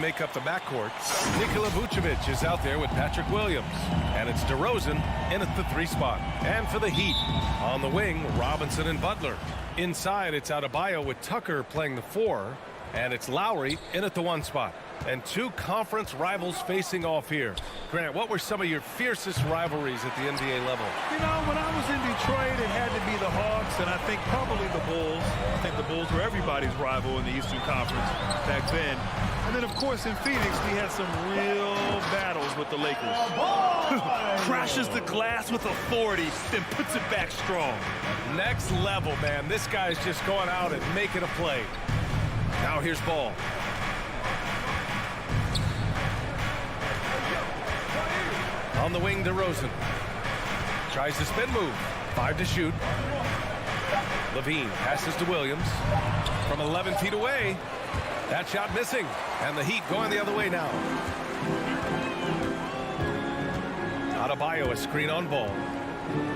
make up the backcourt. Nikola Vucevic is out there with Patrick Williams. And it's DeRozan in at the 3 spot. And for the Heat, on the wing, Robinson and Butler. Inside, it's Adebayo with Tucker playing the 4. And it's Lowry in at the 1 spot. And 2 conference rivals facing off here. Grant, what were some of your fiercest rivalries at the NBA level? You know, when I was in Detroit, it had to be the Hawks, and I think probably the Bulls. I think the Bulls were everybody's rival in the Eastern Conference back then. And then, of course, in Phoenix, we had some real battles with the Lakers. Crashes the glass with a 40, then puts it back strong. Next level, man. This guy's just going out and making a play. Now here's Ball. On the wing, DeRozan. Tries the spin move. 5 to shoot. Levine passes to Williams. From 11 feet away. That shot missing. And the Heat going the other way now. Adebayo, a screen on Ball.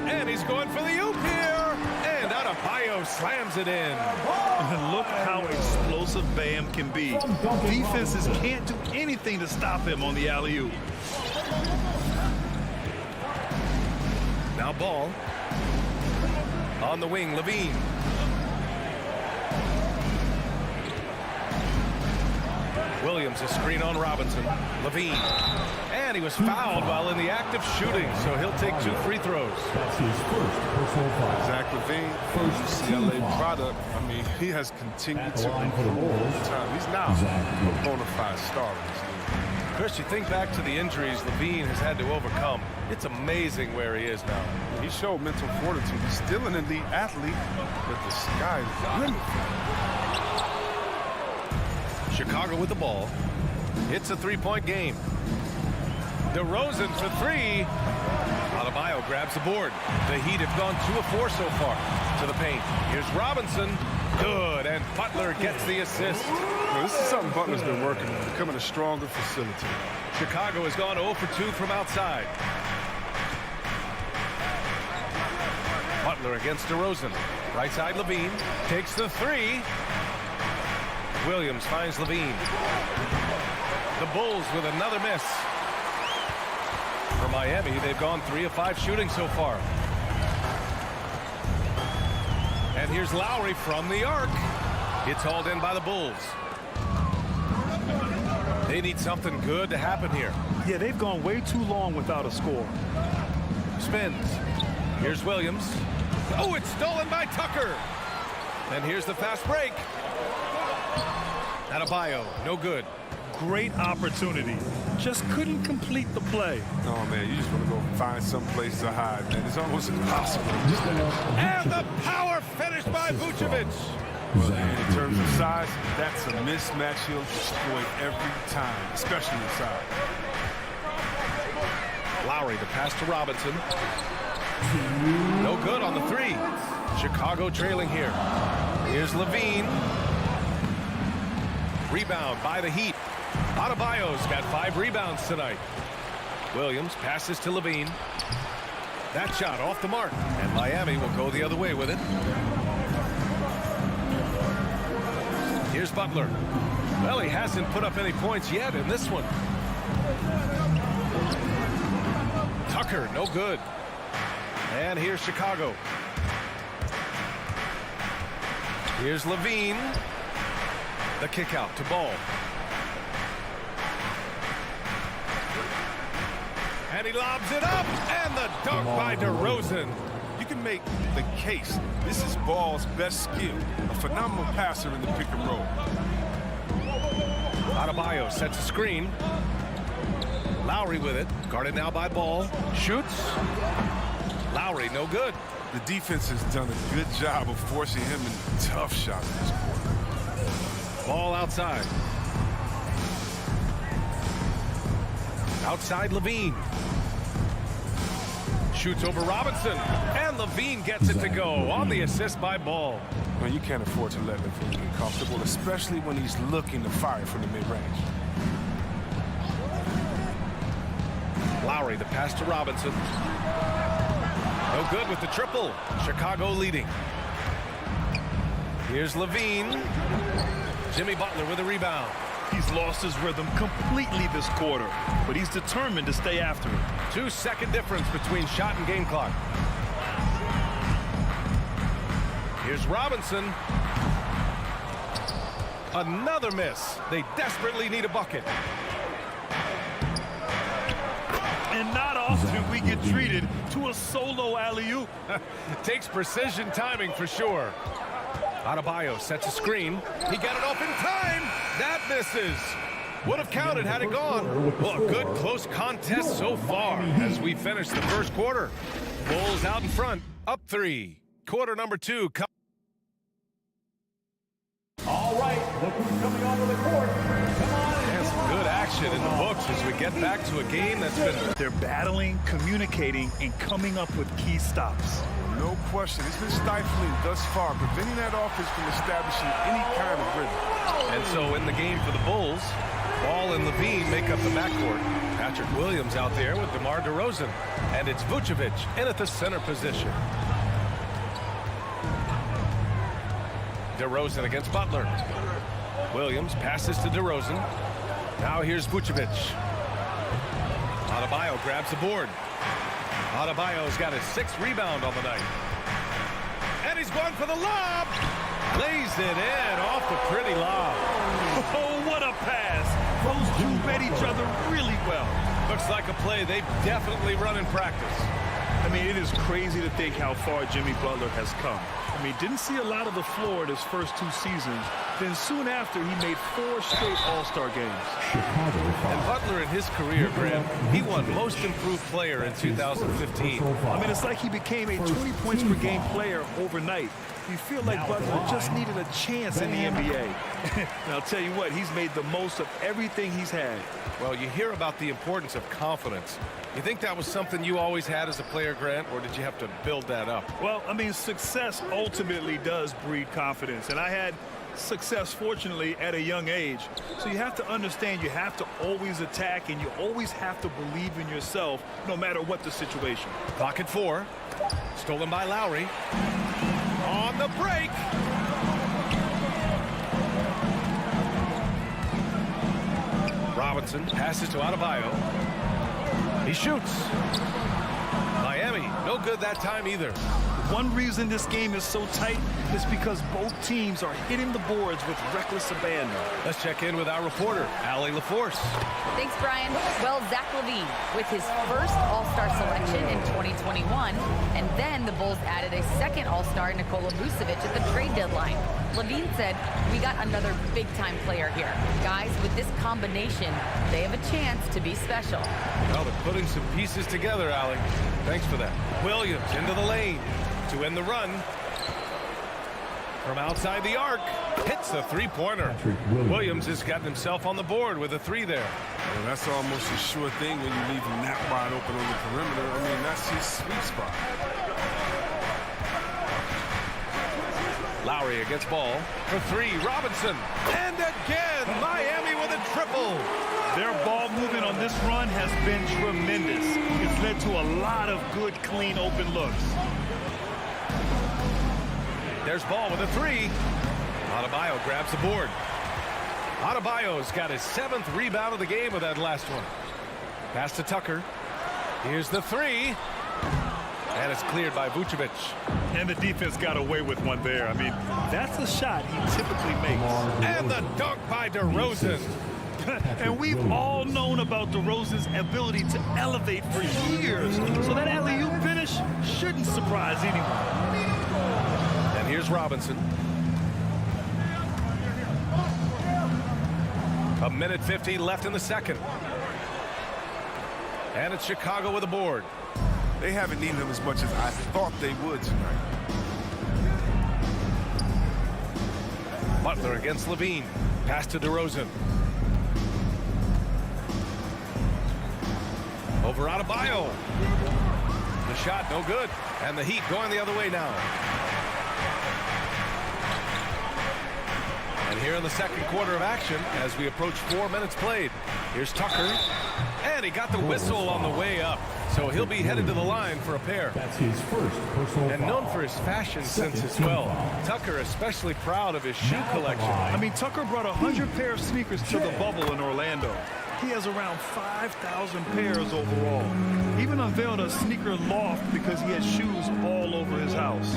And he's going for the oop here. And Adebayo slams it in. Look how explosive Bam can be. Defenses can't do anything to stop him on the alley-oop. Now Ball. On the wing, Levine. Williams, a screen on Robinson. Levine. And he was fouled while in the act of shooting, so he'll take 2 free throws. That's his first personal foul. Zach LaVine, First CLA product. I mean, he has continued to line for the improve Bulls. over time. He's now a bona fide star in this league. Chris, you think back to the injuries Levine has had to overcome. It's amazing where he is now. He showed mental fortitude. He's still an elite athlete, but the sky is the limit. Chicago with the ball. It's a 3-point game. DeRozan for 3. Adebayo grabs the board. The Heat have gone 2 of 4 so far to the paint. Here's Robinson. Good, and Butler gets the assist. Well, this is something Butler's been working on, becoming a stronger facilitator. Chicago has gone 0 for 2 from outside. Butler against DeRozan. Right side, Levine takes the 3. Williams finds Levine. The Bulls with another miss. For Miami, they've gone 3 of 5 shooting so far. And here's Lowry from the arc. It's hauled in by the Bulls. They need something good to happen here. Yeah, they've gone way too long without a score. Spins. Here's Williams. Oh, it's stolen by Tucker. And here's the fast break. Adebayo, no good. Great opportunity. Just couldn't complete the play. Oh, man, you just want to go find some place to hide, man. It's almost impossible. And the power finish by Vucevic. In terms of size, that's a mismatch he'll exploit every time, especially inside. Lowry, the pass to Robinson. No good on the 3. Chicago trailing here. Here's Levine. Rebound by the Heat. Adebayo's got 5 rebounds tonight. Williams passes to Levine. That shot off the mark, and Miami will go the other way with it. Here's Butler. Well, he hasn't put up any points yet in this one. Tucker, no good. And here's Chicago. Here's Levine. The kick out to Ball. And he lobs it up, and the dunk by DeRozan. You can make the case. This is Ball's best skill. A phenomenal passer in the pick and roll. Adebayo sets a screen. Lowry with it. Guarded now by Ball. Shoots. Lowry, no good. The defense has done a good job of forcing him into tough shots this quarter. Ball outside. Outside Levine. Shoots over Robinson. And Levine gets it to go on the assist by Ball. Well, you can't afford to let Levine get comfortable, especially when he's looking to fire from the mid-range. Lowry, the pass to Robinson. No good with the triple. Chicago leading. Here's Levine. Jimmy Butler with a rebound. He's lost his rhythm completely this quarter, but he's determined to stay after it. 2-second difference between shot and game clock. Here's Robinson. Another miss. They desperately need a bucket. And not often we get treated to a solo alley-oop. Takes precision timing for sure. Adebayo sets a screen. He got it off in time. That misses. Would have counted had it gone. Well, a good close contest so far as we finish the first quarter. Bulls out in front, up 3. Quarter number 2. All right, look who's coming onto the court. Come on. And some good action in the books as we get back to a game that's been... They're battling, communicating, and coming up with key stops. No question. It's been stifling thus far, preventing that offense from establishing any kind of rhythm. And so in the game for the Bulls, Ball and Levine make up the backcourt. Patrick Williams out there with DeMar DeRozan. And it's Vucevic in at the center position. DeRozan against Butler. Williams passes to DeRozan. Now here's Vucevic. Adebayo grabs the board. Adebayo's got his 6th rebound on the night. And he's going for the lob. Lays it in off the pretty lob. Oh, what a pass. Those two met each other really well. Looks like a play they've definitely run in practice. I mean, it is crazy to think how far Jimmy Butler has come. I mean, didn't see a lot of the floor in his first 2 seasons. Then soon after, he made 4 straight All-Star games. And Butler in his career, Graham, he won Most Improved Player in 2015. I mean, it's like he became a 20 points per game player overnight. You feel like Butler just needed a chance in the NBA. And I'll tell you what, he's made the most of everything he's had. Well, you hear about the importance of confidence. You think that was something you always had as a player, Grant, or did you have to build that up? Well, I mean, success ultimately does breed confidence. And I had success, fortunately, at a young age. So you have to understand you have to always attack, and you always have to believe in yourself no matter what the situation. Clock at 4. Stolen by Lowry. On the break. Robinson passes to Adebayo. He shoots. Miami, no good that time either. One reason this game is so tight is because both teams are hitting the boards with reckless abandon. Let's check in with our reporter, Allie LaForce. Thanks, Brian. Well, Zach LaVine with his first All-Star selection in 2021, and then the Bulls added a second All-Star, Nikola Vucevic, at the trade deadline. LaVine said, "We got another big-time player here. Guys, with this combination, they have a chance to be special." Well, they're putting some pieces together, Allie. Thanks for that. Williams into the lane to end the run. From outside the arc, hits the 3-pointer. Williams has gotten himself on the board with a 3 there. Well, that's almost a sure thing when you leave him that wide open on the perimeter. I mean, that's his sweet spot. Lowry against Ball for 3. Robinson. And again, Miami with a triple. Their ball movement on this run has been tremendous. It's led to a lot of good, clean, open looks. There's Ball with a 3. Adebayo grabs the board. Adebayo's got his 7th rebound of the game with that last one. Pass to Tucker. Here's the 3. And it's cleared by Vucevic. And the defense got away with one there. I mean, that's a shot he typically makes. And the dunk by DeRozan. And we've all known about DeRozan's ability to elevate for years. So that alley-oop finish shouldn't surprise anyone. And here's Robinson. 1:50 left in the second. And it's Chicago with a board. They haven't needed him as much as I thought they would tonight. Butler against Levine. Pass to DeRozan. Over Adebayo. The shot no good. And the Heat going the other way now. And here in the second quarter of action as we approach 4 minutes played. Here's Tucker. And he got the whistle on the way up. So he'll be headed to the line for a pair. That's his first personal And known for his fashion sense as well. Tucker especially proud of his shoe collection. I mean, Tucker brought 100 pair of sneakers to the bubble in Orlando. He has around 5,000 pairs overall. He even unveiled a sneaker loft because he has shoes all over his house.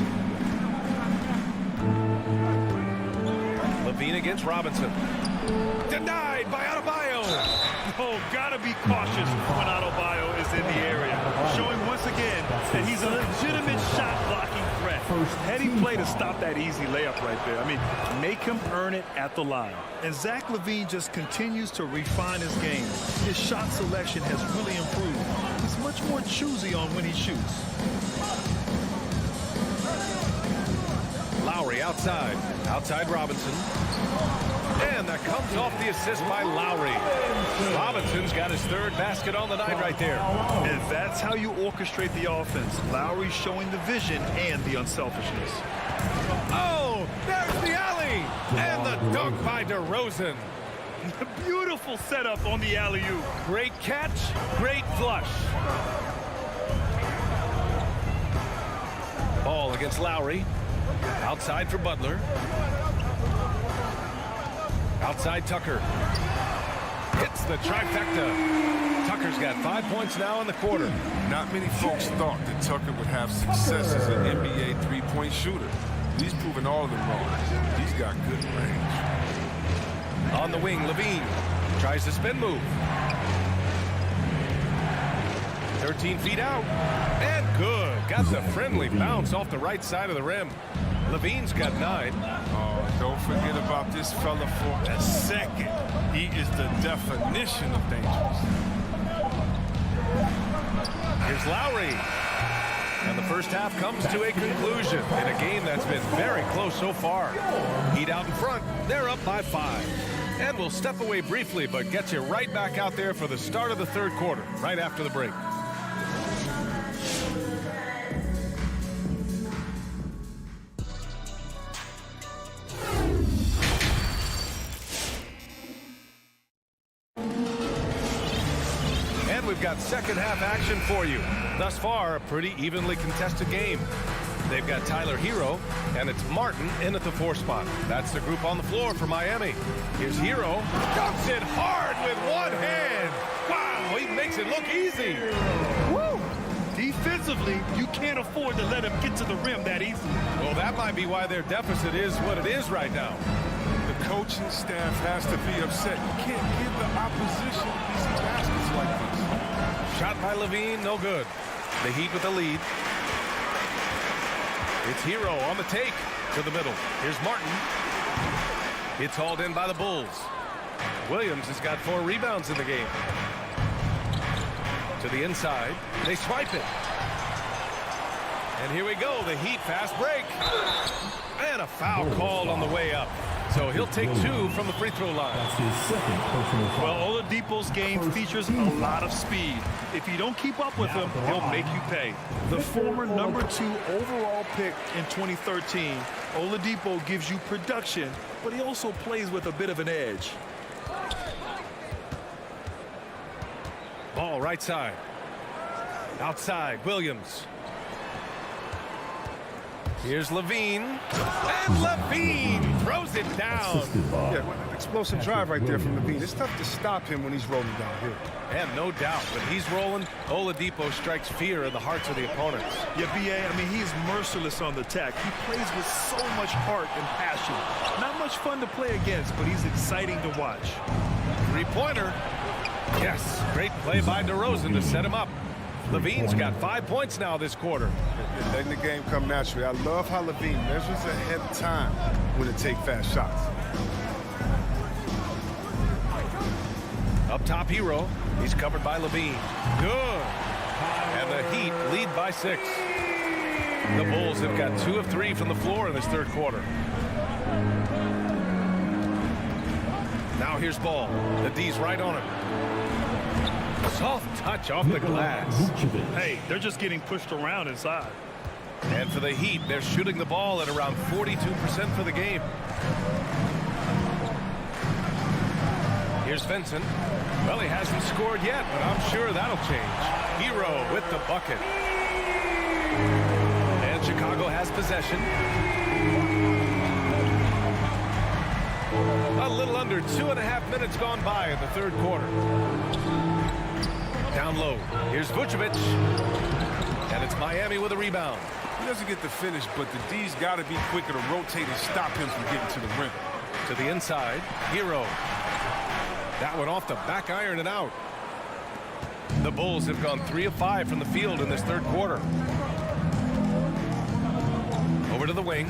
Levine against Robinson. Denied by Adebayo. Oh, gotta be cautious when Adebayo is in the area. Showing once again that he's a legitimate shot-blocking threat. Heady play to stop that easy layup right there. I mean, make him earn it at the line. And Zach LaVine just continues to refine his game. His shot selection has really improved. He's much more choosy on when he shoots. Lowry outside. Outside Robinson. And that comes off the assist by Lowry. Robinson's got his third basket on the night right there. And that's how you orchestrate the offense. Lowry showing the vision and the unselfishness. Oh, there's the alley. And the dunk by DeRozan. Beautiful setup on the alley-oop. Great catch, great flush. Ball against Lowry. Outside for Butler. Outside Tucker. Hits the trifecta. Tucker's got 5 points now in the quarter. Not many folks thought that Tucker would have success as an NBA three-point shooter. He's proven all of them wrong. He's got good range. On the wing, Levine tries the spin move. 13 feet out. And good. Got the friendly bounce off the right side of the rim. Levine's got 9. Oh, don't forget about this fella for a second. He is the definition of dangerous. Here's Lowry. And the first half comes to a conclusion in a game that's been very close so far. Heat out in front. They're up by 5. And we'll step away briefly, but get you right back out there for the start of the third quarter, right after the break. We've got second half action for you. Thus far, a pretty evenly contested game. They've got Tyler Hero, and it's Martin in at the 4 spot. That's the group on the floor for Miami. Here's Hero. Dunks it hard with one hand. Wow, he makes it look easy. Woo! Defensively, you can't afford to let him get to the rim that easily. Well, that might be why their deficit is what it is right now. The coaching staff has to be upset. You can't give the opposition easy baskets like this. Shot by Levine, no good. The Heat with the lead. It's Hero on the take to the middle. Here's Martin. It's hauled in by the Bulls. Williams has got 4 rebounds in the game. To the inside. They swipe it. And here we go. The Heat fast break. And a foul called on the way up. So he'll take 2 from the free throw line. That's his second personal foul. Well, Oladipo's game features a lot of speed. If you don't keep up with him, he'll make you pay. The former number 2 overall pick in 2013, Oladipo gives you production, but he also plays with a bit of an edge. Ball right side. Outside, Williams. Here's Levine. And Levine throws it down. Yeah, explosive drive right there from Levine. It's tough to stop him when he's rolling downhill. And no doubt, when he's rolling, Oladipo strikes fear in the hearts of the opponents. Yeah, B.A., I mean, he's merciless on the attack. He plays with so much heart and passion. Not much fun to play against, but he's exciting to watch. 3-pointer. Yes, great play by DeRozan to set him up. Levine's got 5 points now this quarter. Letting the game come naturally. I love how Levine measures ahead of time when to take fast shots. Up top, Hero. He's covered by Levine. Good. And the Heat lead by 6. The Bulls have got 2 of 3 from the floor in this third quarter. Now here's Ball. The D's right on him. Soft touch off the glass. Hey, they're just getting pushed around inside. And for the Heat, they're shooting the ball at around 42% for the game. Here's Vincent. Well, he hasn't scored yet, but I'm sure that'll change. Hero with the bucket. And Chicago has possession. A little under 2.5 minutes gone by in the third quarter. Down low. Here's Vucevic. And it's Miami with a rebound. He doesn't get the finish, but the D's got to be quicker to rotate and stop him from getting to the rim. To the inside. Hero. That one off the back iron and out. The Bulls have gone 3 of 5 from the field in this third quarter. Over to the wing.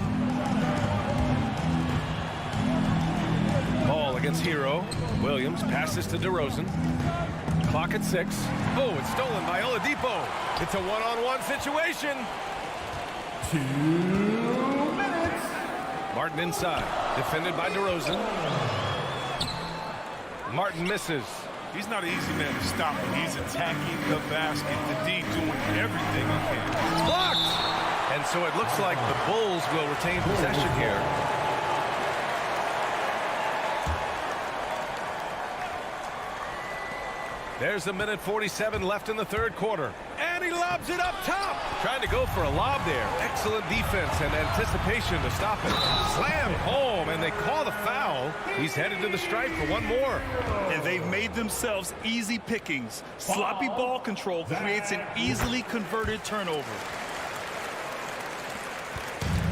Ball against Hero. Williams passes to DeRozan. Clock at 6. Oh, it's stolen by Oladipo. It's a one-on-one situation. 2 minutes. Martin inside. Defended by DeRozan. Martin misses. He's not an easy man to stop when he's attacking the basket. The D doing everything he can. Blocked! And so it looks like the Bulls will retain possession here. There's 1:47 left in the third quarter. And he lobs it up top. Trying to go for a lob there. Excellent defense and anticipation to stop it. Slam home, and they call the foul. He's headed to the stripe for one more. And they've made themselves easy pickings. Sloppy ball control creates an easily converted turnover.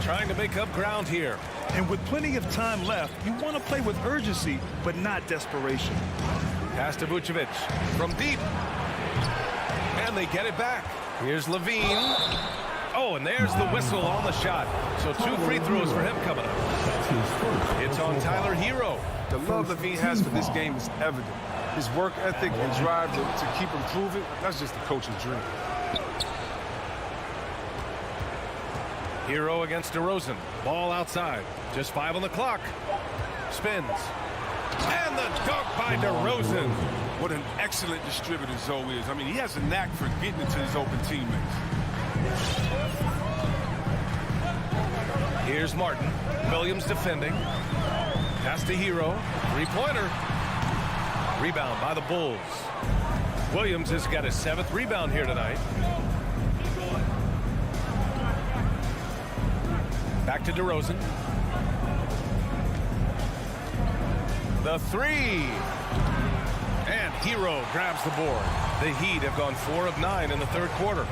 Trying to make up ground here. And with plenty of time left, you want to play with urgency, but not desperation. Pass to Vucevic from deep. And they get it back. Here's Levine. Oh, and there's the whistle on the shot. So 2 free throws for him coming up. It's on Tyler Hero. The love Levine has for this game is evident. His work ethic and drive to keep improving, that's just the coach's dream. Hero against DeRozan. Ball outside. Just 5 on the clock. Spins. And the dunk by DeRozan. What an excellent distributor Zoe is. I mean, he has a knack for getting into his open teammates. Here's Martin. Williams defending. Pass to Hero. Three-pointer. Rebound by the Bulls. Williams has got his 7th rebound here tonight. Back to DeRozan. The 3. And Hero grabs the board. The Heat have gone 4 of 9 in the third quarter.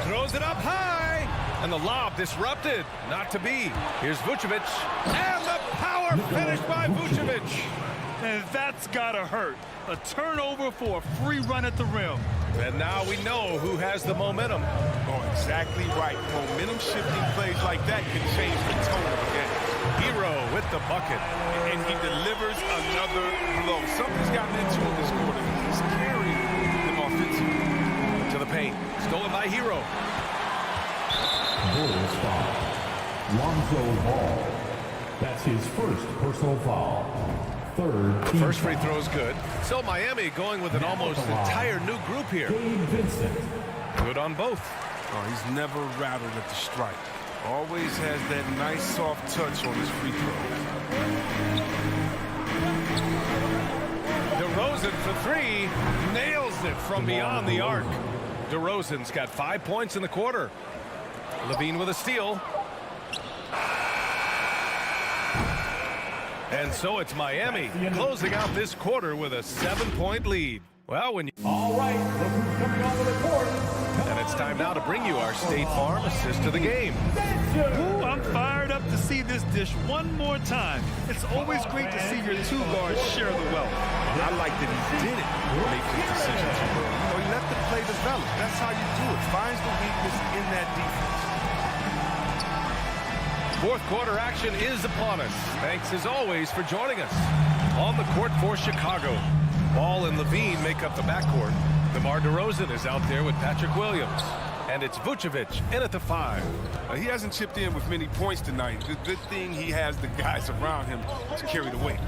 Throws it up high. And the lob disrupted. Not to be. Here's Vucevic. And the power finish by Vucevic. And that's gotta hurt. A turnover for a free run at the rim. And now we know who has the momentum. Oh, exactly right. Momentum shifting plays like that can change the tone of a game. Hero with the bucket. And he delivers another blow. Something's gotten into him this quarter. He's carrying them offensively. To the paint. Stolen by Hero. Bulls foul. Alonzo Ball. That's his first personal foul. Third team First free foul. throw is good. So Miami going with an almost entire new group here. Gabe Vincent. Good on both. Oh, he's never rattled at the strike. Always has that nice soft touch on his free throws. DeRozan for 3. Nails it from beyond the arc. DeRozan's got 5 points in the quarter. Levine with a steal. And so it's Miami closing out this quarter with a 7-point lead. Well, when you... All right, look who's coming onto the court. And it's time now to bring you our State Farm assist to the game. Ooh, I'm fired up to see this dish one more time. It's always great to see your 2 guards share the wealth. I like that he didn't make the decision too early. You know, he let the play develop. That's how you do it. Finds the weakness in that defense. Fourth quarter action is upon us. Thanks as always for joining us. On the court for Chicago. Ball and Levine make up the backcourt. DeMar DeRozan is out there with Patrick Williams. And it's Vucevic in at the 5. He hasn't chipped in with many points tonight. The good thing he has the guys around him to carry the weight.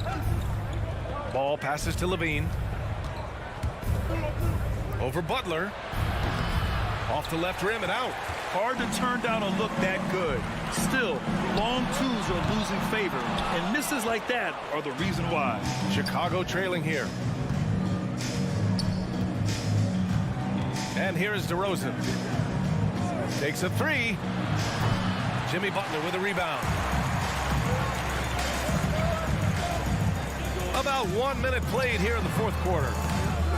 Ball passes to Levine. Over Butler. Off the left rim and out. Hard to turn down a look that good. Still, long 2s are losing favor, and misses like that are the reason why. Chicago trailing here. And here is DeRozan. Takes a three. Jimmy Butler with a rebound. About 1 minute played here in the fourth quarter.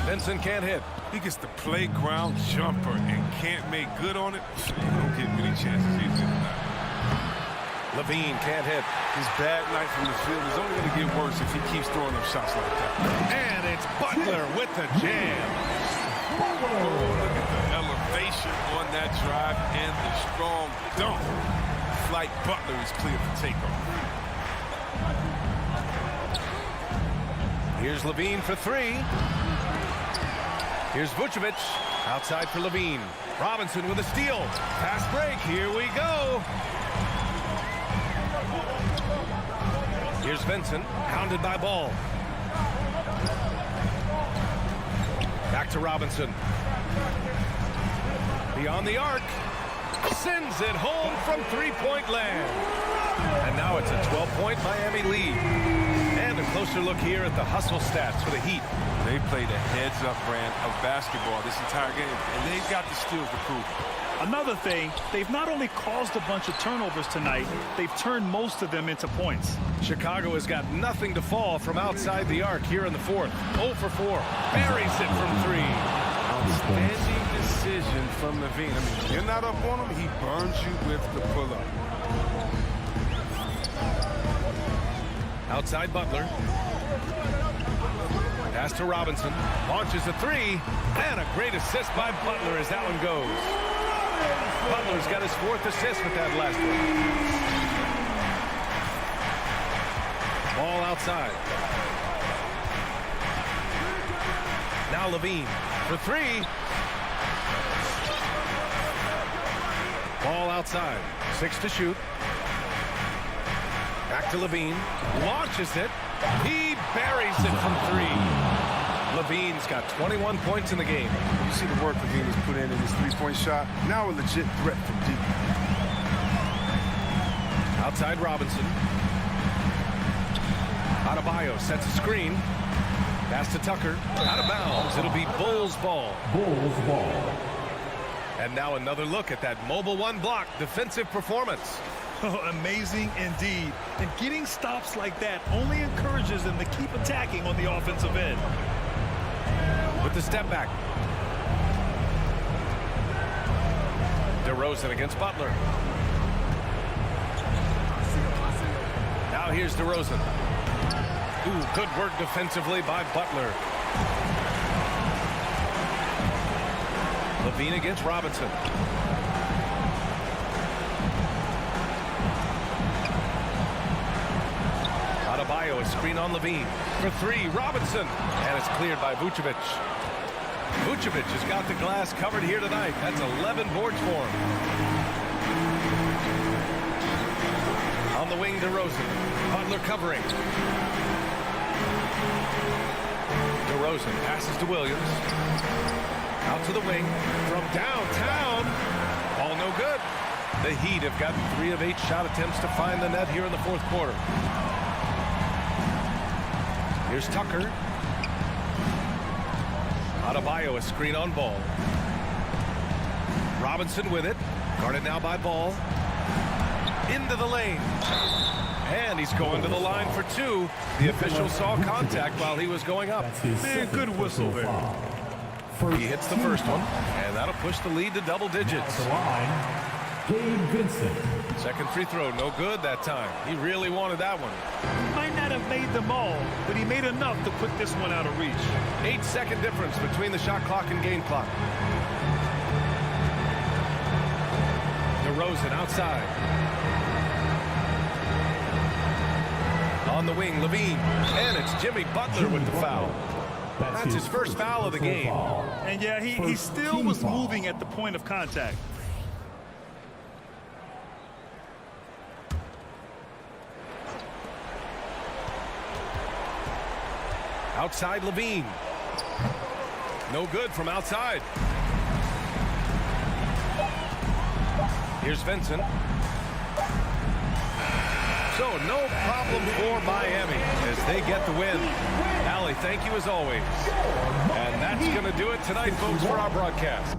Vincent can't hit. He gets the playground jumper and can't make good on it. He don't get many chances easily tonight. Levine can't hit. His bad night from the field is only going to get worse if he keeps throwing up shots like that. And it's Butler with the jam. Oh, look at the elevation on that drive and the strong dunk. Flight Butler is clear for takeoff. Here's Levine for three. Here's Vucevic. Outside for Levine. Robinson with a steal. Fast break. Here we go. Here's Vincent. Hounded by Ball. Back to Robinson. Beyond the arc. Sends it home from three-point land. And now it's a 12-point Miami lead. And a closer look here at the hustle stats for the Heat. They played a heads-up brand of basketball this entire game, and they've got the skills to prove it. Another thing, they've not only caused a bunch of turnovers tonight, they've turned most of them into points. Chicago has got nothing to fall from outside the arc here in the fourth. 0 for 4. Buries it from three. Outstanding decision from Levine. I mean, if you're not up on him, he burns you with the pull-up. Outside Butler. Pass to Robinson. Launches a three. And a great assist by Butler as that one goes. Butler's got his fourth assist with that last one. Ball outside. Now Levine for three. Ball outside. 6 to shoot. Back to Levine. Launches it. He buries it from three. Levine's got 21 points in the game. You see the work Levine has put in his three-point shot. Now a legit threat from deep. Outside Robinson. Adebayo sets a screen. Pass to Tucker. Out of bounds. It'll be Bulls ball. Bulls ball. And now another look at that mobile one block defensive performance. Oh, amazing indeed. And getting stops like that only encourages them to keep attacking on the offensive end. With the step back. DeRozan against Butler. Now here's DeRozan. Ooh, good work defensively by Butler. Levine against Robinson. Adebayo, a screen on Levine. For three, Robinson. And it's cleared by Vucevic. Vucevic has got the glass covered here tonight. That's 11 boards for him. On the wing, DeRozan. Butler covering. DeRozan passes to Williams. Out to the wing. From downtown. Ball no good. The Heat have gotten 3 of 8 shot attempts to find the net here in the fourth quarter. Here's Tucker. Adebayo, a screen on Ball. Robinson with it. Guarded now by Ball. Into the lane. And he's going to the line for 2. The official saw contact while he was going up. Man, good whistle there. He hits the first one, and that'll push the lead to double digits. The line, Gabe Vincent. Second free throw, no good that time. He really wanted that one. Might not have made them all, but he made enough to put this one out of reach. 8-second difference between the shot clock and game clock. DeRozan outside. On the wing, Levine. And it's Jimmy Butler with the foul. That's his first foul of the game. And yeah, he still was moving at the point of contact. Outside Levine. No good from outside. Here's Vincent. So no problem for Miami as they get the win. Allie, thank you as always. And that's going to do it tonight, folks, for our broadcast.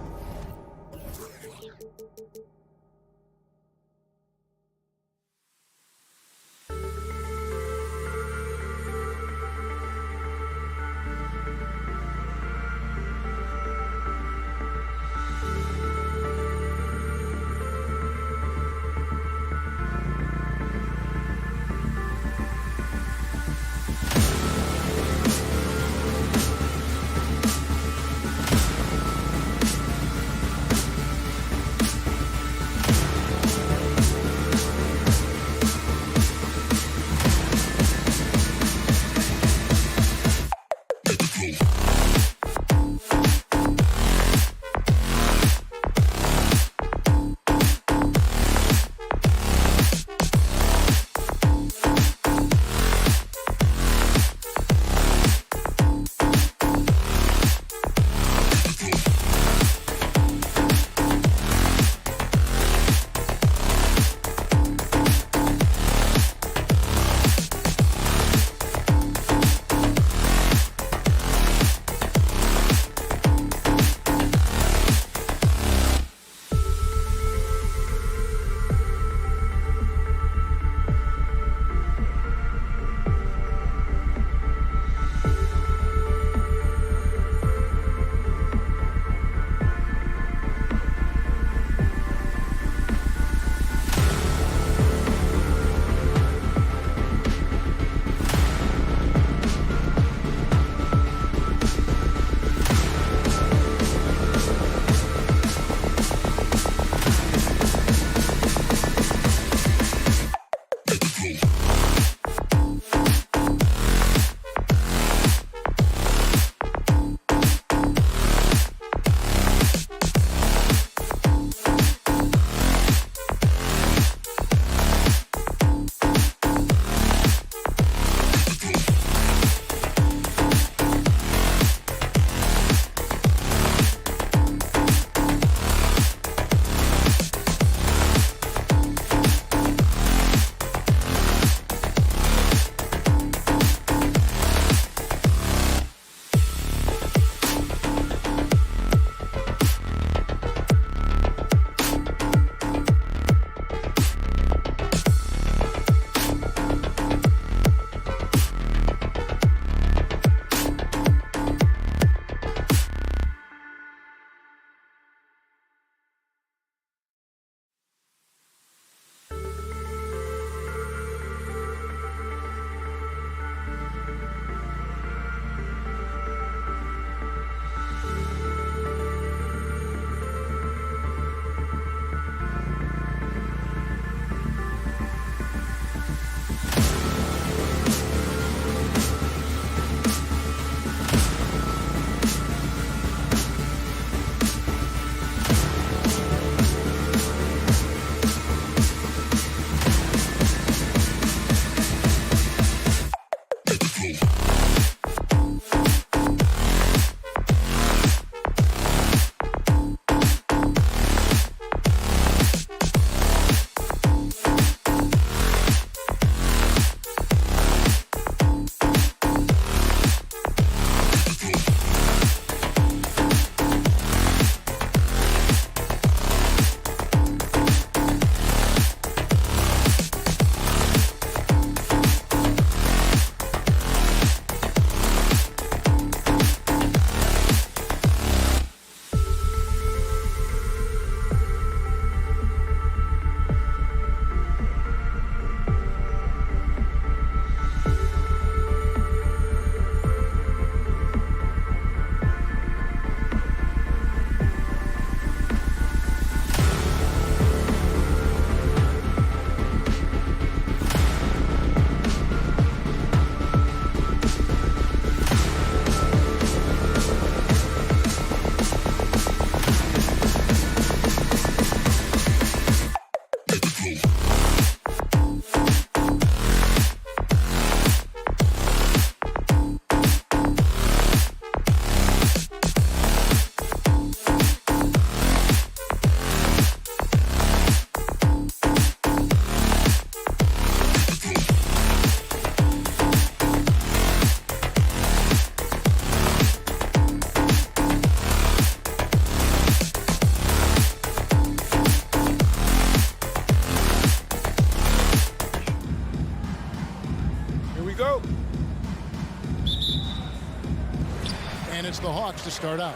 it's the Hawks to start out.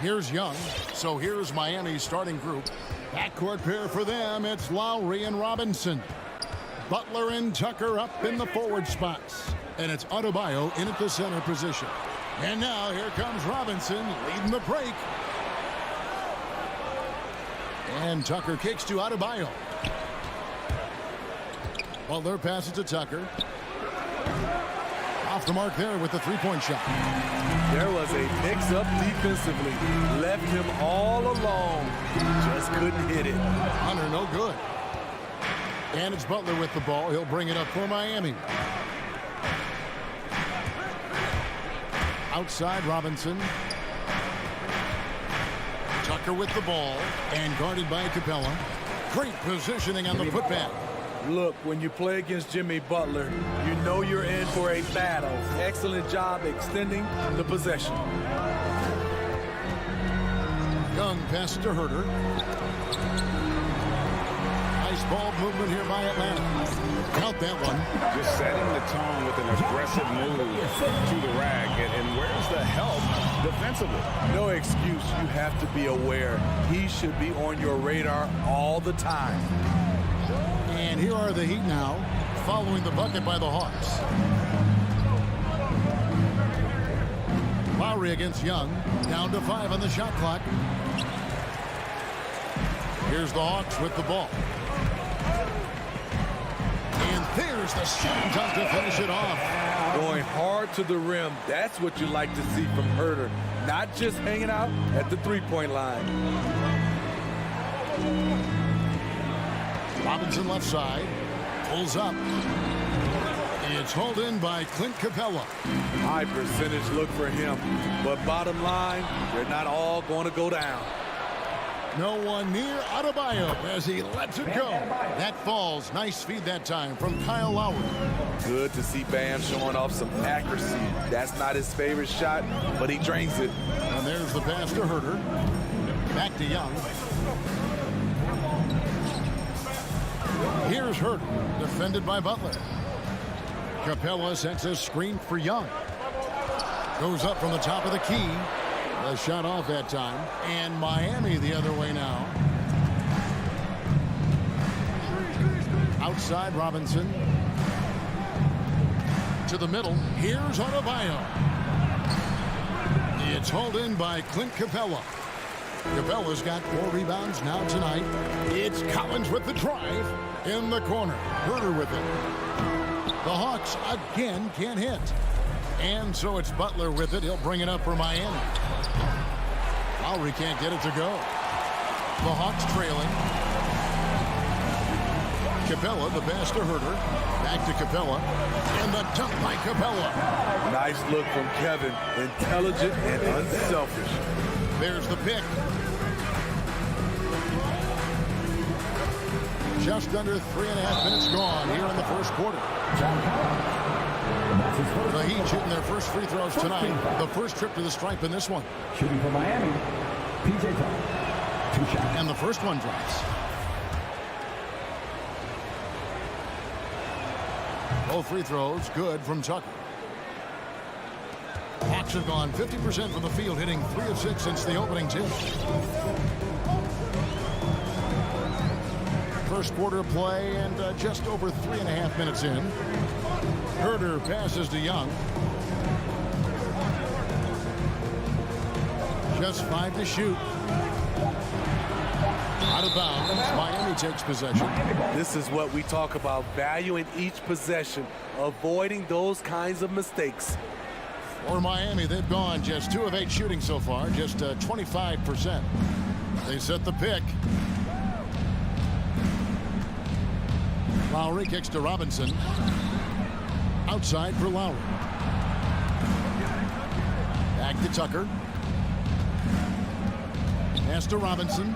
Here's Young. So here's Miami's starting group. Backcourt pair for them. It's Lowry and Robinson. Butler and Tucker up in the forward spots. And it's Adebayo in at the center position. And now here comes Robinson leading the break. And Tucker kicks to Adebayo. Butler passes to Tucker. Off the mark there with the three-point shot. There was a mix-up defensively. Left him all alone. Just couldn't hit it. Hunter, no good. And it's Butler with the ball. He'll bring it up for Miami. Outside, Robinson. Tucker with the ball. And guarded by Capella. Great positioning on the putback. Look, when you play against Jimmy Butler, you know you're in for a battle. Excellent job extending the possession. Young passes to Herter. Nice ball movement here by Atlanta. Count that one. Just setting the tone with an aggressive move to the rack. And where's the help defensively? No excuse. You have to be aware. He should be on your radar all the time. And here are the Heat now, following the bucket by the Hawks. Lowry against Young, down to 5 on the shot clock. Here's the Hawks with the ball. And there's the shot to finish it off. Going hard to the rim, that's what you like to see from Herter. Not just hanging out at the three-point line. Robinson left side, pulls up. It's hauled in by Clint Capella. High percentage look for him, but bottom line, they're not all going to go down. No one near Adebayo as he lets it go. That falls. Nice feed that time from Kyle Lowry. Good to see Bam showing off some accuracy. That's not his favorite shot, but he drains it. And there's the pass to Herter. Back to Young. Here's Herter, defended by Butler. Capella sets a screen for Young. Goes up from the top of the key. The shot off that time. And Miami the other way now. Outside, Robinson. To the middle. Here's Adebayo. It's hauled in by Clint Capella. Capella's got 4 rebounds now tonight. It's Collins with the drive. In the corner. Herter with it. The Hawks again can't hit. And so it's Butler with it. He'll bring it up for Miami. Lowry can't get it to go. The Hawks trailing. Capella, the pass to Herter. Back to Capella. And the dunk by Capella. Nice look from Kevin. Intelligent and unselfish. There's the pick. Just under 3.5 minutes gone here in the first quarter. The Heat shooting their first free throws tonight. The first trip to the stripe in this one. Shooting for Miami, PJ Tucker. 2 shots. And the first one drops. Both free throws good from Tucker. Hawks have gone 50% from the field, hitting 3 of 6 since the opening tip. First quarter play and just over 3.5 minutes in. Herter passes to Young. Just 5 to shoot. Out of bounds. Miami takes possession. This is what we talk about, valuing each possession, avoiding those kinds of mistakes. For Miami, they've gone just 2 of 8 shooting so far, just 25%. They set the pick. Lowry kicks to Robinson. Outside for Lowry. Back to Tucker. Pass to Robinson.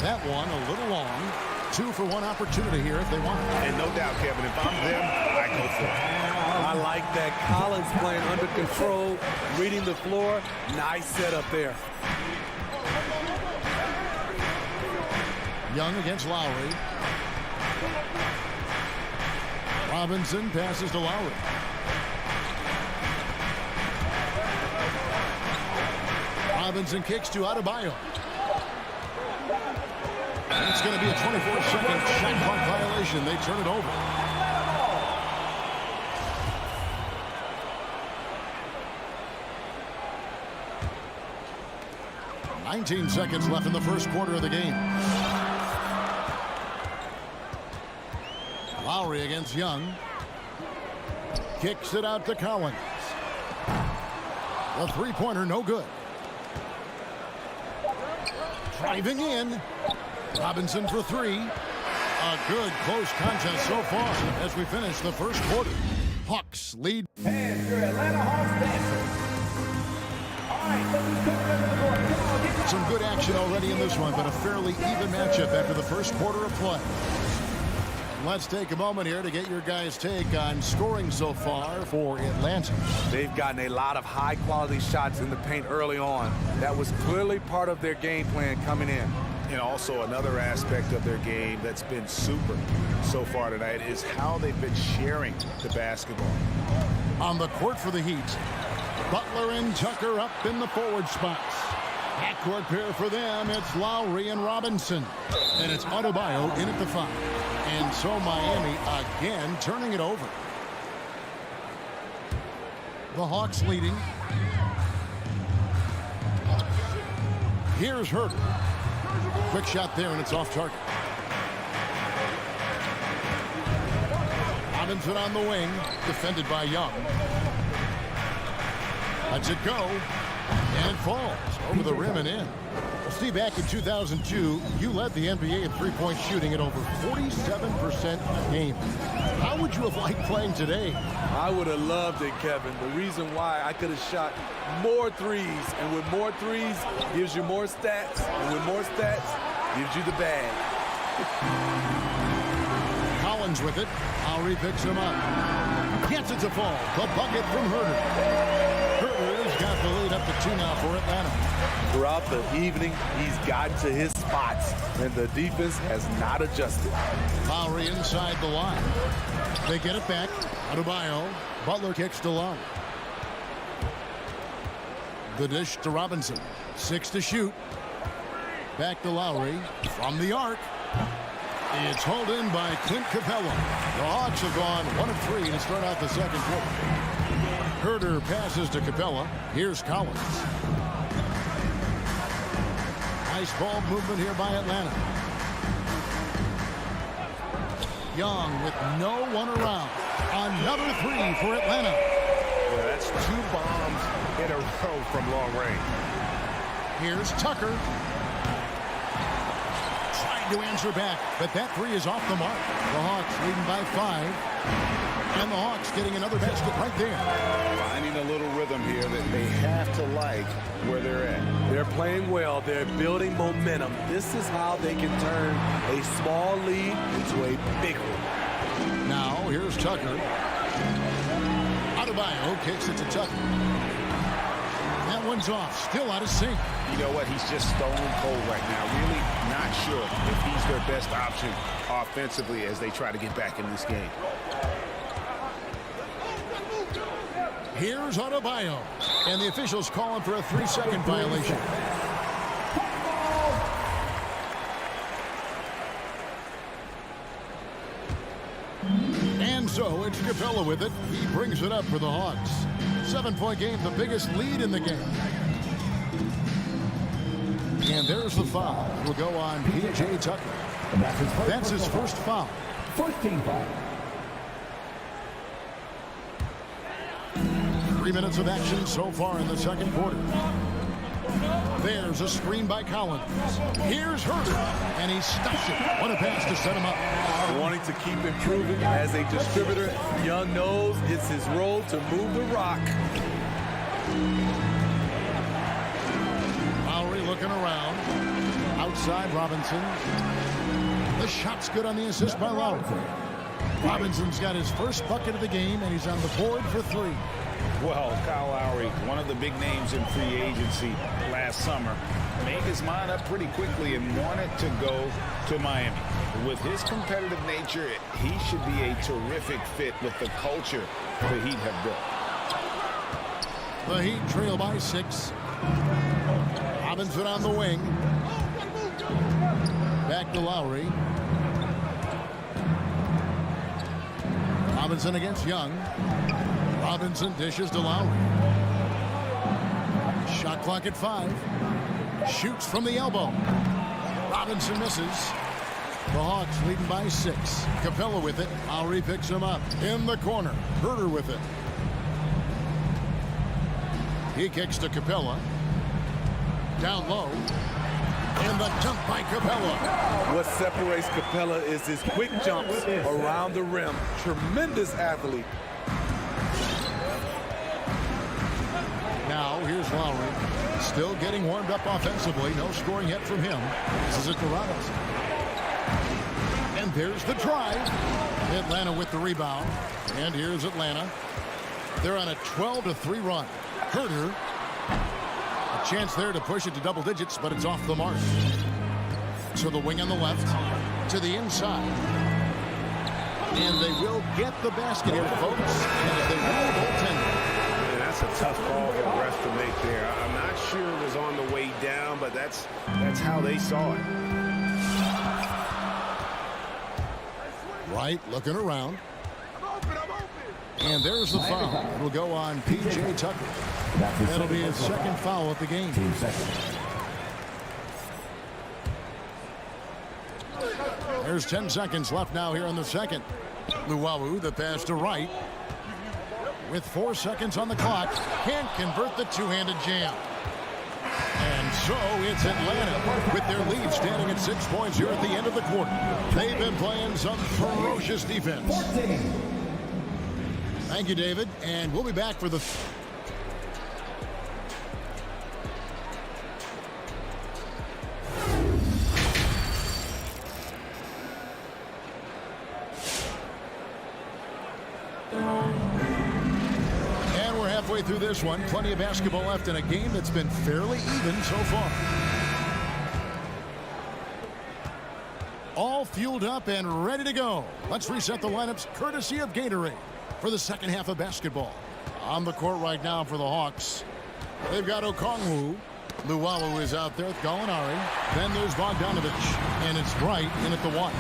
That one a little long. 2 for 1 opportunity here if they want it. And no doubt, Kevin, if I'm them, I go for it. I like that. Collins playing under control, reading the floor. Nice setup there. Young against Lowry. Robinson passes to Lowry. Robinson kicks to Adebayo. And it's going to be a 24-second shot clock violation. They turn it over. "19 seconds left in the first quarter of the game. Lowry against Young. Kicks it out to Collins. The three-pointer, no good. Driving in. Robinson for three. A good close contest so far as we finish the first quarter. Hawks lead. And your Atlanta Hawks dancers. All right, Some good action already in this one, but a fairly even matchup after the first quarter of play. Let's take a moment here to get your guys' take on scoring so far for Atlanta. They've gotten a lot of high-quality shots in the paint early on. That was clearly part of their game plan coming in. And also another aspect of their game that's been super so far tonight is how they've been sharing the basketball. On the court for the Heat, Butler and Tucker up in the forward spots. Backcourt pair for them, it's Lowry and Robinson. And it's Adebayo in at the 5. And so Miami again turning it over. The Hawks leading. Here's Herter. Quick shot there, and it's off target. Robinson on the wing, defended by Young. Lets it go, and it falls over the rim and in. Well, Steve, back in 2002, you led the NBA in three-point shooting at over 47% a game. How would you have liked playing today? I would have loved it, Kevin. The reason why I could have shot more threes, and with more threes gives you more stats, and with more stats gives you the bag. Collins with it. Lowry picks him up. Gets it to fall. The bucket from Herter. Herter's got the lead up to 2 now for Atlanta. Throughout the evening, he's gotten to his spots, and the defense has not adjusted. Lowry inside the line. They get it back. Adebayo. Butler kicks to Lowry. The dish to Robinson. 6 to shoot. Back to Lowry from the arc. It's hauled in by Clint Capella. The Hawks have gone 1 of 3 to start out the second quarter. Herter passes to Capella. Here's Collins. Nice ball movement here by Atlanta. Young with no one around. Another 3 for Atlanta. Yeah, that's 2 bombs in a row from long range. Here's Tucker. Trying to answer back, but that 3 is off the mark. The Hawks leading by 5. And the Hawks getting another basket right there. Finding a little rhythm here that they have to like where they're at. They're playing well. They're building momentum. This is how they can turn a small lead into a big one. Now, here's Tucker. Adebayo kicks it to Tucker. That one's off. Still out of sync. You know what? He's just stone cold right now. Really not sure if he's their best option offensively as they try to get back in this game. Here's Adebayo. And the officials calling for a 3-second violation. And so it's Capella with it. He brings it up for the Hawks. 7-point game, the biggest lead in the game. And there's the foul. Will go on P.J. Tucker. That's his first foul. First team foul. 3 minutes of action so far in the second quarter. There's a screen by Collins. Here's Herter, and he stuffs it. What a pass to set him up. Wanting to keep improving as a distributor, Young knows it's his role to move the rock. Lowry looking around. Outside Robinson. The shot's good on the assist by Lowry. Robinson's got his first bucket of the game, and he's on the board for 3. Well, Kyle Lowry, one of the big names in free agency last summer, made his mind up pretty quickly and wanted to go to Miami. With his competitive nature, he should be a terrific fit with the culture the Heat have built. The Heat trail by 6. Robinson on the wing. Back to Lowry. Robinson against Young. Robinson dishes to Lowry. Shot clock at 5. Shoots from the elbow. Robinson misses. The Hawks leading by 6. Capella with it. Lowry picks him up. In the corner. Herter with it. He kicks to Capella. Down low. And the jump by Capella. What separates Capella is his quick jumps around the rim. Tremendous athlete. Now here's Lowry. Still getting warmed up offensively. No scoring yet from him. This is it to Robinson. And there's the drive. Atlanta with the rebound. And here's Atlanta. They're on a 12-3 run. Herter. A chance there to push it to double digits, but it's off the mark. So the wing on the left to the inside. And they will get the basket here, folks. And if they will, goaltender. And that's a tough call for the refs to make there. I'm not sure it was on the way down, but that's how they saw it. Right, looking around. And there's the foul. It'll go on P.J. Tucker. That'll be his second foul of the game. There's 10 seconds left now here in the second. Luwawu, the pass to Wright. With 4 seconds on the clock, can't convert the two-handed jam. And so it's Atlanta with their lead standing at 6 points here at the end of the quarter. They've been playing some ferocious defense. Thank you, David. And we'll be back for the... And we're halfway through this one. Plenty of basketball left in a game that's been fairly even so far. All fueled up and ready to go. Let's reset the lineups courtesy of Gatorade for the second half of basketball. On the court right now for the Hawks. They've got Okongwu. Luwawu is out there with Gallinari. Then there's Bogdanovich. And it's Wright in at the 1.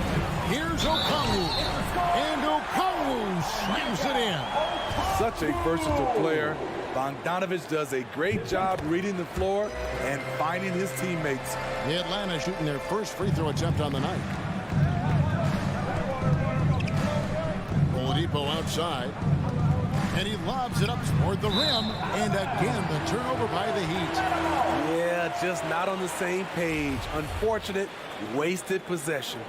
Here's Okongwu. And Okongwu slams it in. Such a versatile player. Bogdanovich does a great job reading the floor and finding his teammates. The Atlanta shooting their first free throw attempt on the night. Oladipo outside. And he lobs it up toward the rim. And again, the turnover by the Heat. Yeah, just not on the same page. Unfortunate, wasted possession.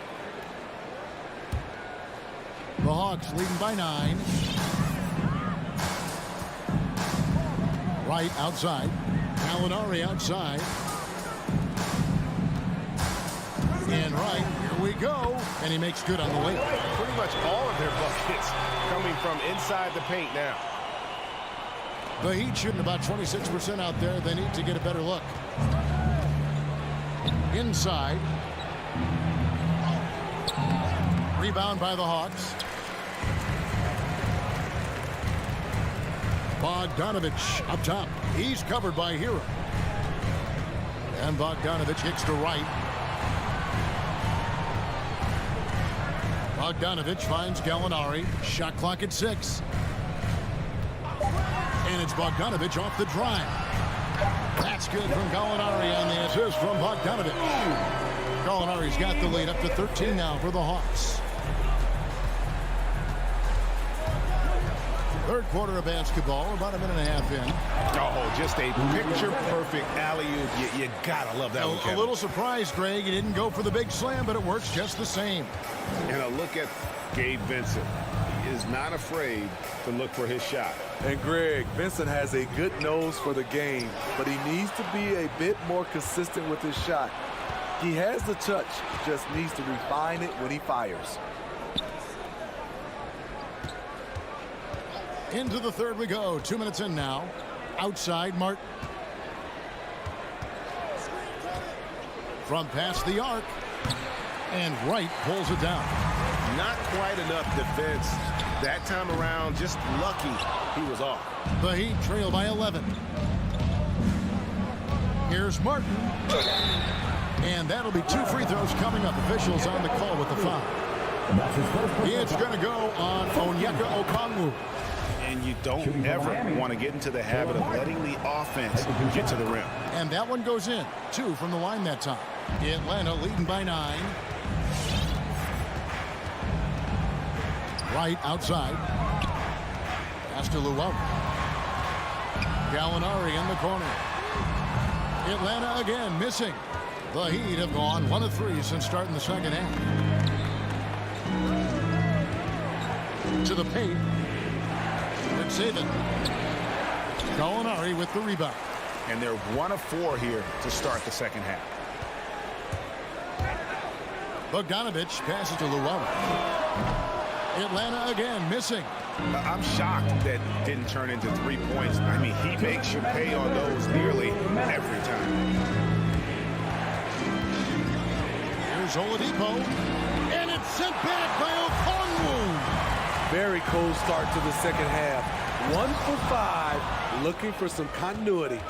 The Hawks leading by 9. Wright outside. Gallinari outside. And Wright, here we go. And he makes good on the lay. Pretty much all of their buckets coming from inside the paint now. The Heat shooting about 26% out there. They need to get a better look. Inside. Rebound by the Hawks. Bogdanovich up top. He's covered by Hero. And Bogdanovich kicks to Wright. Bogdanovich finds Gallinari. Shot clock at 6. And it's Bogdanovich off the drive. That's good from Gallinari on the assist from Bogdanovich. Gallinari's got the lead up to 13 now for the Hawks. Third quarter of basketball, about a minute and a half in. Oh, just a picture-perfect alley-oop. You gotta love that one, Kevin. A little surprised, Greg. He didn't go for the big slam, but it works just the same. And a look at Gabe Vincent. He is not afraid to look for his shot. And Greg, Vincent has a good nose for the game, but he needs to be a bit more consistent with his shot. He has the touch, just needs to refine it when he fires. Into the third we go. 2 minutes in now. Outside Martin. From past the arc. And Wright pulls it down. Not quite enough defense that time around. Just lucky he was off. The Heat trail by 11. Here's Martin. And that'll be 2 free throws coming up. Officials on the call with the foul. It's going to go on Onyeka Okongwu. And you don't ever want to get into the habit of letting the offense get to the rim. And that one goes in. 2 from the line that time. Atlanta leading by 9. Right outside. Pass to Luau. Gallinari in the corner. Atlanta again missing. The Heat have gone 1 of 3 since starting the second half. To the paint. It's Saban. Gallinari with the rebound. And they're 1 of 4 here to start the second half. Bogdanovich passes to Luau. Atlanta again missing. I'm shocked that didn't turn into 3 points. I mean, he makes you pay on those nearly every time. Here's Oladipo. And it's sent back by Okongwu. Very cold start to the second half. 1 for 5, looking for some continuity.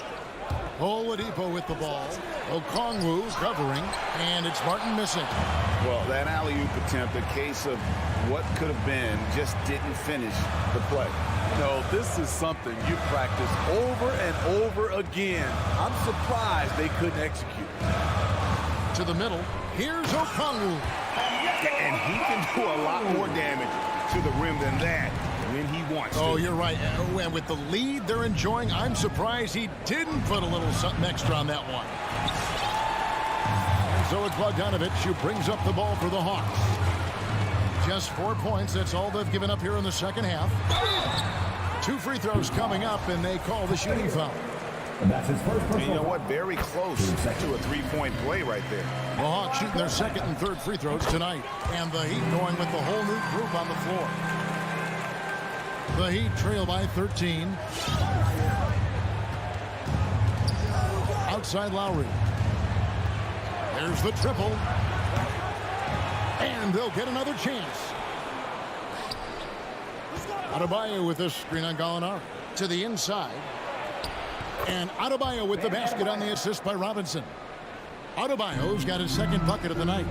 Oladipo with the ball. Okongwu covering, and it's Martin missing. Well, that alley-oop attempt, a case of what could have been, just didn't finish the play. No, this is something you practice over and over again. I'm surprised they couldn't execute. To the middle. Here's Okongwu. And he can do a lot more damage to the rim than that when he wants to. Oh, you're right. And with the lead they're enjoying, I'm surprised he didn't put a little something extra on that one. And so it's Bogdanovich who brings up the ball for the Hawks. Just 4 points. That's all they've given up here in the second half. 2 free throws coming up, and they call the shooting foul. And that's his first And you know what? Very close to a 3-point play right there. The Hawks shooting their second and third free throws tonight. And the Heat going with the whole new group on the floor. The Heat trail by 13. Outside Lowry. There's the triple. And they'll get another chance. Adebayo with this screen on Gallinari. To the inside. And Adebayo with the basket on the assist by Robinson. Adebayo's got his second bucket of the night.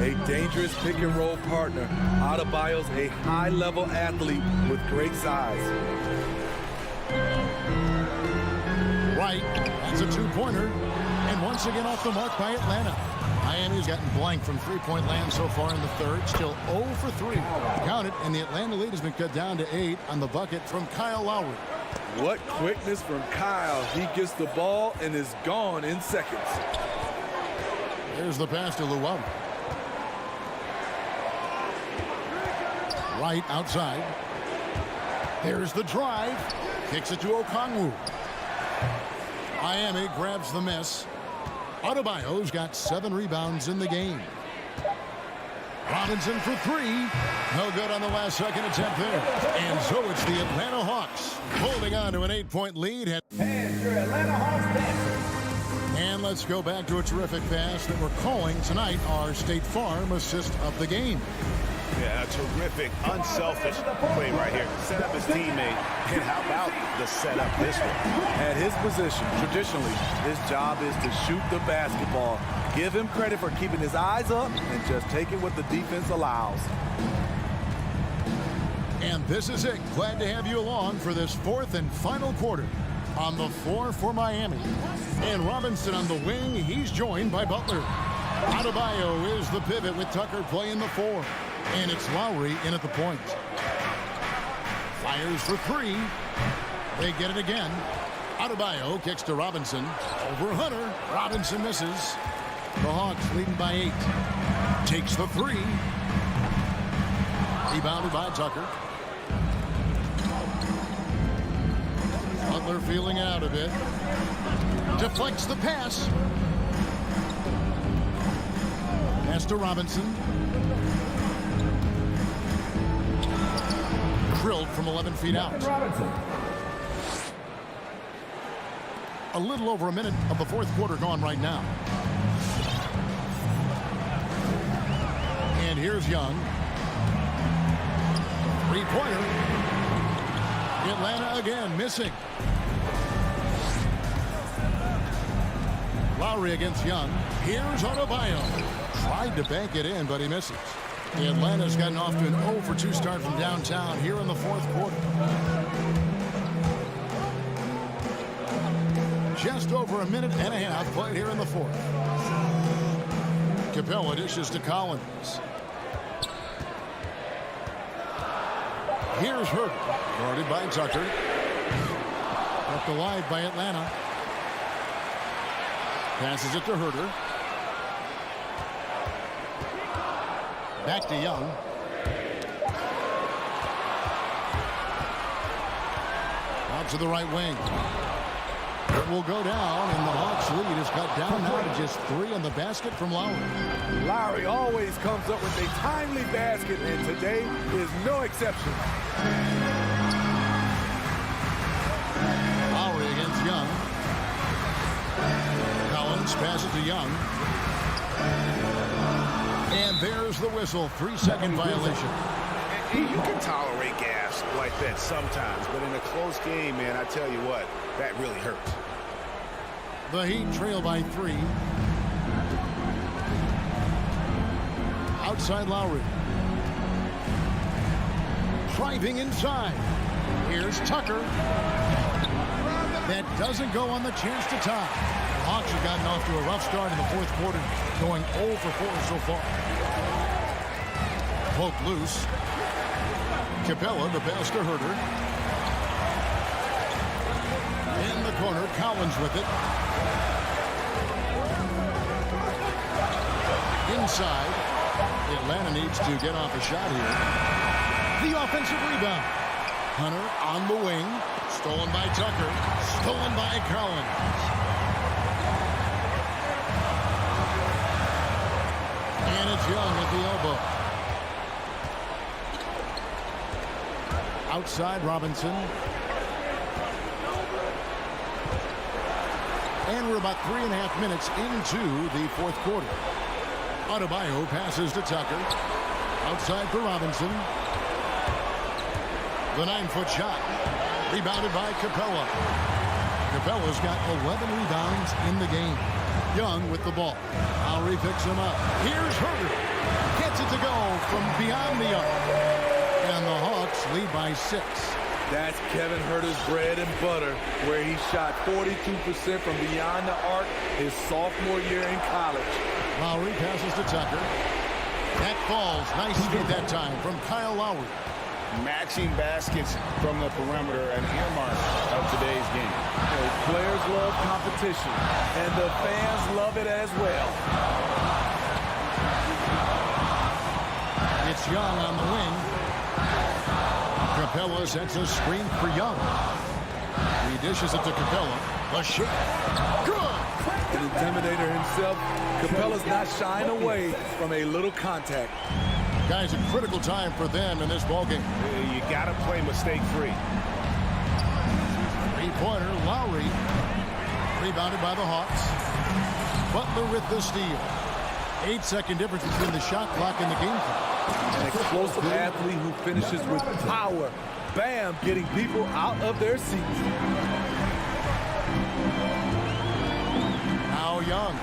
A dangerous pick-and-roll partner. Adebayo's a high-level athlete with great size. Right, that's a 2-pointer. And once again off the mark by Atlanta. Miami's gotten blank from 3-point land so far in the third. Still 0 for 3. Count it, and the Atlanta lead has been cut down to 8 on the bucket from Kyle Lowry. What quickness from Kyle. He gets the ball and is gone in seconds. There's the pass to Luau. Right outside. There's the drive. Kicks it to Okongwu. Miami grabs the miss. Adebayo's got 7 rebounds in the game. Robinson for 3. No good on the last second attempt there. And so it's the Atlanta Hawks holding on to an 8-point lead. And your Atlanta Hawks Dancers. And let's go back to a terrific pass that we're calling tonight our State Farm assist of the game. Yeah, a terrific, unselfish play right here. Set up his teammate. And how about the setup this one? At his position, traditionally, his job is to shoot the basketball. Give him credit for keeping his eyes up and just taking what the defense allows. And this is it. Glad to have you along for this 4th and final quarter. On the floor for Miami. And Robinson on the wing. He's joined by Butler. Adebayo is the pivot with Tucker playing the 4. And it's Lowry in at the point. Fires for 3. They get it again. Adebayo kicks to Robinson. Over Hunter. Robinson misses. The Hawks leading by 8. Takes the 3. Rebounded by Tucker. Butler feeling out a bit. Deflects the pass. Pass to Robinson. Krill drilled from 11 feet out. A little over a minute of the fourth quarter gone right now. And here's Young. Three-pointer. Atlanta again missing. Lowry against Young. Here's Adebayo. Tried to bank it in, but he misses. Atlanta's gotten off to an 0 for 2 start from downtown here in the fourth quarter. Just over a minute and a half played here in the fourth. Capella dishes to Collins. Here's Hurt, guarded by Tucker. Kept alive by Atlanta. Passes it to Herter. Back to Young. Out to the right wing. It will go down, and the Hawks lead is cut down now to just 3 in the basket from Lowry. Lowry always comes up with a timely basket, and today is no exception. Lowry against Young. Collins passes to Young. And there's the whistle. 3-second violation. You can tolerate gas like that sometimes, but in a close game, man, I tell you what, that really hurts. The Heat trail by 3. Outside Lowry. Driving inside. Here's Tucker. That doesn't go on the chance to tie. The Hawks have gotten off to a rough start in the fourth quarter, going 0 for 4 so far. Poke loose. Capella, the pass to Herter. In the corner, Collins with it. Inside. Atlanta needs to get off a shot here. The offensive rebound. Hunter on the wing. Stolen by Tucker. Stolen by Collins. And it's Young at the elbow. Outside Robinson. And we're about 3.5 minutes into the fourth quarter. Adebayo passes to Tucker. Outside for Robinson. The 9-foot shot. Rebounded by Capella. Capella's got 11 rebounds in the game. Young with the ball. Lowry picks him up. Here's Herter. Gets it to go from beyond the arc. And the Hawks lead by 6. That's Kevin Herter's bread and butter, where he shot 42% from beyond the arc his sophomore year in college. Lowry passes to Tucker. That falls. Nice feed that time from Kyle Lowry. Matching baskets from the perimeter, an earmark of today's game. Players love competition, and the fans love it as well. It's Young on the wing. Capella sets a screen for Young. He dishes it to Capella. The shot. Good. An intimidator himself, Capella's not shying away from a little contact. Guys, a critical time for them in this ballgame. You got to play mistake-free. Three-pointer, Lowry. Rebounded by the Hawks. Butler with the steal. 8-second difference between the shot clock and the game clock. An explosive athlete who finishes with power. Bam, getting people out of their seats. Now Young.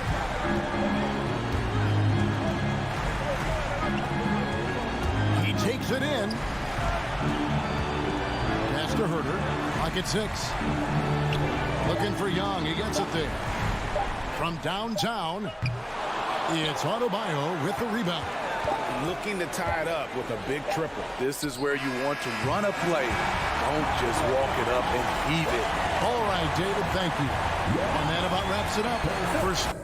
He takes it in. Pass to Herter. Clock at 6. Looking for Young. He gets it there. From downtown, it's Adebayo with the rebound. Looking to tie it up with a big triple. This is where you want to run a play. Don't just walk it up and heave it. All right, David, thank you. And that about wraps it up. First.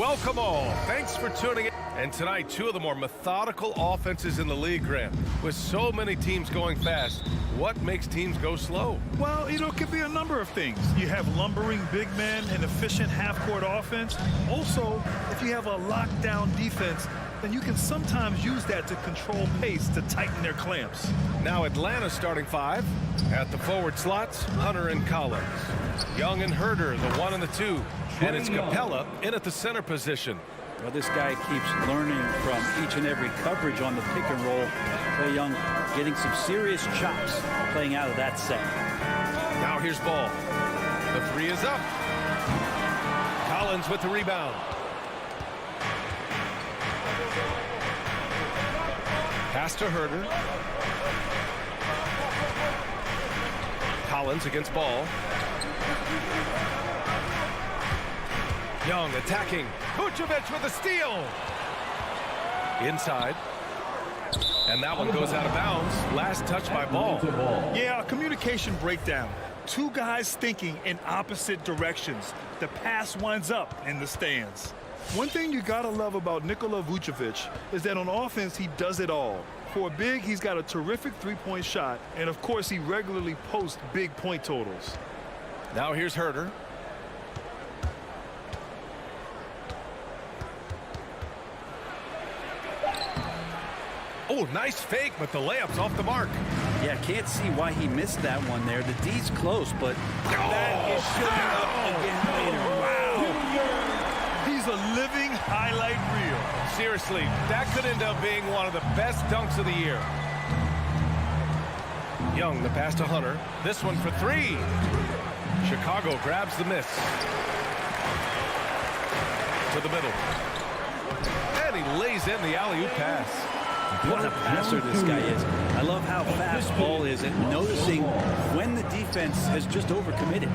Welcome all. Thanks for tuning in. And tonight, two of the more methodical offenses in the league, Graham. With so many teams going fast, what makes teams go slow? Well, it could be a number of things. You have lumbering big men and efficient half-court offense. Also, if you have a lockdown defense, then you can sometimes use that to control pace to tighten their clamps. Now Atlanta's starting five. At the forward slots, Hunter and Collins. Young and Herder, the 1 and the 2. And it's Capella in at the center position. Well, this guy keeps learning from each and every coverage on the pick and roll. Trae Young getting some serious chops playing out of that set. Now here's Ball. The 3 is up. Collins with the rebound. Pass to Herder. Collins against Ball. Young attacking. Vucevic with a steal. Inside. And that one goes out of bounds. Last touch by Ball. Yeah, a communication breakdown. two guys thinking in opposite directions. The pass winds up in the stands. One thing you gotta love about Nikola Vucevic is that on offense, he does it all. For a big, he's got a terrific three-point shot, and of course, he regularly posts big point totals. Now here's Herter. Oh, nice fake, but the layup's off the mark. Yeah, can't see why he missed that one there. The D's close, but that is showing up again later. Wow. He's a living highlight reel. Seriously, that could end up being one of the best dunks of the year. Young, the pass to Hunter. This one for three. Chicago grabs the miss. To the middle. And he lays in the alley-oop pass. What a passer this guy is. I love how fast Ball is at noticing when the defense has just overcommitted.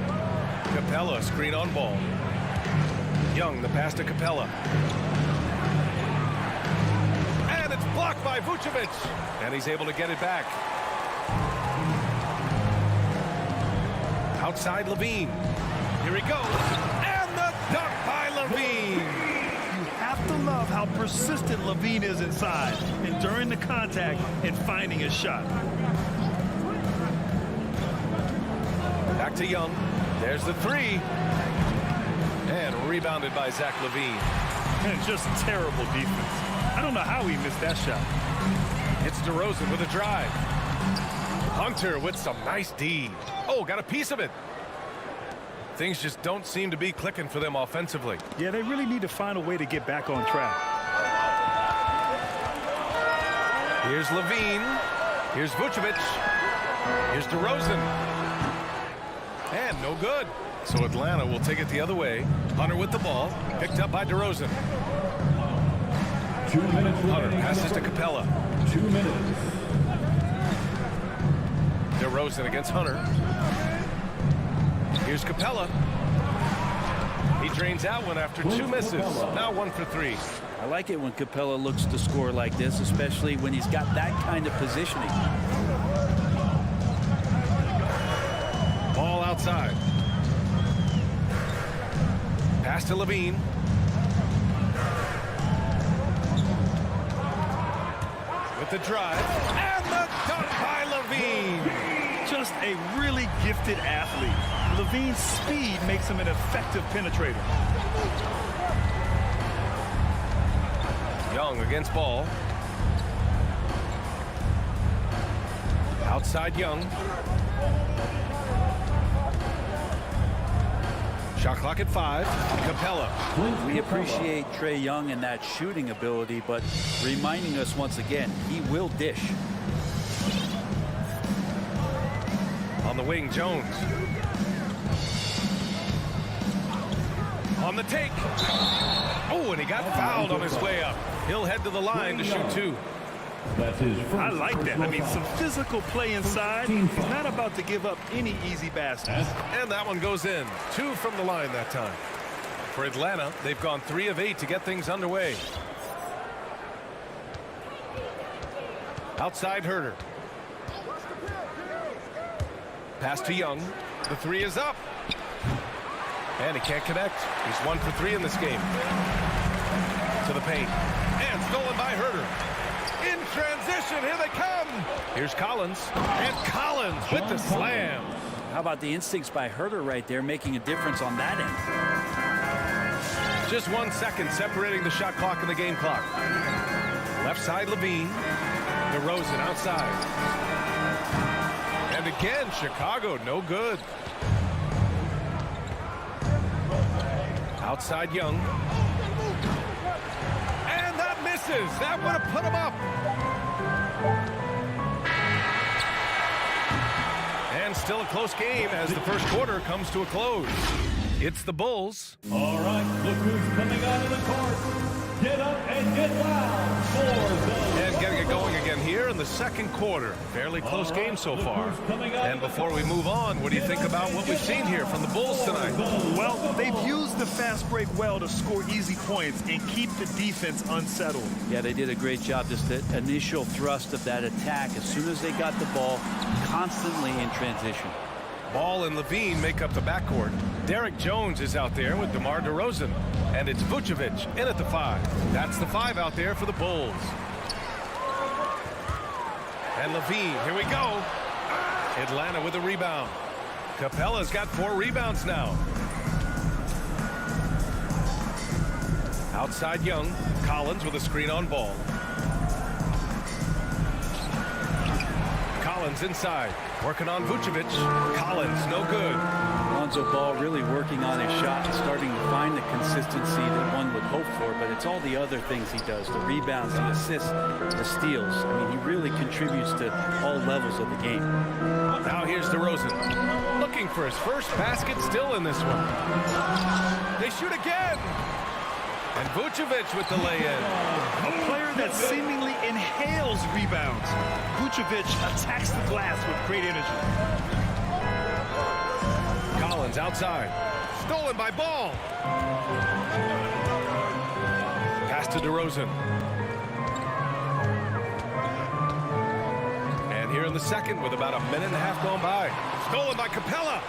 Capella screen on Ball. Young, the pass to Capella. And it's blocked by Vucevic. And he's able to get it back. Outside Levine. Here he goes. And the dunk by Levine. You have to love how persistent Levine is inside, enduring the contact and finding a shot. Back to Young. There's the three. And rebounded by Zach Levine. And just terrible defense. I don't know how he missed that shot. It's DeRozan with a drive. Hunter with some nice D. Oh, got a piece of it. Things just don't seem to be clicking for them offensively. Yeah, they really need to find a way to get back on track. Here's Levine. Here's Vucevic. Here's DeRozan. And no good. So Atlanta will take it the other way. Hunter with the ball. Picked up by DeRozan. 2 minutes. Hunter passes to Capella. 2 minutes. DeRozan against Hunter. Here's Capella. He drains out one after two misses. Now 1 for 3. I like it when Capella looks to score like this, especially when he's got that kind of positioning. Ball outside. Pass to Levine. With the drive. And the dunk by Levine. Just a really gifted athlete. Levine's speed makes him an effective penetrator. Young against Ball. Outside Young. Shot clock at 5. Capella. We appreciate Trae Young and that shooting ability, but reminding us once again, he will dish. On the wing, Jones. On the take. Oh, and he got fouled on his way up. He'll head to the line to shoot 2. That's his first. I like that. I mean, some physical play inside. He's not about to give up any easy baskets. And that one goes in. 2 from the line that time. For Atlanta, they've gone 3 of 8 to get things underway. Outside Herter. Pass to Young. The 3 is up. And he can't connect. He's 1 for 3 in this game. To the paint. And stolen by Herter. In transition, here they come. Here's Collins. And Collins with the slam. How about the instincts by Herter right there, making a difference on that end? Just 1 second separating the shot clock and the game clock. Left side, Levine. DeRozan outside. And again, Chicago, no good. Outside Young. And that misses. That would have put him up. And still a close game as the first quarter comes to a close. It's the Bulls. All right, look who's coming out of the court. Get up and get loud for the... And getting it going again here in the second quarter. Fairly close game so far. And before we move on, what do you think about what we've seen here from the Bulls tonight? Well, they've used the fast break well to score easy points and keep the defense unsettled. Yeah, they did a great job. Just the initial thrust of that attack, as soon as they got the ball, constantly in transition. Ball and Levine make up the backcourt. Derek Jones is out there with DeMar DeRozan. And it's Vucevic in at the 5. That's the 5 out there for the Bulls. And Levine, here we go. Atlanta with a rebound. Capella's got 4 rebounds now. Outside Young. Collins with a screen on Ball. Collins inside. Working on Vucevic. Collins, no good. Alonzo Ball really working on his shot and starting to find the consistency that one would hope for, but it's all the other things he does, the rebounds, the assists, the steals. I mean, he really contributes to all levels of the game. Now here's DeRozan. Looking for his first basket, still in this one. They shoot again. And Vucevic with the lay-in. A player that seemingly inhales rebounds. Vucevic attacks the glass with great energy. Collins outside. Stolen by Ball. Pass to DeRozan. And here in the second with about a minute and a half gone by. Stolen by Capella.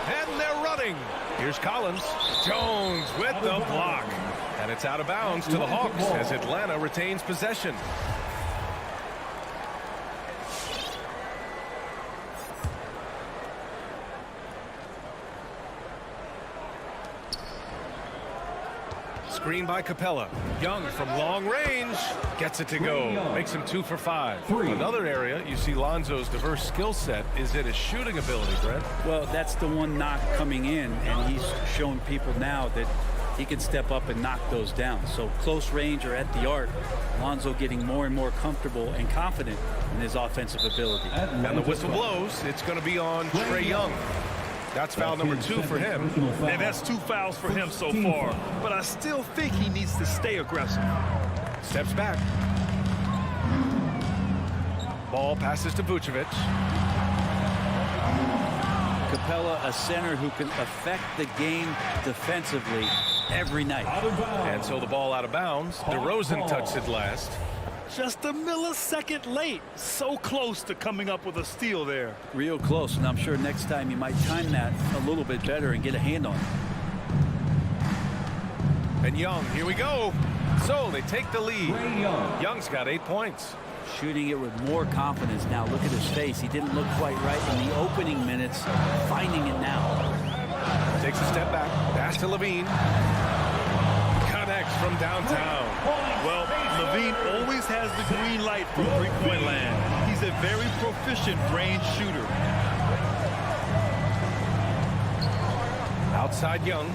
And they're running. Here's Collins. Jones with the block. And it's out of bounds to the Hawks as Atlanta retains possession. Screen by Capella. Young from long range gets it to go. Makes him 2 for 5. Another area you see Lonzo's diverse skill set is in his shooting ability, Brett. Well, that's the one knock coming in, and he's showing people now that he can step up and knock those down. So close range or at the arc, Alonzo getting more and more comfortable and confident in his offensive ability. And the whistle blows. It's going to be on Trae Young. That's foul number 2 for him. And that's 2 fouls for him so far. But I still think he needs to stay aggressive. Steps back. Ball passes to Vucevic. Capella, a center who can affect the game defensively every night. And so the ball out of bounds. DeRozan touched it last. Just a millisecond late. So close to coming up with a steal there. Real close, and I'm sure next time you might time that a little bit better and get a hand on it. And Young, here we go. So they take the lead. Young's got 8 points. Shooting it with more confidence now. Look at his face. He didn't look quite right in the opening minutes. Finding it now. Takes a step back. Pass to Levine. Connects from downtown. Well, Levine always has the green light from three-point land. He's a very proficient range shooter. Outside Young.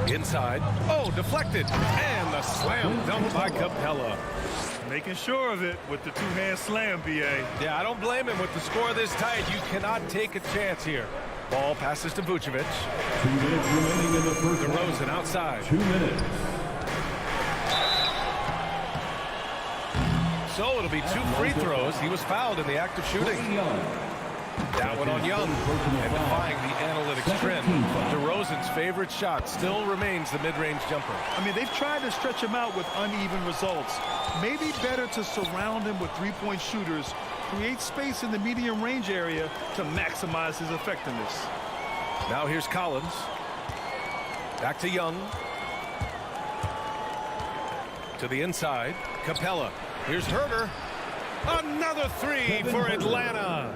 Inside. Oh, deflected. And the slam dunk by Capella. Making sure of it with the two-hand slam, B.A. Yeah, I don't blame him with the score this tight. You cannot take a chance here. Ball passes to Vucevic. 2 minutes remaining in the first. DeRozan outside. 2 minutes. So it'll be 2 free throws. He was fouled in the act of shooting. That one on Young. And defying the analytics trend, DeRozan's favorite shot still remains the mid-range jumper. I mean, they've tried to stretch him out with uneven results. Maybe better to surround him with three-point shooters, create space in the medium range area to maximize his effectiveness. Now here's Collins. Back to Young. To the inside. Capella. Here's Herter. Another 3 for Atlanta.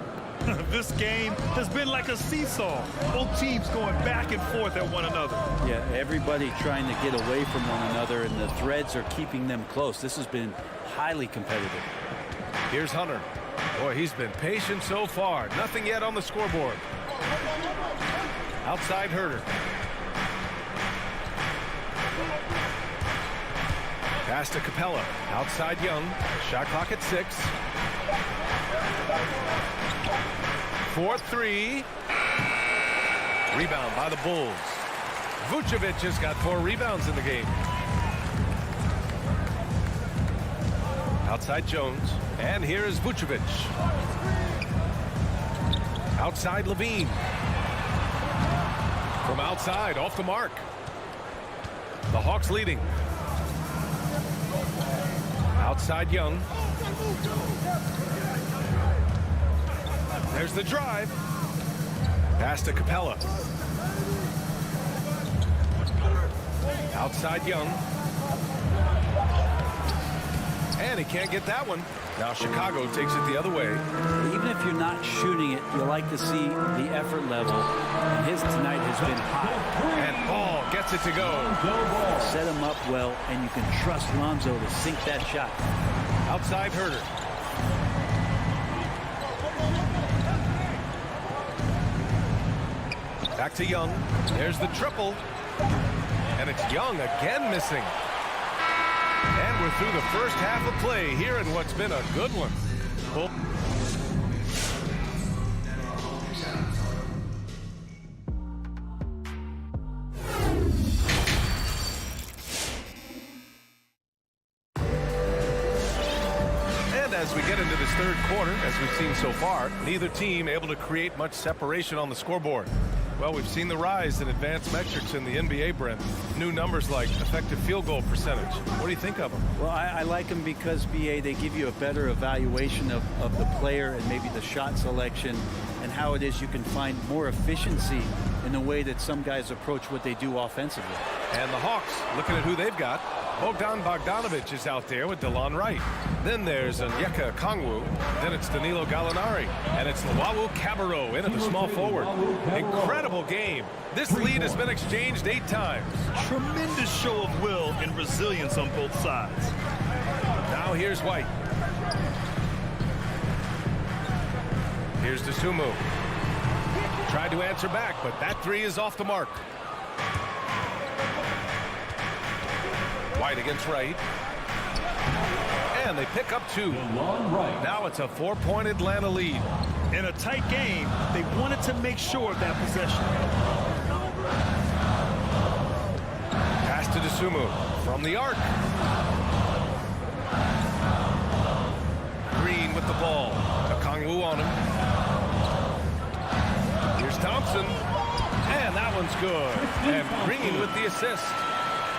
This game has been like a seesaw. Both teams going back and forth at one another. Yeah, everybody trying to get away from one another, and the threads are keeping them close. This has been highly competitive. Here's Hunter. Boy, he's been patient so far. Nothing yet on the scoreboard. Outside Herter. Pass to Capella. Outside Young. Shot clock at 6. 4-3. Rebound by the Bulls. Vucevic has got 4 rebounds in the game. Outside Jones. And here is Vucevic. Outside Levine. From outside, off the mark. The Hawks leading. Outside Young. There's the drive. Pass to Capella. Outside Young. And he can't get that one. Now Chicago takes it the other way. Even if you're not shooting it, you like to see the effort level. And his tonight has been high. And Ball gets it to go. Set him up well, and you can trust Lonzo to sink that shot. Outside Herter. Back to Young. There's the triple. And it's Young again missing. And we're through the first half of play here in what's been a good one. And as we get into this third quarter, as we've seen so far, neither team able to create much separation on the scoreboard. Well, we've seen the rise in advanced metrics in the NBA, Brent. New numbers like effective field goal percentage. What do you think of them? Well, I like them because, BA, they give you a better evaluation of the player and maybe the shot selection and how it is you can find more efficiency in the way that some guys approach what they do offensively. And the Hawks, looking at who they've got. Bogdan Bogdanovic is out there with DeLon Wright. Then there's Onyeka Okongwu. Then it's Danilo Gallinari. And it's Luwawu Cabarrot in at the small forward. Incredible game. This lead has been exchanged 8 times. Tremendous show of will and resilience on both sides. Now here's White. Here's Dosunmu. Tried to answer back, but that three is off the mark. White against Wright. And they pick up 2. Now it's a 4-point Atlanta lead. In a tight game, they wanted to make sure of that possession. Pass to Dosunmu from the arc. Green with the ball. Okongwu on him. Here's Thompson. And that one's good. And Green with the assist.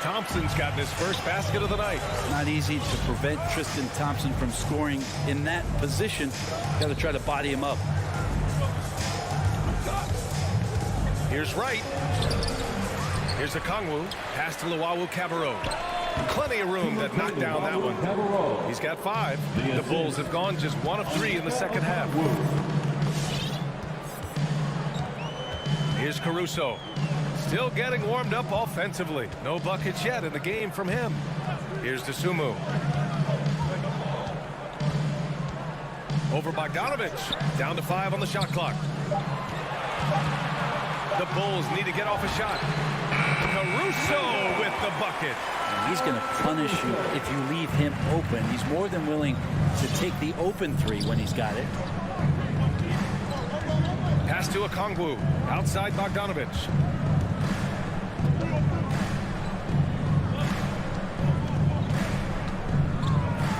Thompson's gotten his first basket of the night. Not easy to prevent Tristan Thompson from scoring in that position. Got to try to body him up. Here's Wright. Here's Okongwu. Pass to Luwawu Cabarrot. Plenty of room to knock down that one. He's got 5. The Bulls have gone just 1 of 3 in the second half. Here's Caruso. Still getting warmed up offensively. No buckets yet in the game from him. Here's Dosunmu. Over Bogdanovic. Down to 5 on the shot clock. The Bulls need to get off a shot. Caruso with the bucket. And he's going to punish you if you leave him open. He's more than willing to take the open 3 when he's got it. Pass to Okongwu. Outside Bogdanovic.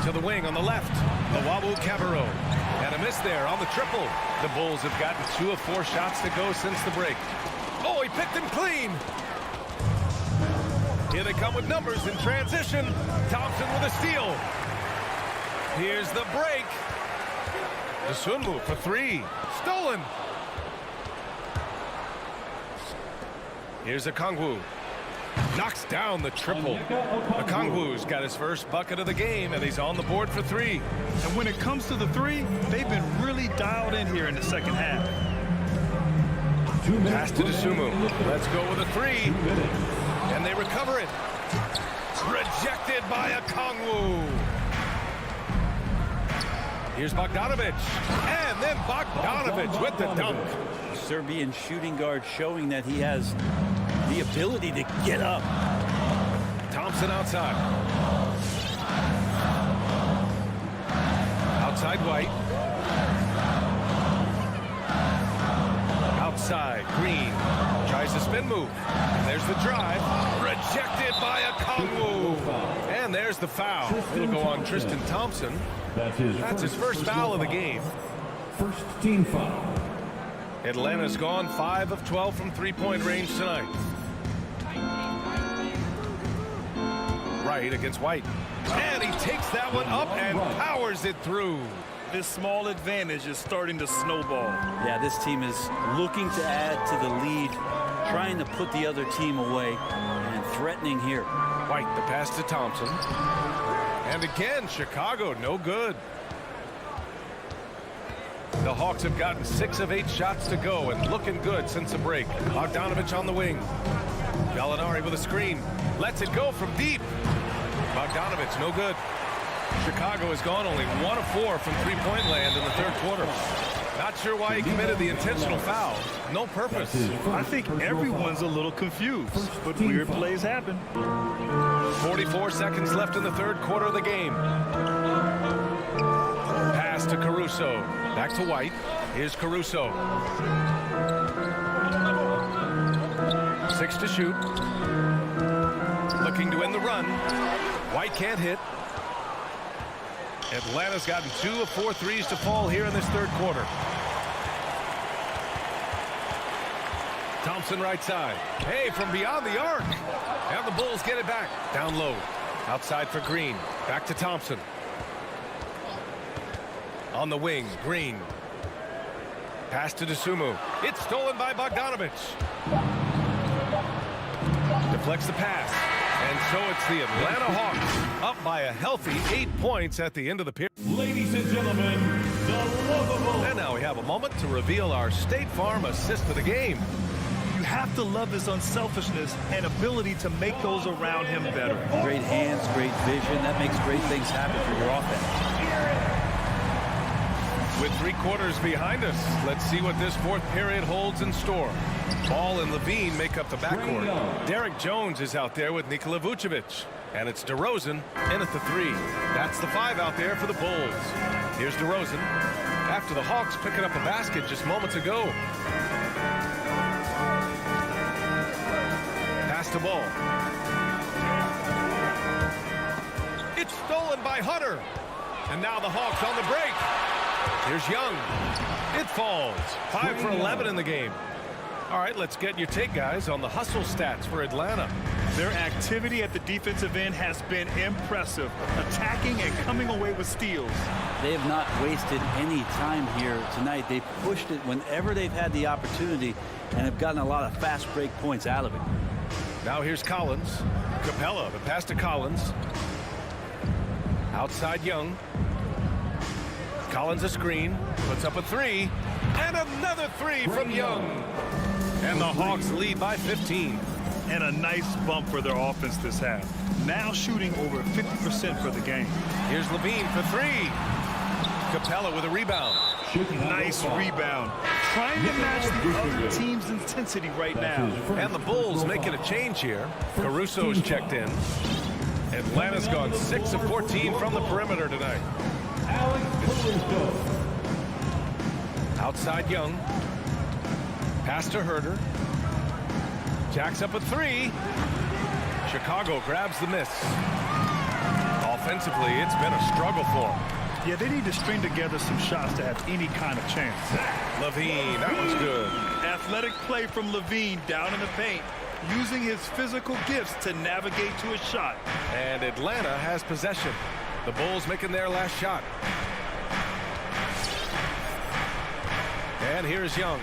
To the wing on the left. Luwawu Cabarrot. And a miss there on the triple. The Bulls have gotten 2 of 4 shots to go since the break. Oh, he picked him clean. Here they come with numbers in transition. Thompson with a steal. Here's the break. Dosunmu for 3. Stolen. Here's Okongwu. Knocks down the triple. Okongwu's got his first bucket of the game, and he's on the board for 3. And when it comes to the 3, they've been really dialed in here in the second half. Pass to Dosunmu. Let's go with a 3. And they recover it. Rejected by Okongwu. Here's Bogdanovic. And then Bogdanovic with the dunk. Serbian shooting guard showing that he has the ability to get up. Thompson outside. Outside White. Outside Green. Tries the spin move. There's the drive. Rejected by Okongwu. And there's the foul. It'll go on Tristan Thompson. That's his first foul of the game. First team foul. Atlanta's gone 5 of 12 from 3-point range tonight. Right against White. And he takes that one up and powers it through. this small advantage is starting to snowball. Yeah, this team is looking to add to the lead, trying to put the other team away, and threatening here. White, the pass to Thompson. And again, Chicago, no good. The Hawks have gotten 6 of 8 shots to go and looking good since the break. Bogdanovich on the wing. Gallinari with a screen. Lets it go from deep. Bogdanovich, no good. Chicago has gone only 1 of 4 from three-point land in the third quarter. Not sure why he committed the intentional foul. No purpose. I think everyone's a little confused, but weird plays happen. 44 seconds left in the third quarter of the game. Pass to Caruso. Back to White. Here's Caruso. 6 to shoot. Looking to end the run. White can't hit. Atlanta's gotten 2 of 4 threes to fall here in this third quarter. Thompson right side. Hey, from beyond the arc. And the Bulls get it back. Down low. Outside for Green. Back to Thompson. On the wing, Green. Pass to DeSumo. It's stolen by Bogdanovich. Deflects the pass. And so it's the Atlanta Hawks up by a healthy 8 points at the end of the period. Ladies and gentlemen, the lovable. And now we have a moment to reveal our State Farm assist of the game. You have to love his unselfishness and ability to make those around him better. Great hands, great vision. That makes great things happen for your offense. With 3 quarters behind us, let's see what this fourth period holds in store. Ball and Levine make up the backcourt. Derek Jones is out there with Nikola Vucevic. And it's DeRozan in at the 3. That's the 5 out there for the Bulls. Here's DeRozan after the Hawks picking up a basket just moments ago. Pass to Ball. It's stolen by Hunter. And now the Hawks on the break. Here's Young. It falls. 5 for 11 in the game. All right, let's get your take, guys, on the hustle stats for Atlanta. Their activity at the defensive end has been impressive, attacking and coming away with steals. They have not wasted any time here tonight. They've pushed it whenever they've had the opportunity and have gotten a lot of fast break points out of it. Now here's Collins. Capella, the pass to Collins. Outside Young. Collins a screen, puts up a 3, and another 3 from Young. And the Hawks lead by 15. And a nice bump for their offense this half. Now shooting over 50% for the game. Here's Levine for 3. Capella with a rebound. Nice rebound. Trying to match the other team's intensity right now. And the Bulls making a change here. Caruso's checked in. Atlanta's gone 6 of 14 from the perimeter tonight. Outside Young. Pass to Herter. Jacks up a 3. Chicago grabs the miss. Offensively, it's been a struggle for them. Yeah, they need to string together some shots to have any kind of chance. Levine, that was good. Athletic play from Levine down in the paint, using his physical gifts to navigate to a shot. And Atlanta has possession. The Bulls making their last shot. And here's Young.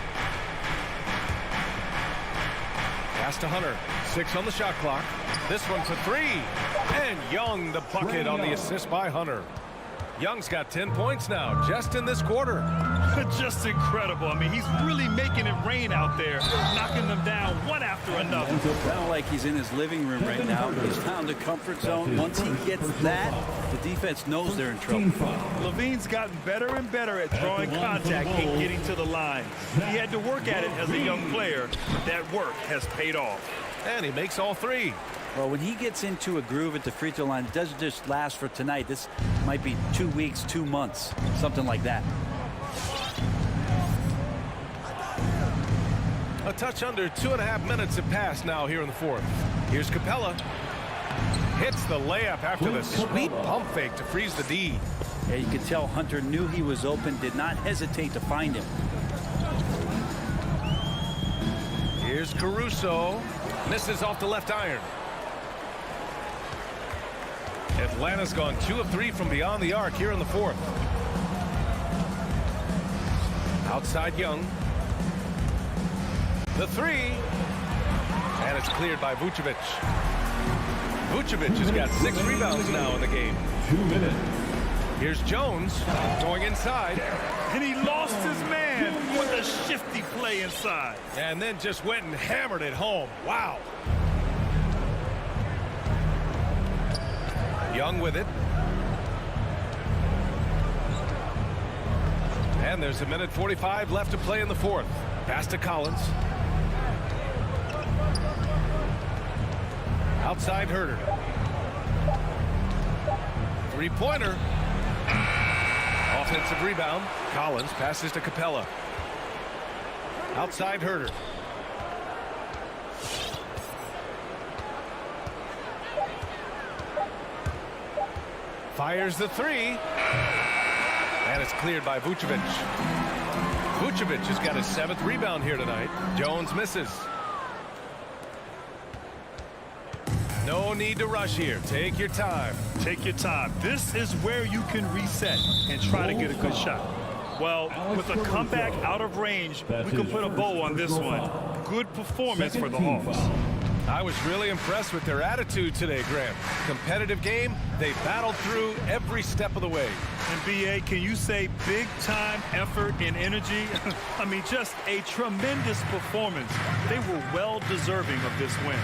Pass to Hunter. 6 on the shot clock. This one for 3. And Young the bucket on the assist by Hunter. Young's got 10 points now just in this quarter. Just incredible. I mean, he's really making it rain out there, knocking them down one after another. Kind of like he's in his living room right now. He's found a comfort zone. Once he gets that, the defense knows they're in trouble. Levine's gotten better and better at drawing contact and getting to the line. He had to work at it as a young player, but that work has paid off. And he makes all 3. Well, when he gets into a groove at the free throw line, it doesn't just last for tonight. This might be 2 weeks, 2 months, something like that. A touch under 2.5 minutes have passed now here in the fourth. Here's Capella. Hits the layup after the sweet pump fake to freeze the D. Yeah, you could tell Hunter knew he was open, did not hesitate to find him. Here's Caruso. Misses off the left iron. Atlanta's gone 2 of 3 from beyond the arc here in the fourth. Outside Young. The three. And it's cleared by Vucevic. Vucevic has got 6 rebounds now in the game. 2 minutes. Here's Jones going inside. And he lost his man with a shifty play inside. And then just went and hammered it home. Wow. Young with it. And there's 1:45 left to play in the fourth. Pass to Collins. Outside Herter. Three-pointer. Offensive rebound. Collins passes to Capella. Outside Herter. Fires the three. And it's cleared by Vucevic. Vucevic has got his 7th rebound here tonight. Jones misses. No need to rush here. Take your time. Take your time. This is where you can reset and try to get a good shot. Well, with a comeback out of range, we can put a bow on this one. Good performance for the Hawks. I was really impressed with their attitude today, Graham. Competitive game. They battled through every step of the way. And B.A., can you say big-time effort and energy? I mean, just a tremendous performance. They were well deserving of this win.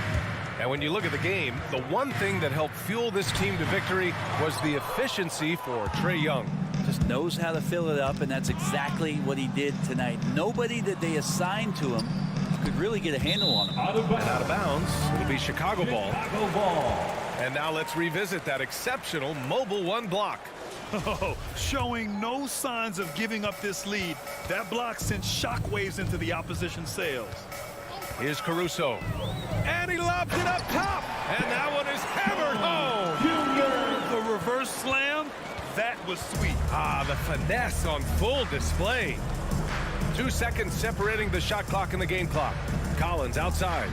And when you look at the game, the one thing that helped fuel this team to victory was the efficiency for Trae Young. Just knows how to fill it up, and that's exactly what he did tonight. Nobody that they assigned to him could really get a handle on him. Out of bounds. It'll be Chicago ball. And now let's revisit that exceptional mobile 1 block. Oh, showing no signs of giving up this lead. That block sent shockwaves into the opposition sails. Here's Caruso. And he lobs it up top. And that one is hammered home. The reverse slam, that was sweet. Ah, the finesse on full display. 2 seconds separating the shot clock and the game clock. Collins outside.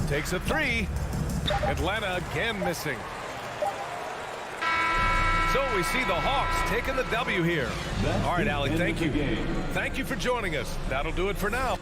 Takes a three. Atlanta again missing. So we see the Hawks taking the W here. All right, Allie, thank you. Thank you for joining us. That'll do it for now.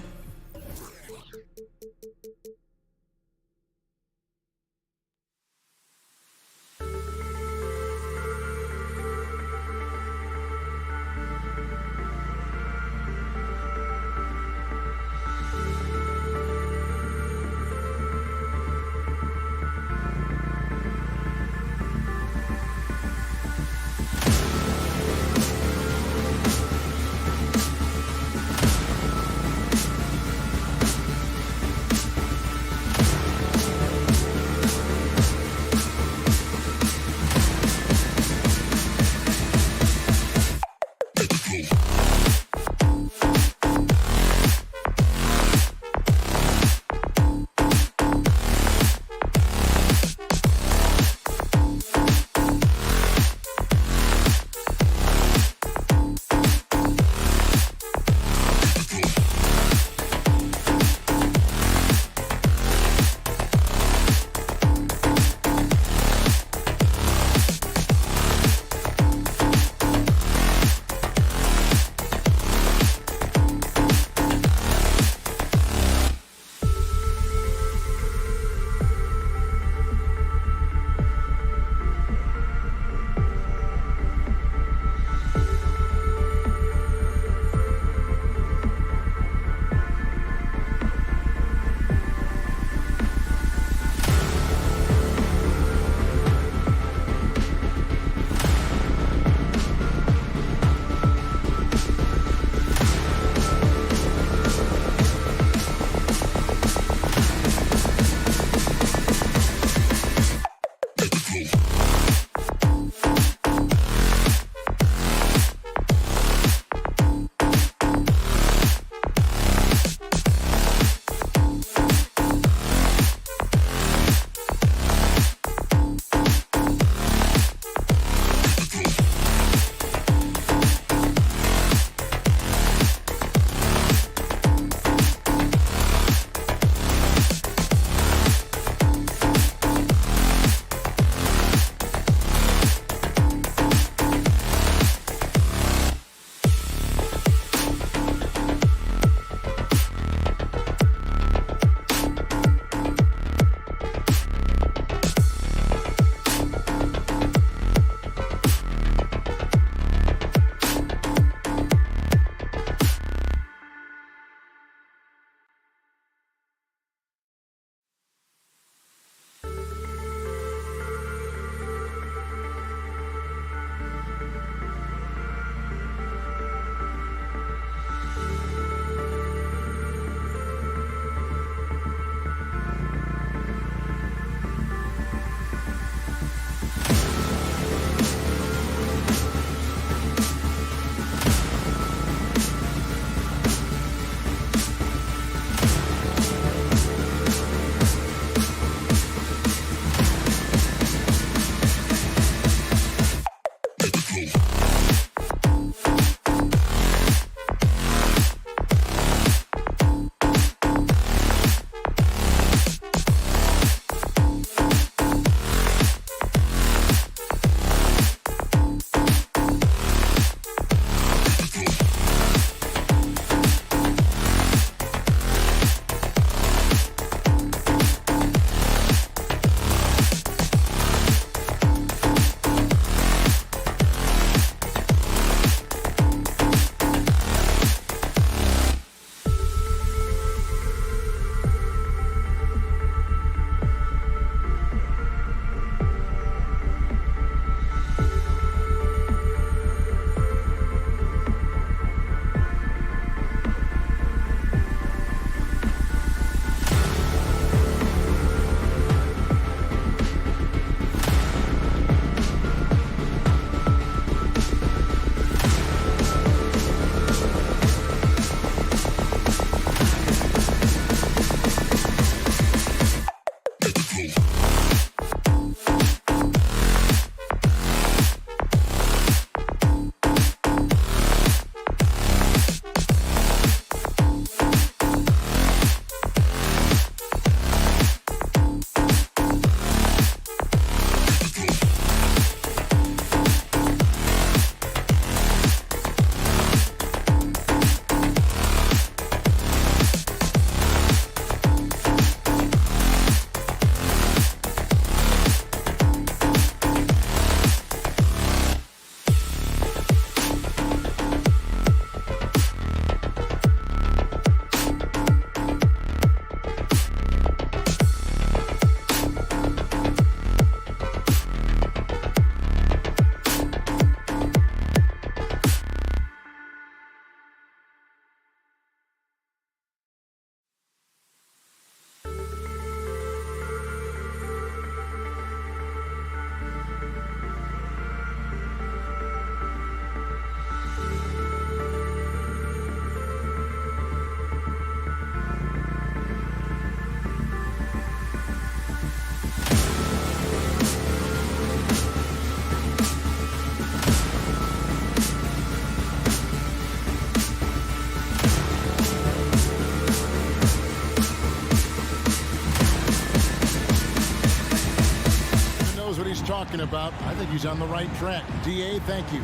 talking about, I think he's on the right track. DA, thank you.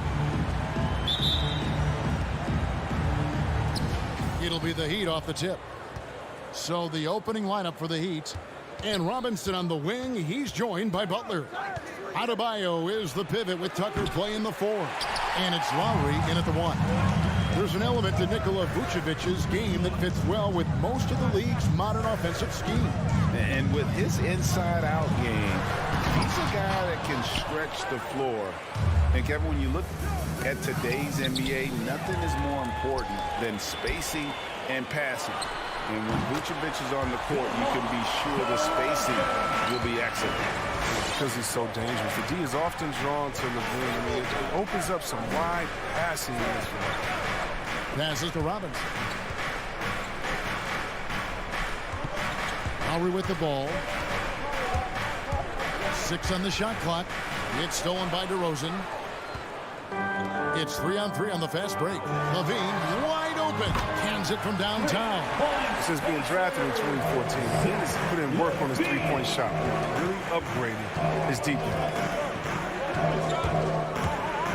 It'll be the Heat off the tip. So the opening lineup for the Heat. And Robinson on the wing. He's joined by Butler. Adebayo is the pivot with Tucker playing the 4. And it's Lowry in at the 1. There's an element to Nikola Vucevic's game that fits well with most of the league's modern offensive scheme. And with his inside-out game, he's a guy that can stretch the floor. And Kevin, when you look at today's NBA, nothing is more important than spacing and passing. And when Vucevic is on the court, you can be sure the spacing will be excellent. Because he's so dangerous. The D is often drawn to LaVine. I mean, it opens up some wide passing lanes for him. Passes to Robinson. Lowry with the ball. 6 on the shot clock. It's stolen by DeRozan. It's 3-on-3 on the fast break. LaVine wide open. Cans it from downtown. Since being drafted in 2014, he's put in work on his three-point shot. Really upgraded his deep ball.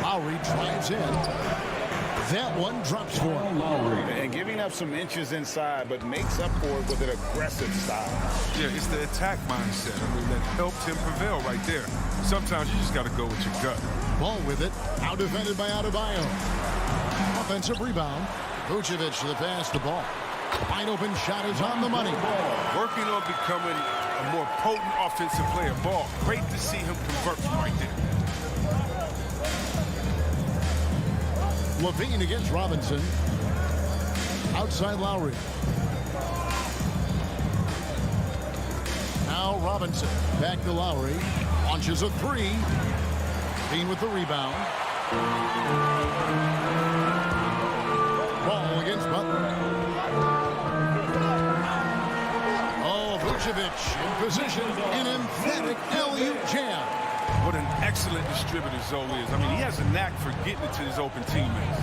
Lowry drives in. That one drops for him. And giving up some inches inside, but makes up for it with an aggressive style. Yeah, it's the attack mindset. I mean, that helped him prevail right there. Sometimes you just got to go with your gut. Ball with it. Out defended by Adebayo. Offensive rebound. Vucevic to the pass, the ball. Wide open shot is on the money. Working on becoming a more potent offensive player. Ball. Great to see him convert from right there. LaVine against Robinson. Outside Lowry. Now Robinson. Back to Lowry. Launches a 3. LaVine with the rebound. Ball against Butler. Oh, Vucevic in position. An emphatic alley-oop jam. What an excellent distributor Zoe is. I mean, he has a knack for getting it to his open teammates.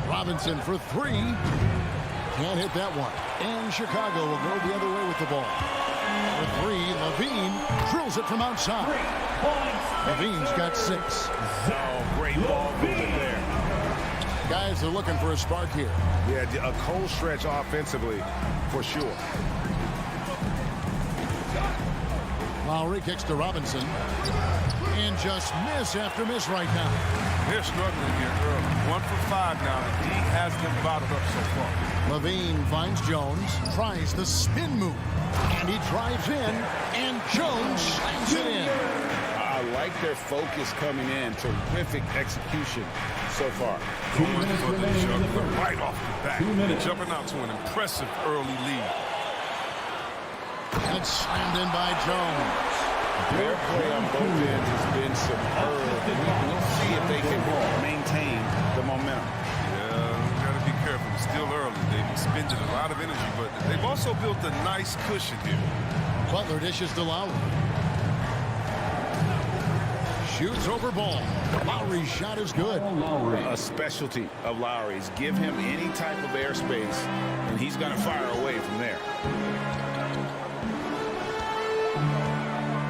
Robinson for 3. Can't hit that one. And Chicago will go the other way with the ball. For 3, LaVine drills it from outside. LaVine's got 6. Oh, great ball movement there. Guys are looking for a spark here. Yeah, a cold stretch offensively, for sure. Lowry kicks to Robinson. And just miss after miss right now. They're struggling here early. 1 for 5 now. And he has them bottled up so far. LaVine finds Jones. Tries the spin move. And he drives in. And Jones slams it in. I like their focus coming in. Terrific execution so far. Right off the bat. Jumping out to an impressive early lead. And it's slammed in by Jones. Their play on both ends has been superb. We'll see if they can maintain the momentum. Yeah, you got to be careful. It's still early. They've expended a lot of energy, but they've also built a nice cushion here. Butler dishes to Lowry. Shoots over Ball. Lowry's shot is good. A specialty of Lowry's. Give him any type of airspace, and he's going to fire away from there.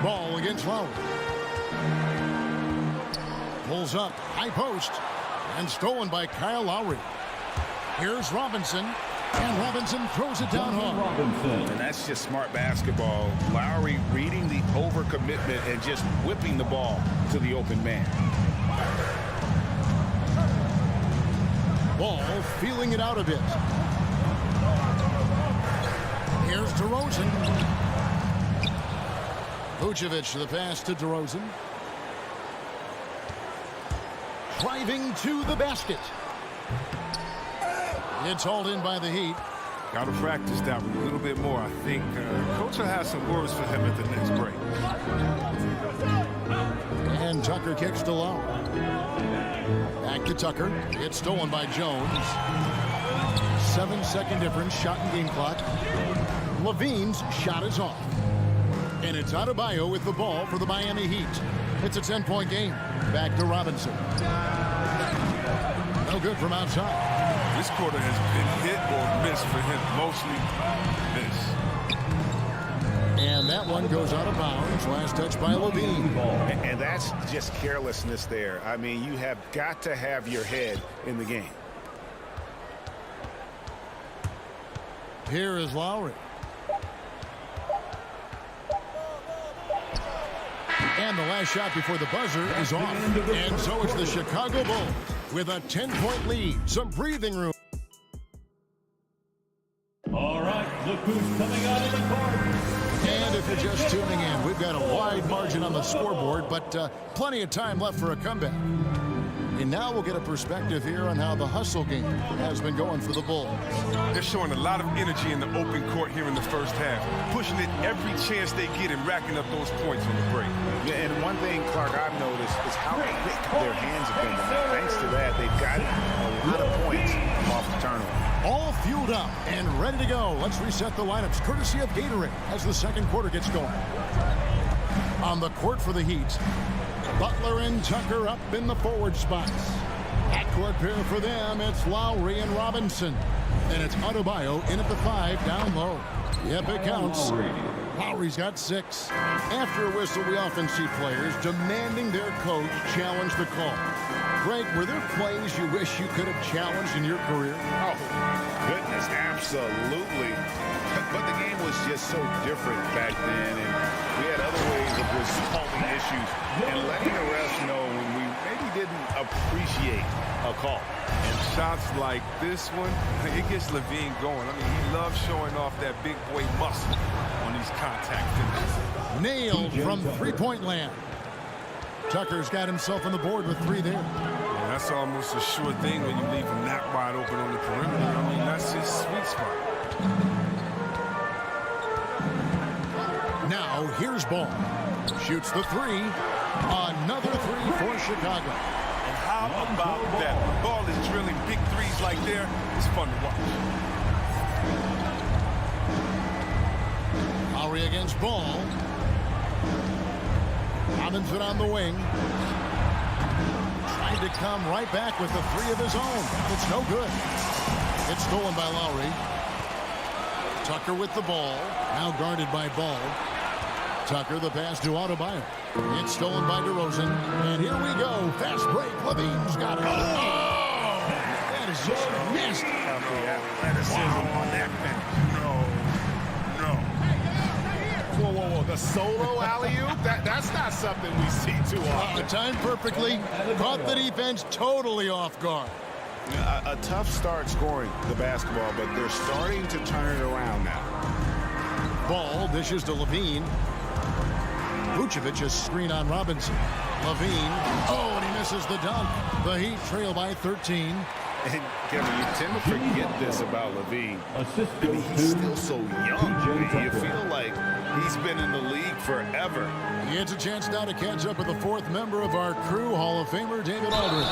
Ball against Lowry. Pulls up, high post, and stolen by Kyle Lowry. Here's Robinson, and Robinson throws it down hard. And that's just smart basketball. Lowry reading the overcommitment and just whipping the ball to the open man. Ball feeling it out a bit. Here's DeRozan. Vucevic to the pass to DeRozan. Driving to the basket. It's hauled in by the Heat. Got to practice that one a little bit more. I think Coach will have some words for him at the next break. And Tucker kicks to Lowe. Back to Tucker. It's stolen by Jones. 7-second difference. Shot and game clock. LaVine's shot is off. And it's Adebayo with the ball for the Miami Heat. It's a 10-point game. Back to Robinson. No good from outside. This quarter has been hit or miss for him. Mostly miss. And that one goes out of bounds. Last touch by Levine. And that's just carelessness there. I mean, you have got to have your head in the game. Here is Lowry. And the last shot before the buzzer is off. And so it's the Chicago Bulls with a 10-point lead. Some breathing room. All right, look who's coming out of the court. And if you're just tuning in, we've got a wide margin on the scoreboard, but plenty of time left for a comeback. And now we'll get a perspective here on how the hustle game has been going for the Bulls. They're showing a lot of energy in the open court here in the first half, pushing it every chance they get and racking up those points on the break. Yeah, and one thing, Clark, I've noticed is how quick their hands have been. Thanks to that, they've gotten a lot of points off the turnover. All fueled up and ready to go. Let's reset the lineups courtesy of Gatorade as the second quarter gets going. On the court for the Heat, Butler and Tucker up in the forward spots. Backcourt pair for them, it's Lowry and Robinson. Then it's Adebayo in at the 5 down low. Yep, it counts. Lowry's got 6. After a whistle, we often see players demanding their coach challenge the call. Greg, were there plays you wish you could have challenged in your career? Oh, goodness, absolutely. But the game was just so different back then, and we had other ways of resolving issues and letting the refs know when we maybe didn't appreciate a call. And shots like this one, it gets Levine going. I mean, he loves showing off that big boy muscle on these contact finishes. Nailed from three-point land. Tucker's got himself on the board with 3 there. Yeah, that's almost a sure thing when you leave him that wide open on the perimeter. I mean, that's his sweet spot. Now, here's Ball. Shoots the 3. Another 3 for Chicago. And how about that? The Ball is drilling big threes like there. It's fun to watch. Lowry against Ball. Robinson on the wing. Trying to come right back with the 3 of his own. It's no good. It's stolen by Lowry. Tucker with the ball. Now guarded by Ball. Tucker the pass to Adebayo. It's stolen by DeRozan. And here we go. Fast break. Levine's got it. Oh! That is just nasty. Athleticism on that finish. No. Whoa. The solo alley-oop? That's not something we see too often. Timed perfectly. Caught the defense totally off guard. A tough start scoring the basketball, but they're starting to turn it around now. Ball dishes to Levine. Vucevic's screen on Robinson. Levine. Oh, and he misses the dunk. The Heat trail by 13. And Kevin, you tend to forget this about Levine. I mean, he's still so young. You feel like he's been in the league forever. He gets a chance now to catch up with the 4th member of our crew, Hall of Famer David Aldridge.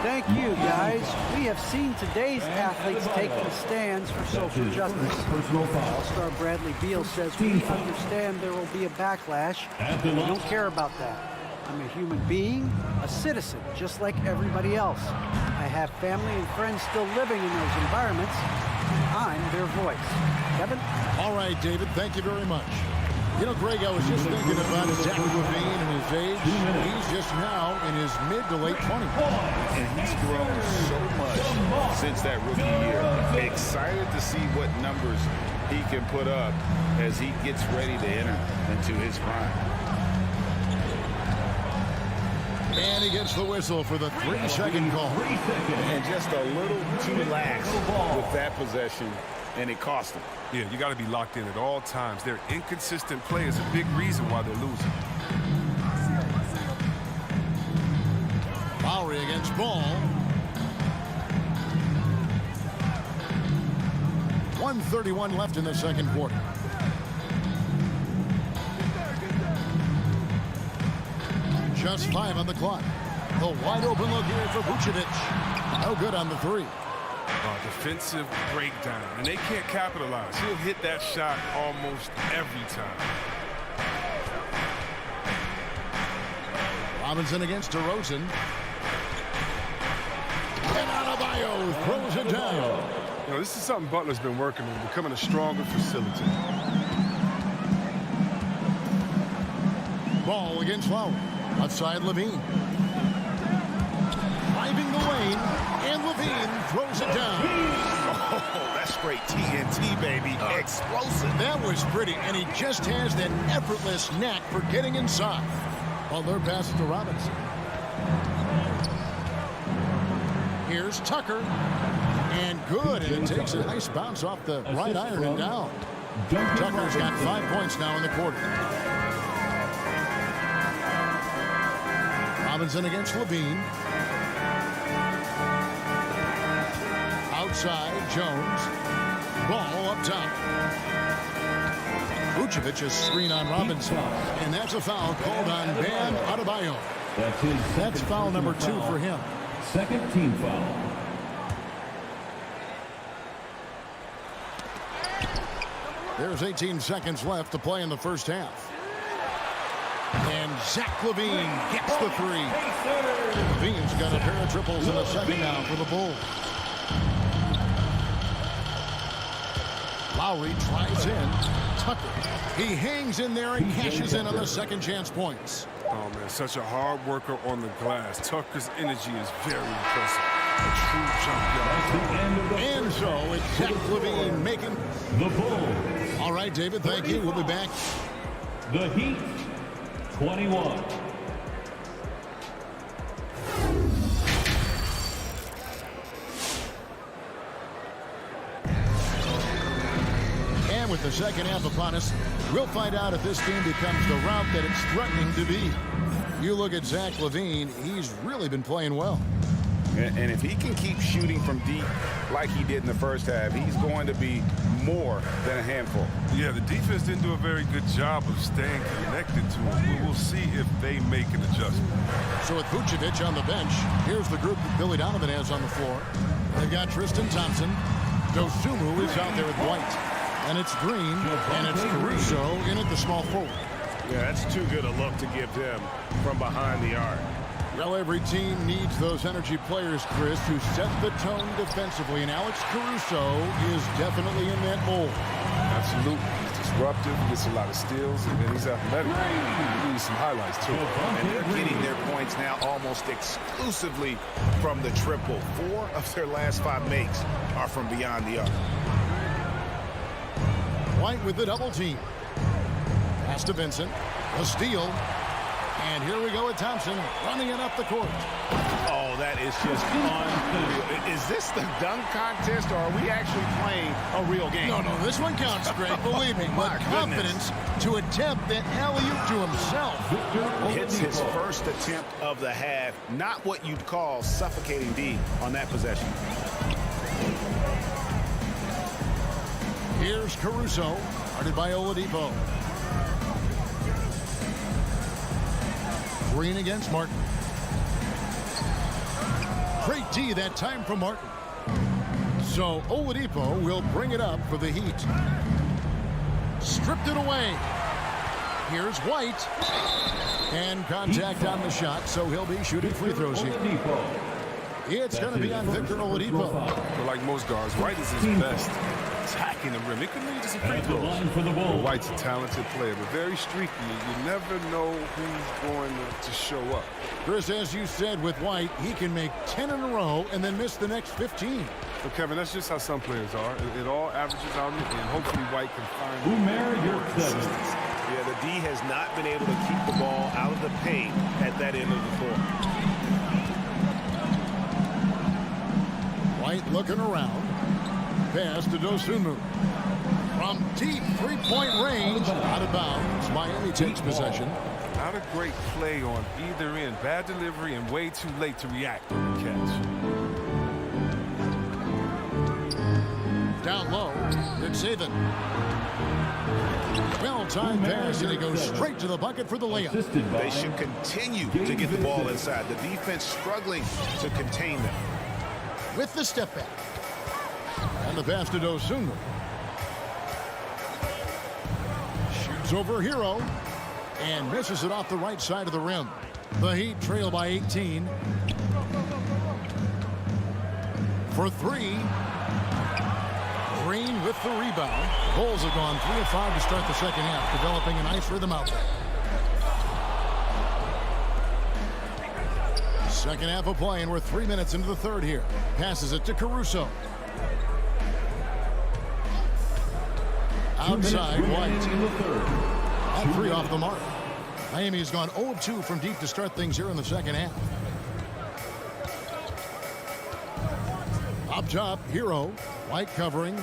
Thank you, guys. We have seen today's athletes taking stands for social justice. All-Star Bradley Beal says, we understand there will be a backlash. We don't care about that. I'm a human being, a citizen, just like everybody else. I have family and friends still living in those environments. I'm their voice. Kevin? All right, David, thank you very much. You know, Greg, I was just thinking about Zach Levine and his age. He's just now in his mid to late 20s. And he's grown so much since that rookie year. Excited to see what numbers he can put up as he gets ready to enter into his prime. And he gets the whistle for the 3-second call. And just a little too lax with that possession, and it cost him. Yeah, you got to be locked in at all times. Their inconsistent play is a big reason why they're losing. Lowry against Ball. 1:31 left in the second quarter. Just 5 on the clock. The wide open look here for Vucevic. No good on the 3. Defensive breakdown, and they can't capitalize. He'll hit that shot almost every time. Robinson against DeRozan. And Adebayo throws it down. You know, this is something Butler's been working on, becoming a stronger facility. Ball against Lowry. Outside Levine. Driving the lane, and Levine throws it down. Oh, that's straight TNT, baby. Explosive. That was pretty, and he just has that effortless knack for getting inside. Butler passes to Robinson. Here's Tucker. And good, and it takes a nice bounce off the right iron and down. Tucker's got 5 points now in the quarter. Robinson against Levine. Outside, Jones. Ball up top. Vucevic is screen on Robinson. And that's a foul called on Bam Adebayo. That's foul number 2 for him. Second team foul. There's 18 seconds left to play in the first half. And Zach Levine gets the 3. Levine's got a pair of triples in the second now for the Bulls. Lowry drives in. Tucker. He hangs in there and cashes in on the second chance points. Oh, man, such a hard worker on the glass. Tucker's energy is very impressive. A true junkyard. And so it's Zach Levine making the Bulls. All right, David, thank you. We'll be back. The Heat, 21. And with the second half upon us, we'll find out if this game becomes the route that it's threatening to be. You look at Zach Levine, he's really been playing well. And if he can keep shooting from deep like he did in the first half, he's going to be more than a handful. Yeah, the defense didn't do a very good job of staying connected to him. We'll see if they make an adjustment. So with Vucevic on the bench, here's the group that Billy Donovan has on the floor. They've got Tristan Thompson. Dosunmu is out there with White. And it's Green, and it's Caruso in at the small forward. Yeah, that's too good a look to give them from behind the arc. Well, every team needs those energy players, Chris, who set the tone defensively, and Alex Caruso is definitely in that mold. Absolutely. He's disruptive, he gets a lot of steals, and then he's athletic. He needs some highlights, too. And they're getting their points now almost exclusively from the triple. 4 of their last 5 makes are from beyond the arc. White with the double team. Pass to Vincent. A steal. And here we go with Thompson running it up the court. Oh, that is just unreal. Is this the dunk contest, or are we actually playing a real game? No, this one counts, Greg, believe me. But confidence to attempt that alley-oop to himself. Hits his first attempt of the half. Not what you'd call suffocating D on that possession. Here's Caruso, guarded by Oladipo. Green against Martin. Great D that time from Martin. So Oladipo will bring it up for the Heat. Stripped it away. Here's White. And contact on the shot, so he'll be shooting free throws here. It's going to be on Victor Oladipo. But like most guards, White is his best. Attacking the rim. It can lead to some free throws. White's a talented player, but very streaky. You never know who's going to show up. Chris, as you said with White, he can make 10 in a row and then miss the next 15. But Kevin, that's just how some players are. It all averages out, and hopefully White can find more consistency. Yeah, the D has not been able to keep the ball out of the paint at that end of the floor. White looking around. Pass to Dosunmu. From deep three-point range, out of bounds. Miami takes possession. Not a great play on either end. Bad delivery and way too late to react on the catch. Down low, it's Saban. Well-timed pass, and he goes straight to the bucket for the layup. They should continue to get the ball inside. The defense struggling to contain them. With the step back. And the pass to Dosunmu. Shoots over Hero. And misses it off the right side of the rim. The Heat trail by 18. For 3. Green with the rebound. Bulls have gone 3 of 5 to start the second half, developing a nice rhythm out there. Second half of play, and we're 3 minutes into the third here. Passes it to Caruso. Outside, White. At 3 off the mark. Miami has gone 0 of 2 from deep to start things here in the second half. Up top, Hero. White covering.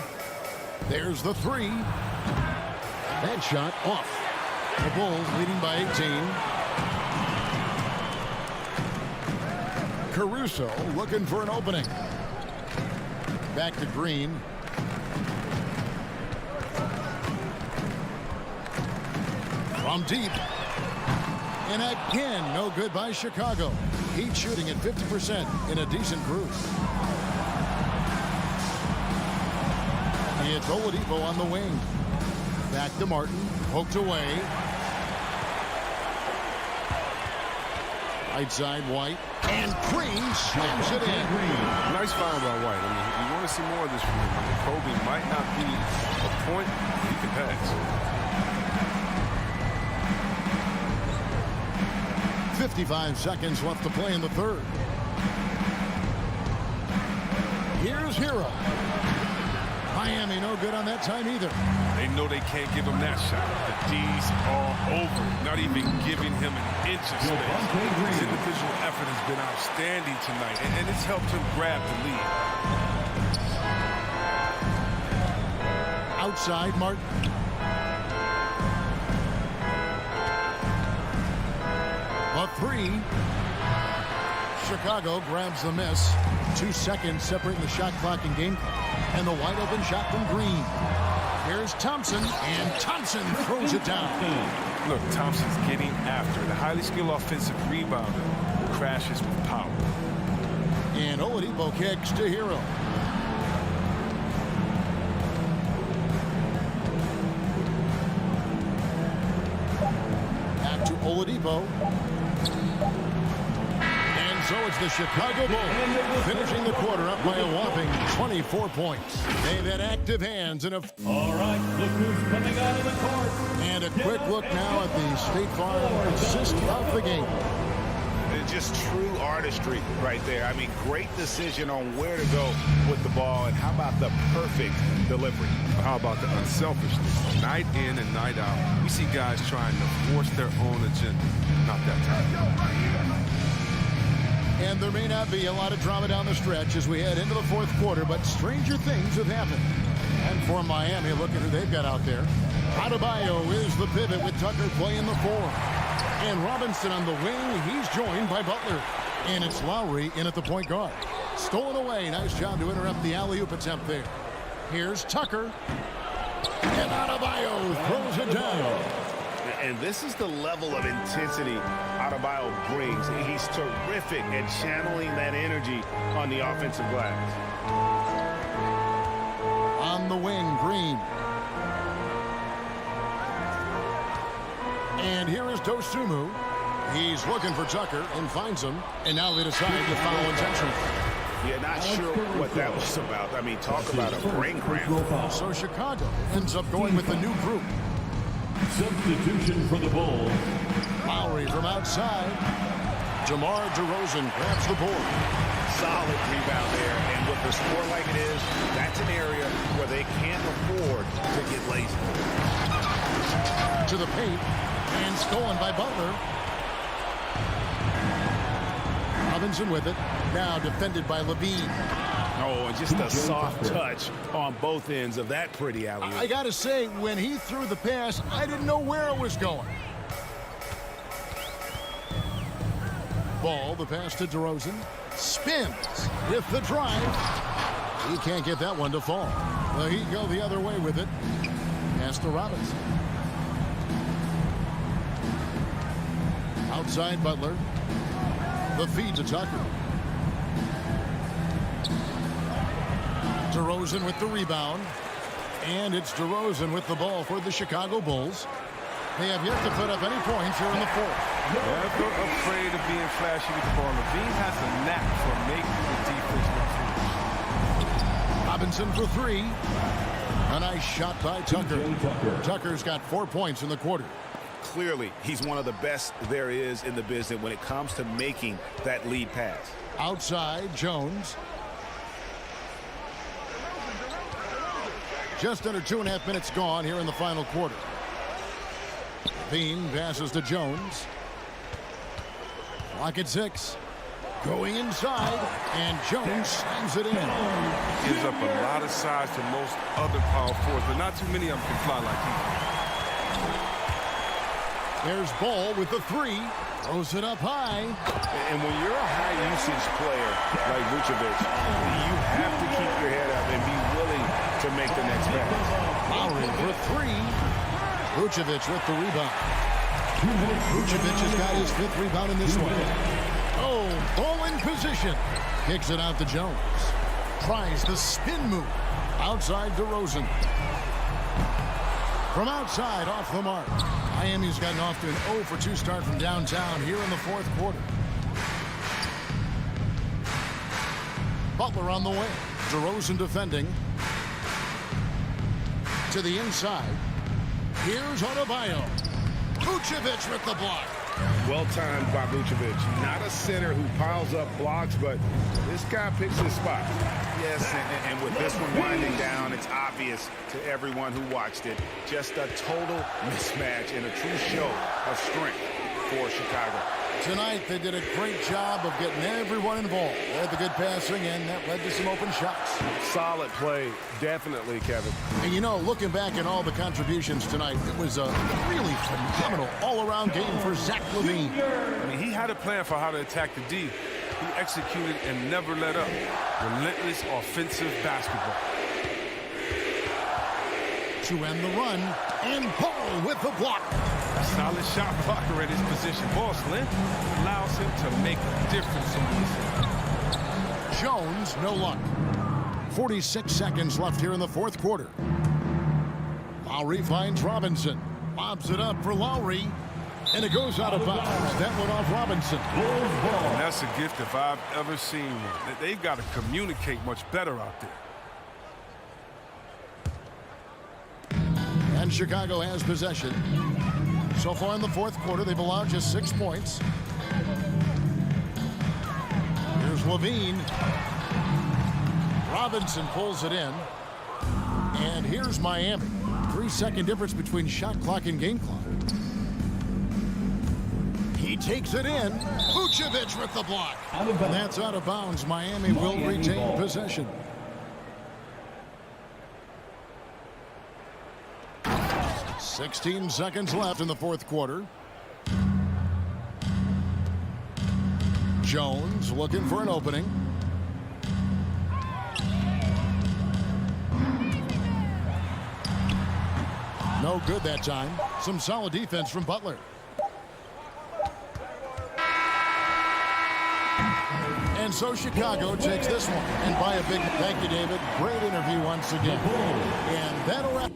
There's the 3. That shot off. The Bulls leading by 18. Caruso looking for an opening. Back to Green. From deep. And again, no good by Chicago. Heat shooting at 50% in a decent cruise. It's Oladipo on the wing. Back to Martin. Poked away. Right side, White. And Green slams it in. Nice foul by White. I mean, you want to see more of this from him. I mean, Kobe might not be a point, he can pass. 55 seconds left to play in the third. Here's Hero. Miami no good on that time either. They know they can't give him that shot. The D's all over, not even giving him an inch of space. His individual effort has been outstanding tonight, and it's helped him grab the lead. Outside, Martin. A 3. Chicago grabs the miss. 2 seconds separating the shot clock and game clock. And the wide open shot from Green. Here's Thompson, and Thompson throws it down. Look, Thompson's getting after the highly skilled offensive rebounder who crashes with power. And Oladipo kicks to Hero. Back to Oladipo. So it's the Chicago Bulls finishing the quarter up by a whopping 24 points. They've had active hands and a... All right, look who's coming out of the court. And a quick look now at the State Farm assist of the game. It's just true artistry right there. I mean, great decision on where to go with the ball, and how about the perfect delivery? How about the unselfishness? Night in and night out, we see guys trying to force their own agenda. Not that time. And there may not be a lot of drama down the stretch as we head into the fourth quarter, but stranger things have happened. And for Miami, look at who they've got out there. Adebayo is the pivot with Tucker playing the 4. And Robinson on the wing. He's joined by Butler. And it's Lowry in at the point guard. Stolen away. Nice job to interrupt the alley-oop attempt there. Here's Tucker. And Adebayo throws it down. And this is the level of intensity Adebayo brings. He's terrific at channeling that energy on the offensive glass. On the wing, Green. And here is Dosunmu. He's looking for Tucker and finds him. And now they decide to foul intentionally. Yeah, not sure what that was about. I mean, talk about a brain cramp. So Chicago ends up going with the new group. Substitution for the Bulls. Lowry from outside. DeMar DeRozan grabs the board. Solid rebound there, and with the score like it is, that's an area where they can't afford to get lazy. To the paint, and stolen by Butler. Robinson with it, now defended by Levine. Oh, and just a soft touch on both ends of that pretty alley-oop. I gotta say, when he threw the pass, I didn't know where it was going. Ball, the pass to DeRozan. Spins with the drive. He can't get that one to fall. Well, he'd go the other way with it. Pass to Robinson. Outside Butler. The feed to Tucker. DeRozan with the rebound. And it's DeRozan with the ball for the Chicago Bulls. They have yet to put up any points here in the fourth. Never afraid of being flashy with the ball. Levine has a knack for making the defense look foolish. Robinson for 3. A nice shot by Tucker. Tucker's got 4 points in the quarter. clearly he's one of the best there is in the business when it comes to making that lead pass. Outside, Jones. Just under 2.5 minutes gone here in the final quarter. Bean passes to Jones. Clock at 6. Going inside, and Jones slams it in. Gives up a lot of size to most other power forwards, but not too many of them can fly like he can. There's Ball with the 3. Throws it up high. And when you're a high-usage player like Vucevic, you have to keep your head up and be willing to make the next pass. Lowry for 3. Vucevic with the rebound. Vucevic has got his 5th rebound in this one. Oh, Ball in position. Kicks it out to Jones. Tries the spin move. Outside DeRozan. From outside, off the mark. Miami's gotten off to an 0 for 2 start from downtown here in the 4th quarter. Butler on the way. DeRozan defending. To the inside. Here's Adebayo. Vucevic with the block. Well timed by Vucevic. Not a center who piles up blocks, but this guy picks his spot. Yes, and with this one winding down, it's obvious to everyone who watched it. Just a total mismatch and a true show of strength for Chicago. Tonight, they did a great job of getting everyone involved. They had the good passing, and that led to some open shots. Solid play, definitely, Kevin. And you know, looking back at all the contributions tonight, it was a really phenomenal all-around game for Zach LaVine. I mean, he had a plan for how to attack the D. He executed and never let up. Relentless offensive basketball. To end the run, and Ball with the block. Solid shot blocker at his position. Ball's length allows him to make a difference on this. Jones, no luck. 46 seconds left here in the 4th quarter. Lowry finds Robinson. Lobs it up for Lowry. And it goes out of bounds. That went off Robinson. And that's a gift if I've ever seen one. They've got to communicate much better out there. And Chicago has possession. So far in the 4th quarter, they've allowed just 6 points. Here's LaVine. Robinson pulls it in. And here's Miami. 3-second difference between shot clock and game clock. He takes it in. Vucevic with the block. And that's out of bounds. Miami will retain possession. .16 seconds left in the 4th quarter. Jones looking for an opening. No good that time. Some solid defense from Butler. And so Chicago takes this one. And by a big thank you, David. Great interview once again. And that'll wrap.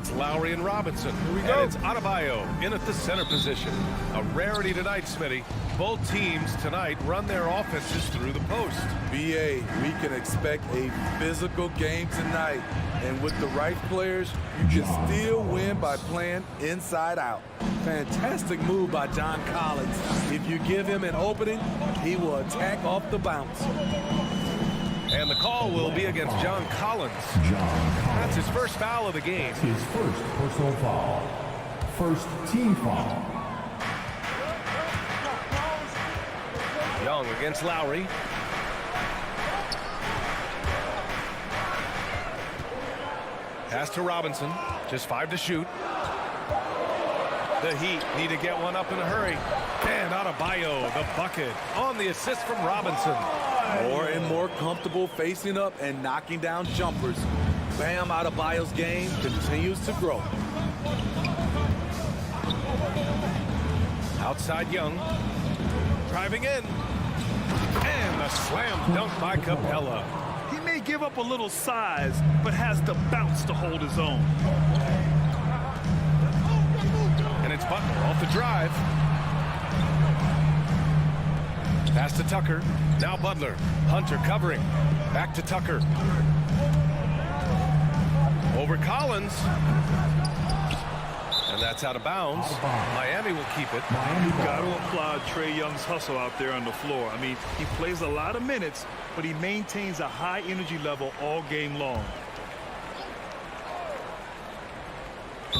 It's Lowry and Robinson. Here we go. And it's Adebayo in at the center position. A rarity tonight, Smitty. Both teams tonight run their offenses through the post. BA, we can expect a physical game tonight. And with the right players, you can still win by playing inside out. Fantastic move by John Collins. If you give him an opening, he will attack off the bounce. And the call will be against John Collins. That's his first foul of the game. His first personal foul. First team foul. Young against Lowry. Pass to Robinson. Just 5 to shoot. The Heat need to get one up in a hurry. And Adebayo, the bucket, on the assist from Robinson. More and more comfortable facing up and knocking down jumpers. Bam, Adebayo's game continues to grow. Outside Young. Driving in. And the slam dunk by Capella. He may give up a little size, but has the bounce to hold his own. And it's Butler off the drive. Pass to Tucker. Now Butler. Hunter covering. Back to Tucker. Over Collins. And that's out of bounds. Miami will keep it. You've got to applaud Trae Young's hustle out there on the floor. I mean, he plays a lot of minutes, but he maintains a high energy level all game long.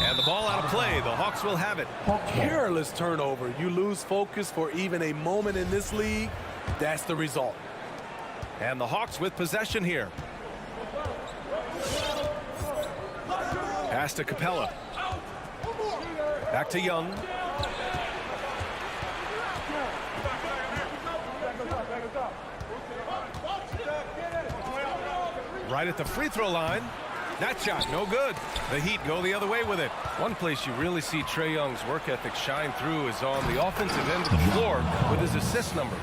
And the ball out of play. The Hawks will have it. Careless turnover. You lose focus for even a moment in this league. That's the result. And the Hawks with possession here. Pass to Capella. Back to Young. Right at the free throw line. That shot, no good. The Heat go the other way with it. One place you really see Trae Young's work ethic shine through is on the offensive end of the floor with his assist numbers.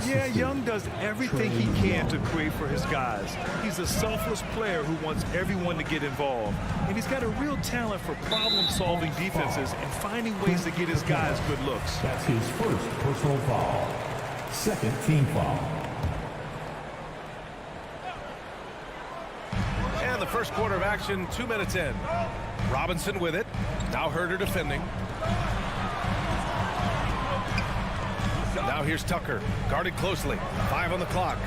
Yeah, Young does everything he can to create for his guys. He's a selfless player who wants everyone to get involved. And he's got a real talent for problem-solving defenses and finding ways to get his guys good looks. That's his first personal foul. Second team foul. And the first quarter of action, 2 minutes in. Robinson with it. Now Herter defending. Now here's Tucker, guarded closely. 5 on the clock.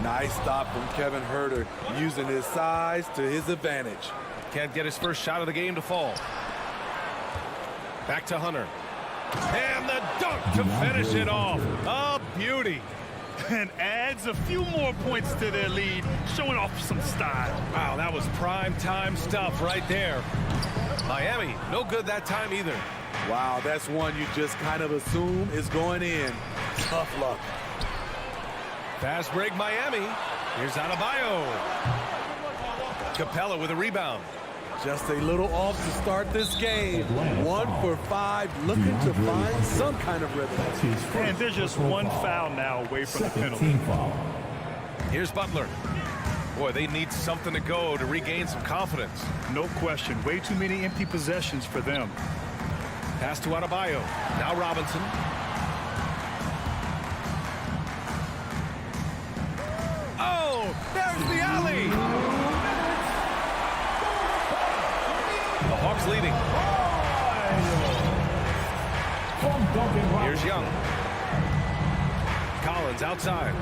Nice stop from Kevin Herter, using his size to his advantage. Can't get his first shot of the game to fall. Back to Hunter. And the dunk to finish it off. A beauty. And adds a few more points to their lead, showing off some style. Wow, that was prime time stuff right there. Miami, no good that time either. Wow, that's one you just kind of assume is going in. Tough luck. Fast break Miami. Here's Adebayo. Capella with a rebound. Just a little off to start this game. 1 for 5, looking to find some kind of rhythm. And there's just one foul now away from the penalty. Here's Butler. Boy, they need something to go to regain some confidence. No question. Way too many empty possessions for them. Pass to Adebayo. Now Robinson. Oh, there's the alley. The Hawks leading. Here's Young. Collins outside.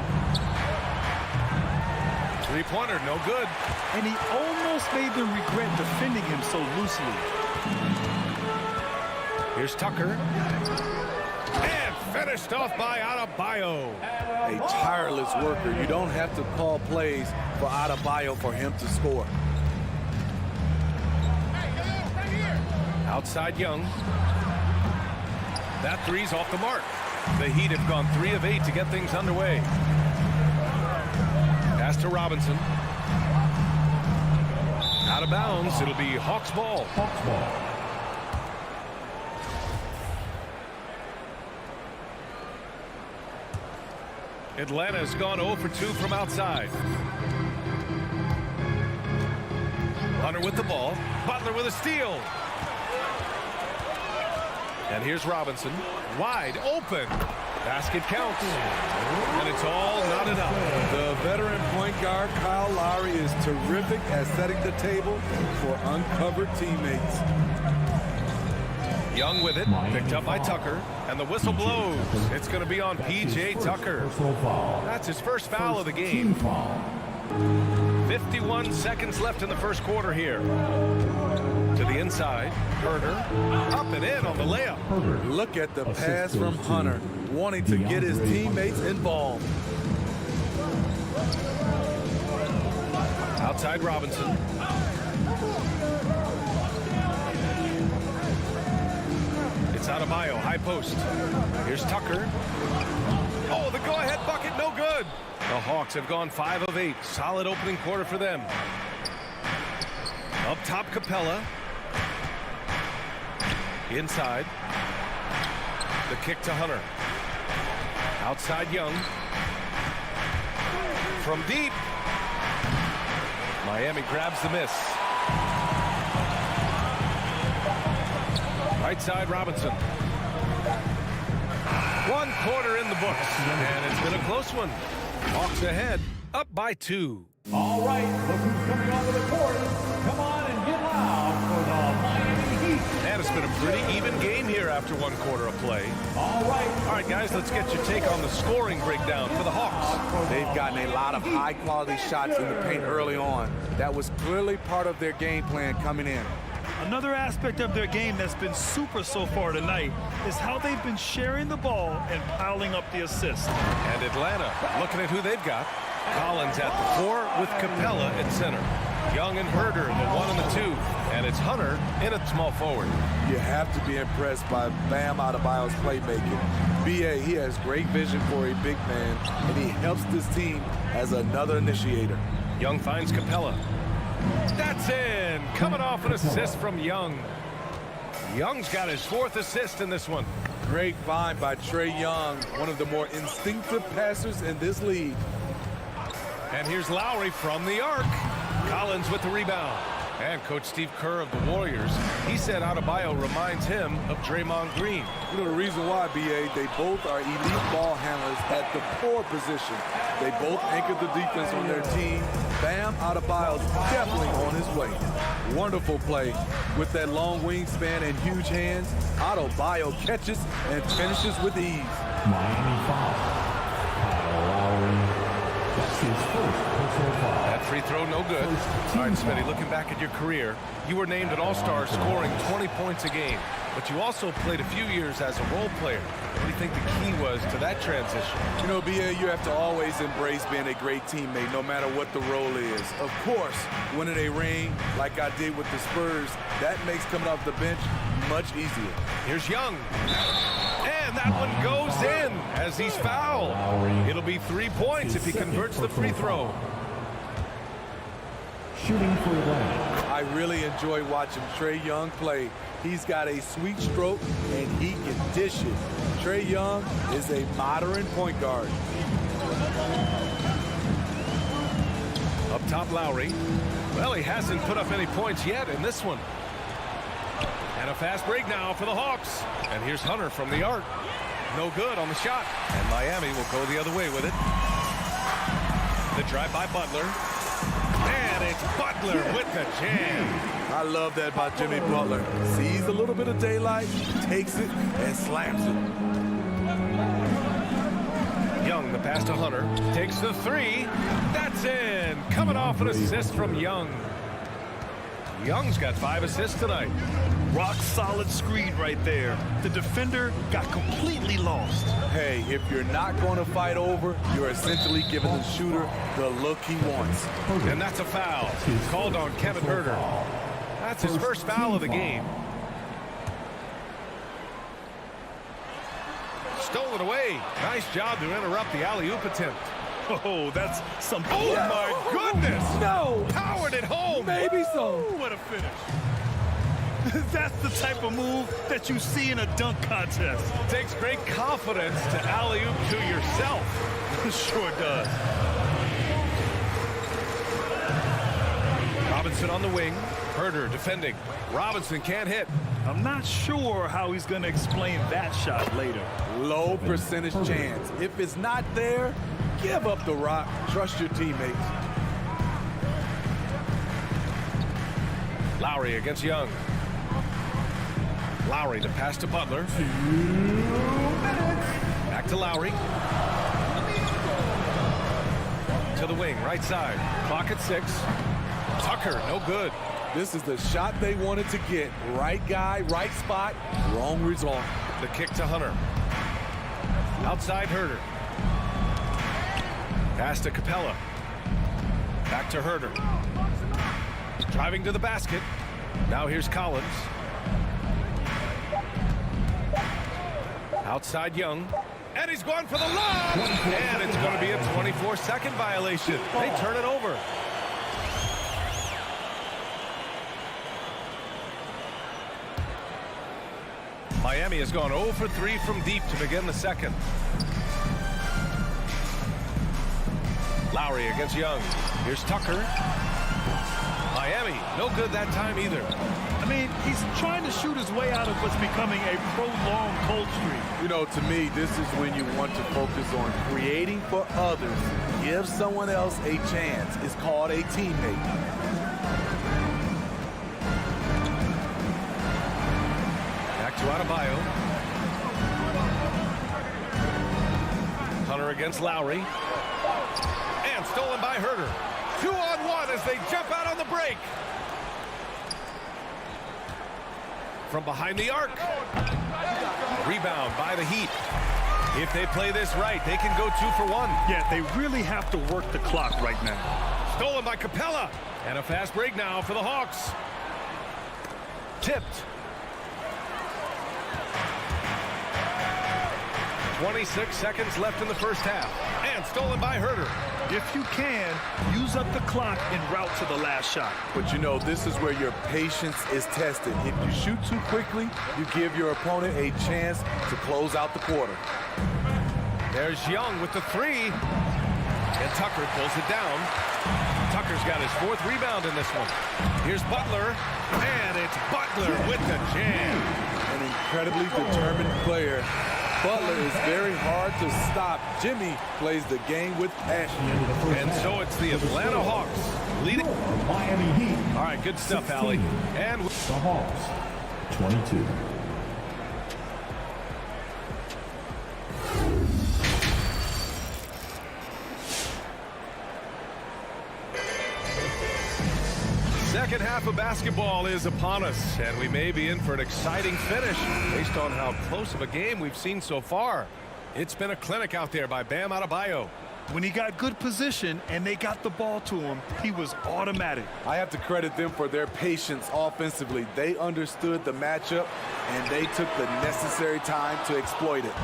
Three-pointer, no good. And he almost made them regret defending him so loosely. Here's Tucker. And finished off by Adebayo. A tireless worker. You don't have to call plays for Adebayo for him to score. Outside Young. That three's off the mark. The Heat have gone 3 of 8 to get things underway. Pass to Robinson. Out of bounds. It'll be Hawks ball. Hawks ball. Atlanta's gone 0 for 2 from outside. Hunter with the ball. Butler with a steal. And here's Robinson. Wide open. Basket counts. And it's all not enough. The veteran point guard, Kyle Lowry, is terrific at setting the table for uncovered teammates. Young with it. Picked up by Tucker. And the whistle blows. It's going to be on P.J. Tucker. That's his first foul of the game. 51 seconds left in the first quarter here. To the inside. Herter. Up and in on the layup. Look at the pass from Hunter, wanting to get his teammates involved. Outside Robinson. It's Adebayo, high post. Here's Tucker. Oh, the go-ahead bucket, no good. The Hawks have gone 5 of 8. Solid opening quarter for them. Up top, Capella. Inside. The kick to Hunter. Outside Young. From deep. Miami grabs the miss. Right side Robinson. 1 quarter in the books. And it's been a close one. Hawks ahead, up by 2. All right, look who's coming onto the court. Come on and get loud for the Miami Heat. And it's been a pretty even game here after 1 quarter of play. All right, guys, let's get your take on the scoring breakdown for the Hawks. They've gotten a lot of high-quality shots in the paint early on. That was clearly part of their game plan coming in. Another aspect of their game that's been super so far tonight is how they've been sharing the ball and piling up the assists. And Atlanta, looking at who they've got. Collins at the 4 with Capella at center. Young and Herder, the 1 and the 2. And it's Hunter in at small forward. You have to be impressed by Bam Adebayo's playmaking. B.A., he has great vision for a big man, and he helps this team as another initiator. Young finds Capella. That's in! Coming off an assist from Young. Young's got his 4th assist in this one. Great find by Trae Young, one of the more instinctive passers in this league. And here's Lowry from the arc. Collins with the rebound. And Coach Steve Kerr of the Warriors, he said Adebayo reminds him of Draymond Green. You know the reason why, B.A., they both are elite ball handlers at the 4 position. They both anchor the defense on their team. Bam Adebayo's definitely on his way. Wonderful play. With that long wingspan and huge hands, Adebayo catches and finishes with ease. Miami foul. Kyle Lowry. That's his first personal foul. That free throw, no good. All right, Smitty, looking back at your career, you were named an All-Star scoring 20 points a game, but you also played a few years as a role player. What do you think the key was to that transition? You know, B.A., you have to always embrace being a great teammate, no matter what the role is. Of course, winning a ring like I did with the Spurs, that makes coming off the bench much easier. Here's Young. And that one goes in as he's fouled. It'll be 3 points if he converts the free throw. Shooting for Atlanta. I really enjoy watching Trae Young play. He's got a sweet stroke, and he can dish it. Trae Young is a modern point guard. Up top, Lowry. Well, he hasn't put up any points yet in this one. And a fast break now for the Hawks. And here's Hunter from the arc. No good on the shot. And Miami will go the other way with it. The drive by Butler. And it's Butler with the jam. I love that by Jimmy Butler. Sees a little bit of daylight, takes it, and slams it. Young, the pass to Hunter. Takes the 3. That's in. Coming off an assist from Young. Young's got 5 assists tonight. Rock solid screen right there. The defender got completely lost. Hey, if you're not going to fight over, you're essentially giving the shooter the look he wants. And that's a foul. Called on Kevin Herder. That's his first foul of the game. Stolen away. Nice job to interrupt the alley-oop attempt. Oh, that's some... Oh, my goodness. No. Powered it home. Maybe so. Ooh, what a finish. That's the type of move that you see in a dunk contest. Takes great confidence to alley-oop to yourself. It sure does. Robinson on the wing. Herder defending. Robinson can't hit. I'm not sure how he's going to explain that shot later. Low percentage chance. If it's not there, give up the rock. Trust your teammates. Lowry against Young. Lowry, the pass to Butler. Back to Lowry. To the wing, right side. Clock at 6. Tucker, no good. This is the shot they wanted to get. Right guy, right spot, wrong result. The kick to Hunter. Outside Herder. Pass to Capella. Back to Herder. Driving to the basket. Now here's Collins. Outside Young. And he's going for the lob. And it's going to be a 24-second violation. They turn it over. Miami has gone 0 for 3 from deep to begin the second. Lowry against Young. Here's Tucker. Miami, no good that time either. I mean, he's trying to shoot his way out of what's becoming a prolonged cold streak. You know, to me, this is when you want to focus on creating for others. Give someone else a chance. It's called a teammate. Back to Adebayo. Hunter against Lowry. And stolen by Herder. 2-on-1 as they jump out on the break. from behind the arc. Rebound by the Heat. If they play this right, they can go 2 for 1. Yeah, they really have to work the clock right now. Stolen by Capella. And a fast break now for the Hawks. Tipped. 26 seconds left in the first half. And stolen by Herter. If you can, use up the clock en route to the last shot. But you know, this is where your patience is tested. If you shoot too quickly, you give your opponent a chance to close out the quarter. There's Young with the 3. And Tucker pulls it down. Tucker's got his 4th rebound in this one. Here's Butler. And it's Butler with the jam. An incredibly determined player. Butler is very hard to stop. Jimmy plays the game with passion. And so it's the Atlanta Hawks leading. Miami Heat. All right, good stuff, 16. Allie. And The Hawks, 22. second half of basketball is upon us, and we may be in for an exciting finish based on how close of a game we've seen so far. It's been a clinic out there by Bam Adebayo. When he got good position and they got the ball to him, he was automatic. I have to credit them for their patience offensively. They understood the matchup, and they took the necessary time to exploit it.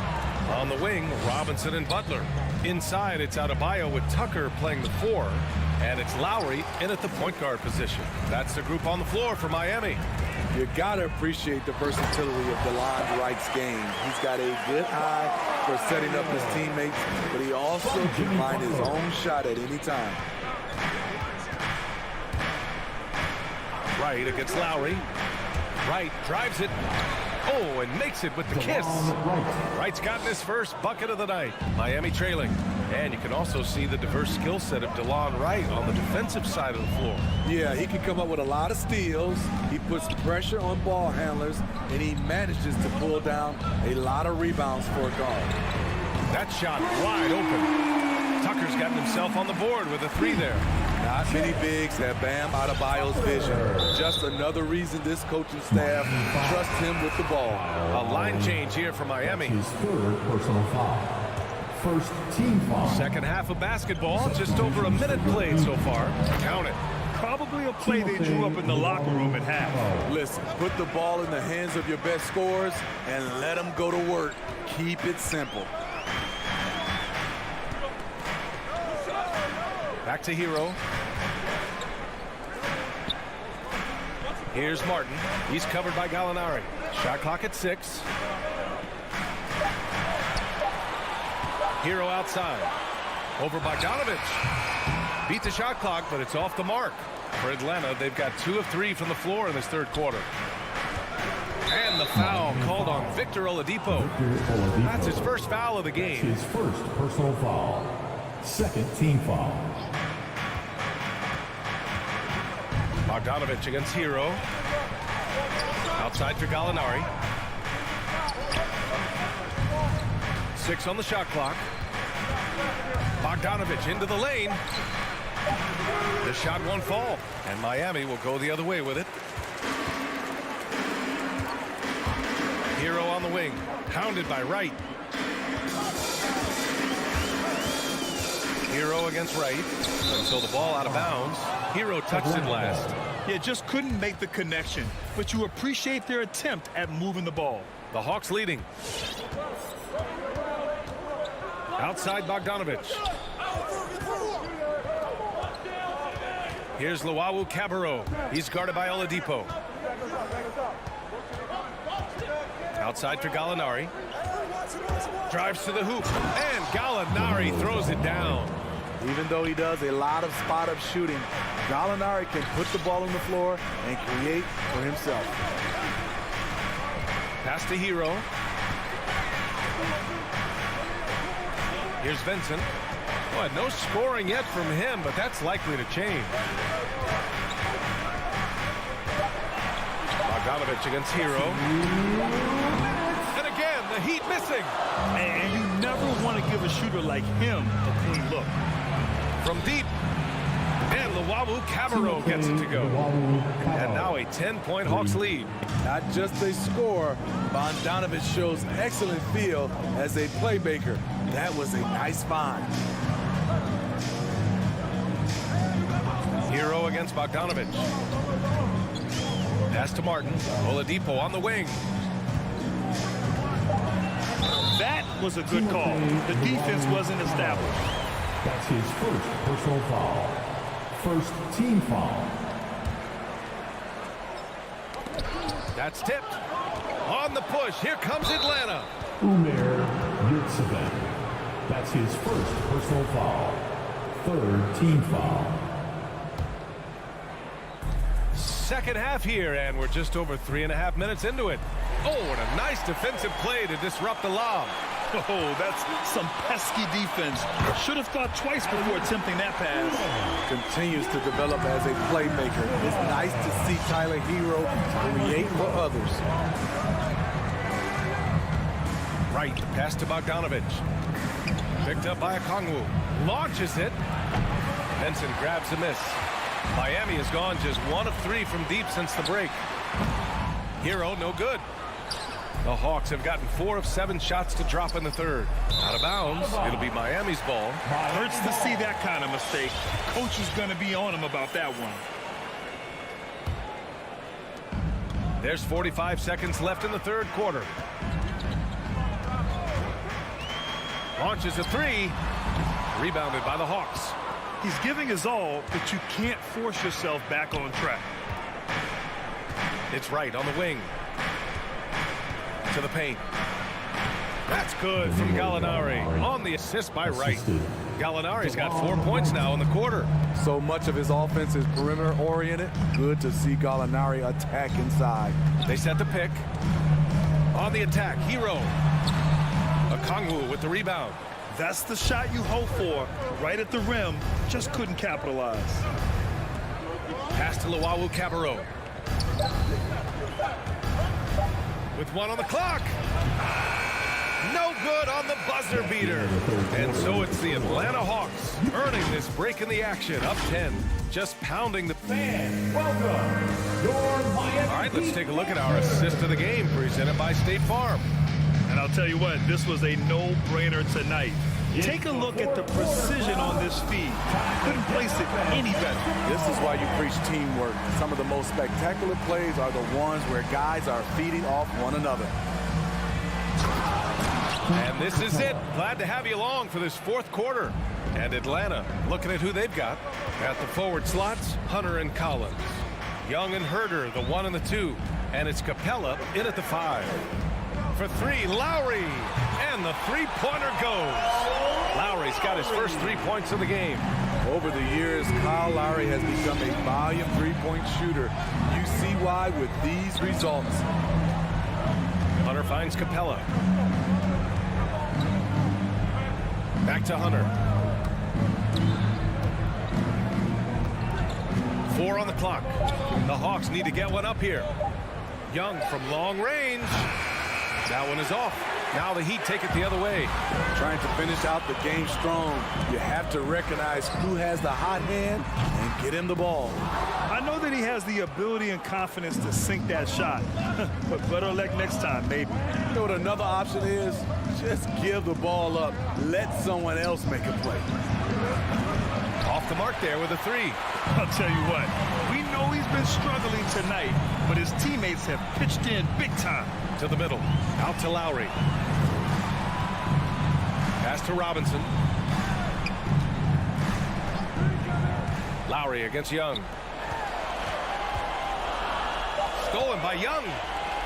On the wing, Robinson and Butler. Inside, it's Adebayo with Tucker playing the 4, and it's Lowry in at the point guard position. That's the group on the floor for Miami. You got to appreciate the versatility of DeLon Wright's game. He's got a good eye for setting up his teammates, but he also can find his own shot at any time. Wright against Lowry. Wright drives it. Oh, and makes it with the kiss. Wright's gotten his first bucket of the night. Miami trailing. And you can also see the diverse skill set of DeLon Wright on the defensive side of the floor. Yeah, he can come up with a lot of steals. He puts pressure on ball handlers, and he manages to pull down a lot of rebounds for a guard. That shot wide open. Tucker's gotten himself on the board with a 3 there. Not many bigs have Bam Adebayo's vision. Just another reason this coaching staff trusts him with the ball. A line change here for Miami. His third personal foul. First team foul. Second half of basketball, just over a minute played so far. Count it. Probably a play they drew up in the locker room at half. Listen, put the ball in the hands of your best scorers and let them go to work. Keep it simple. Back to Hero. Here's Martin. He's covered by Gallinari. Shot clock at 6. Hero outside. Over Bogdanovich. Beat the shot clock, but it's off the mark. For Atlanta, they've got 2 of 3 from the floor in this third quarter. And the foul called on Victor Oladipo. That's his first foul of the game. His first personal foul. Second team foul. Bogdanovich against Hero. Outside for Gallinari. 6 on the shot clock. Bogdanovich into the lane. The shot won't fall, and Miami will go the other way with it. Hero on the wing, pounded by Wright. Hero against Wright, and so the ball out of bounds. Hero touched it last. Yeah, just couldn't make the connection, but you appreciate their attempt at moving the ball. The Hawks leading. Outside Bogdanovich. Here's Luau Cabarro. He's guarded by Oladipo. Outside for Gallinari. Drives to the hoop, and Gallinari throws it down. Even though he does a lot of spot-up shooting, Gallinari can put the ball on the floor and create for himself. Pass to Hero. Here's Vincent. Well, no scoring yet from him, but that's likely to change. Bogdanovich against Hero. And again, the Heat missing. And you never want to give a shooter like him a clean look. From deep. And Luwawu Cabarro gets it to go. And now a 10-point Hawks lead. Not just a scorer, Bogdanovich shows excellent feel as a playmaker. That was a nice find. Hero against Bogdanovich. Pass to Martin. Oladipo on the wing. That was a good call. The defense wasn't established. That's his first personal foul. First team foul. That's tipped. On the push. Here comes Atlanta. Umair Yurtseven. That's his first personal foul. Third team foul. Second half here, and we're just over 3.5 minutes into it. Oh, and a nice defensive play to disrupt the lob. Oh, that's some pesky defense. Should have thought twice before attempting that pass. Continues to develop as a playmaker. It's nice to see Tyler Hero create for others. Right, pass to Bogdanovich. Picked up by Okongwu. Launches it. Benson grabs the miss. Miami has gone just 1 of 3 from deep since the break. Hero, no good. The Hawks have gotten 4 of 7 shots to drop in the third. Out of bounds. It'll be Miami's ball. Hurts to see that kind of mistake. Coach is going to be on him about that one. There's 45 seconds left in the third quarter. Launches a 3. Rebounded by the Hawks. He's giving his all, but you can't force yourself back on track. It's right on the wing. To the paint. That's good from Gallinari on the assist by Wright. Gallinari's got 4 points now in the quarter. So much of his offense is perimeter oriented. Good to see Gallinari attack inside. They set the pick. On the attack, Hero. Okongwu with the rebound. That's the shot you hope for. Right at the rim, just couldn't capitalize. Pass to Luwawu Cabarro. With 1 on the clock. No good on the buzzer beater. And so it's the Atlanta Hawks earning this break in the action. Up 10. Just pounding the fan. Welcome, your Miami. All right, let's take a look at our assist of the game presented by State Farm. And I'll tell you what, this was a no-brainer tonight. Take a look at the precision on this feed. Couldn't place it any better. This is why you preach teamwork. Some of the most spectacular plays are the ones where guys are feeding off one another. And this is it. Glad to have you along for this fourth quarter. And Atlanta, looking at who they've got. At the forward slots, Hunter and Collins. Young and Herder, the 1 and the 2. And it's Capella in at the 5. For 3, Lowry. And the three-pointer goes. Lowry's got his first 3 points of the game. Over the years, Kyle Lowry has become a volume three-point shooter. You see why with these results. Hunter finds Capella. Back to Hunter. 4 on the clock. The Hawks need to get one up here. Young from long range. That one is off. Now the Heat take it the other way. Trying to finish out the game strong. You have to recognize who has the hot hand and get him the ball. I know that he has the ability and confidence to sink that shot. But better luck next time, maybe. You know what another option is? Just give the ball up. Let someone else make a play. Off the mark there with a 3. I'll tell you what, we know he's been struggling tonight, but his teammates have pitched in big time. To the middle, out to Lowry. Pass to Robinson. Lowry against Young. Stolen by Young.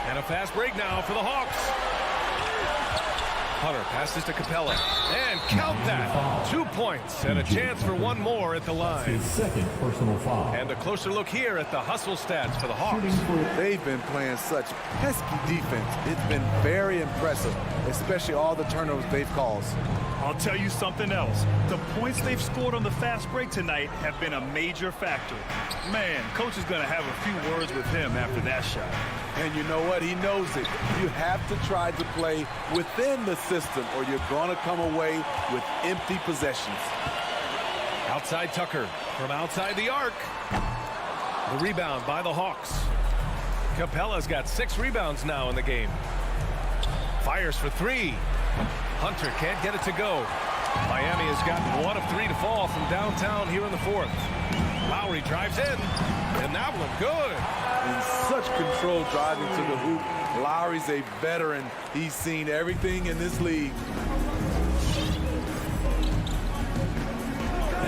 And a fast break now for the Hawks. Hunter passes to Capella. And count that. 2 points and a chance for one more at the line. His second personal foul. And a closer look here at the hustle stats for the Hawks. They've been playing such pesky defense. It's been very impressive, especially all the turnovers they've caused. I'll tell you something else. The points they've scored on the fast break tonight have been a major factor. Man, coach is going to have a few words with him after that shot. And you know what? He knows it. You have to try to play within the system or you're going to come away with empty possessions. Outside Tucker from outside the arc. The rebound by the Hawks. Capella's got 6 rebounds now in the game. Fires for 3. Hunter can't get it to go. Miami has gotten 1 of 3 to fall from downtown here in the 4th. Lowry drives in, and that one good. In such control driving to the hoop. Lowry's a veteran. He's seen everything in this league.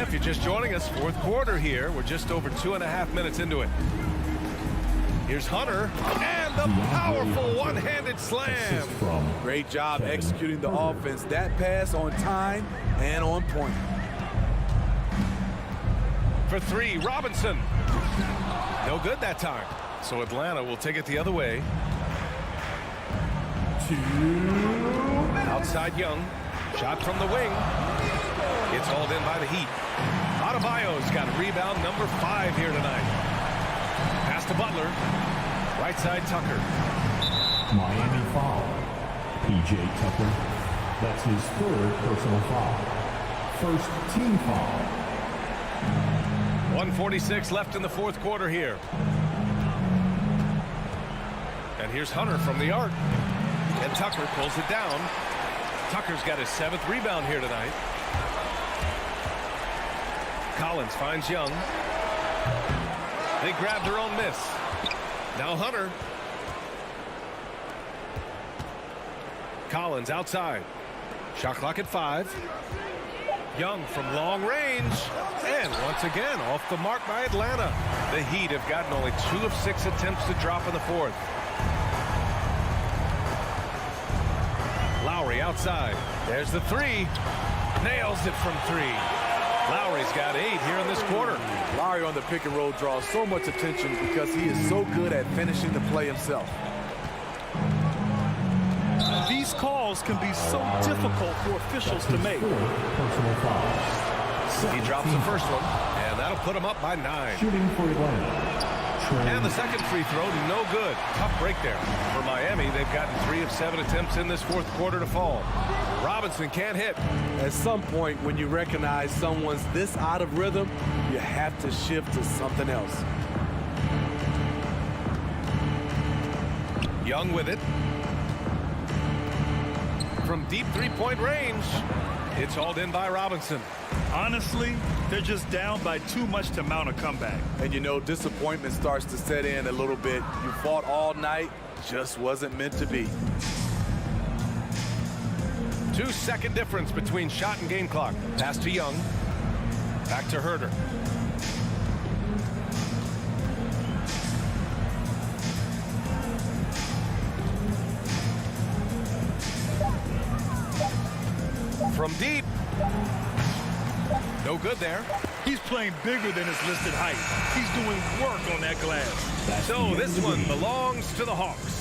If you're just joining us, 4th quarter here. We're just over 2.5 minutes into it. Here's Hunter, and the powerful one-handed slam. Great job executing the offense. That pass on time and on point. For 3, Robinson. No good that time. So Atlanta will take it the other way. Outside Young. Shot from the wing. It's hauled in by the Heat. Adebayo's got rebound number 5 here tonight. Pass to Butler. Right side Tucker. Miami foul. P.J. Tucker. That's his 3rd personal foul. 1st team foul. 1:46 left in the 4th quarter here. And here's Hunter from the arc. And Tucker pulls it down. Tucker's got his 7th rebound here tonight. Collins finds Young. They grab their own miss. Now Hunter. Collins outside. Shot clock at 5. Young from long range. And once again, off the mark by Atlanta. The Heat have gotten only 2 of 6 attempts to drop in the 4th. Lowry outside. There's the 3. Nails it from 3. Lowry's got 8 here in this quarter. Lowry on the pick and roll draws so much attention because he is so good at finishing the play himself. These calls can be so difficult for officials to make. He drops the first one, and that'll put him up by 9. Shooting for Atlanta. And the second free throw, no good. Tough break there. For Miami, they've gotten 3 of 7 attempts in this 4th quarter to fall. Robinson can't hit. At some point, when you recognize someone's this out of rhythm, you have to shift to something else. Young with it. From deep 3-point range, it's hauled in by Robinson. Honestly, they're just down by too much to mount a comeback. And you know, disappointment starts to set in a little bit. You fought all night, just wasn't meant to be. 2-second difference between shot and game clock. Pass to Young. Back to Herter. From deep. No good there. He's playing bigger than his listed height. He's doing work on that glass. So this one belongs to the Hawks.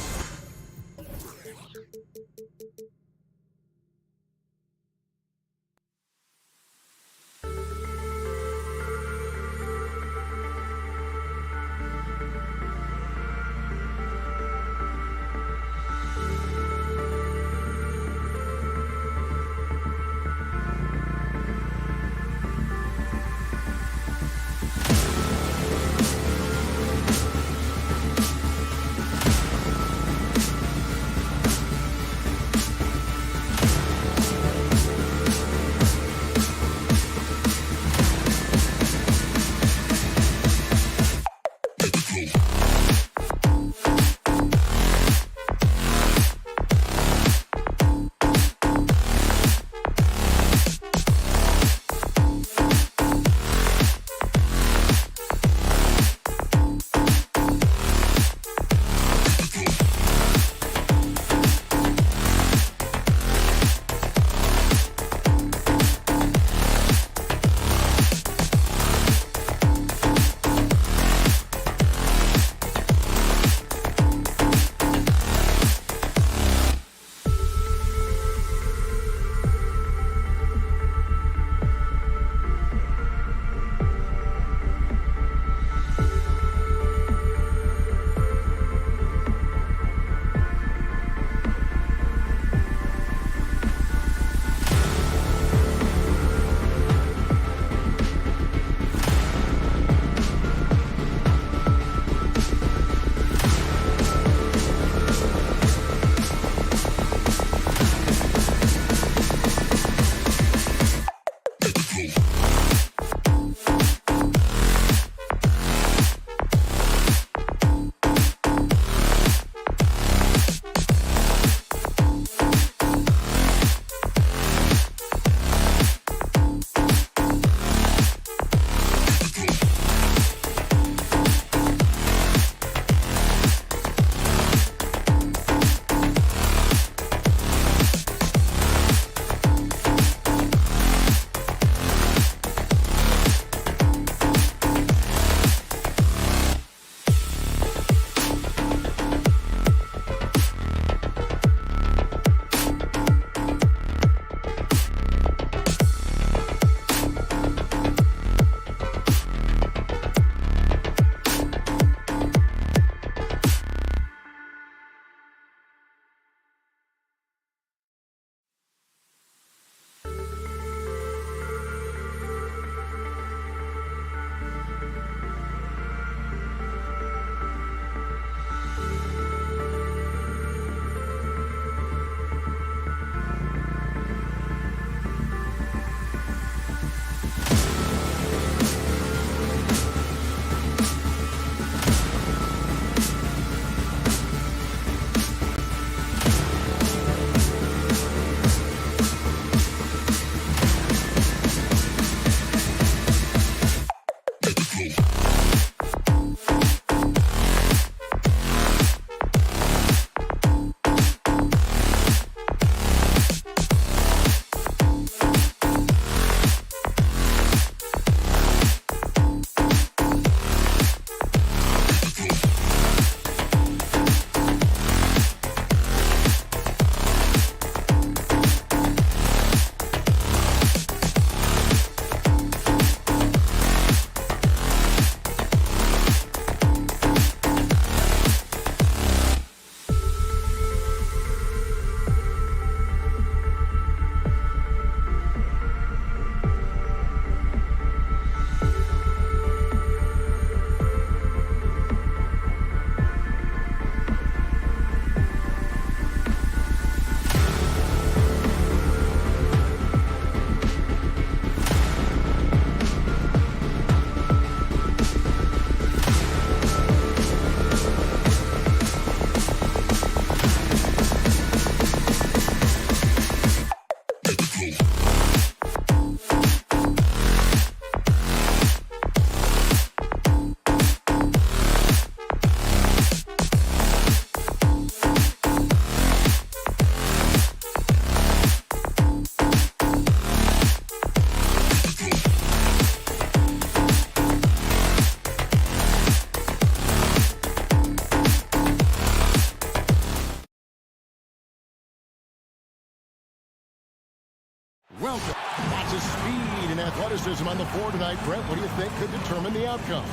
welcome. Lots of speed and athleticism on the floor tonight. Brett, what do you think could determine the outcome?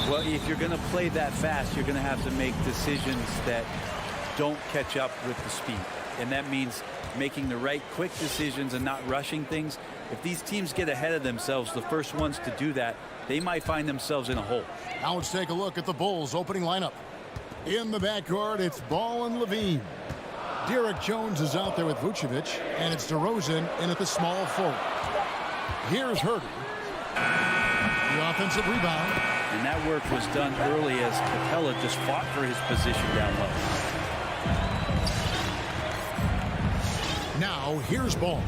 Well, if you're going to play that fast, you're going to have to make decisions that don't catch up with the speed. And that means making the right quick decisions and not rushing things. If these teams get ahead of themselves, the first ones to do that, they might find themselves in a hole. Now let's take a look at the Bulls' opening lineup. In the backcourt, it's Ball and Levine. Derek Jones is out there with Vucevic, and it's DeRozan in at the small forward. Here's Herder. The offensive rebound. And that work was done early as Capella just fought for his position down low. Now here's Ball.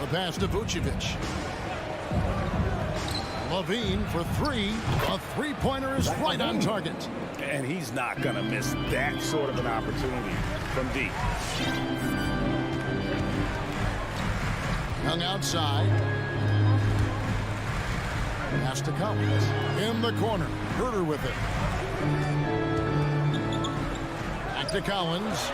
The pass to Vucevic. Levine for three. A three-pointer is right on target. And he's not going to miss that sort of an opportunity from deep. Young outside. Pass to Collins. In the corner. Herder with it. Back to Collins.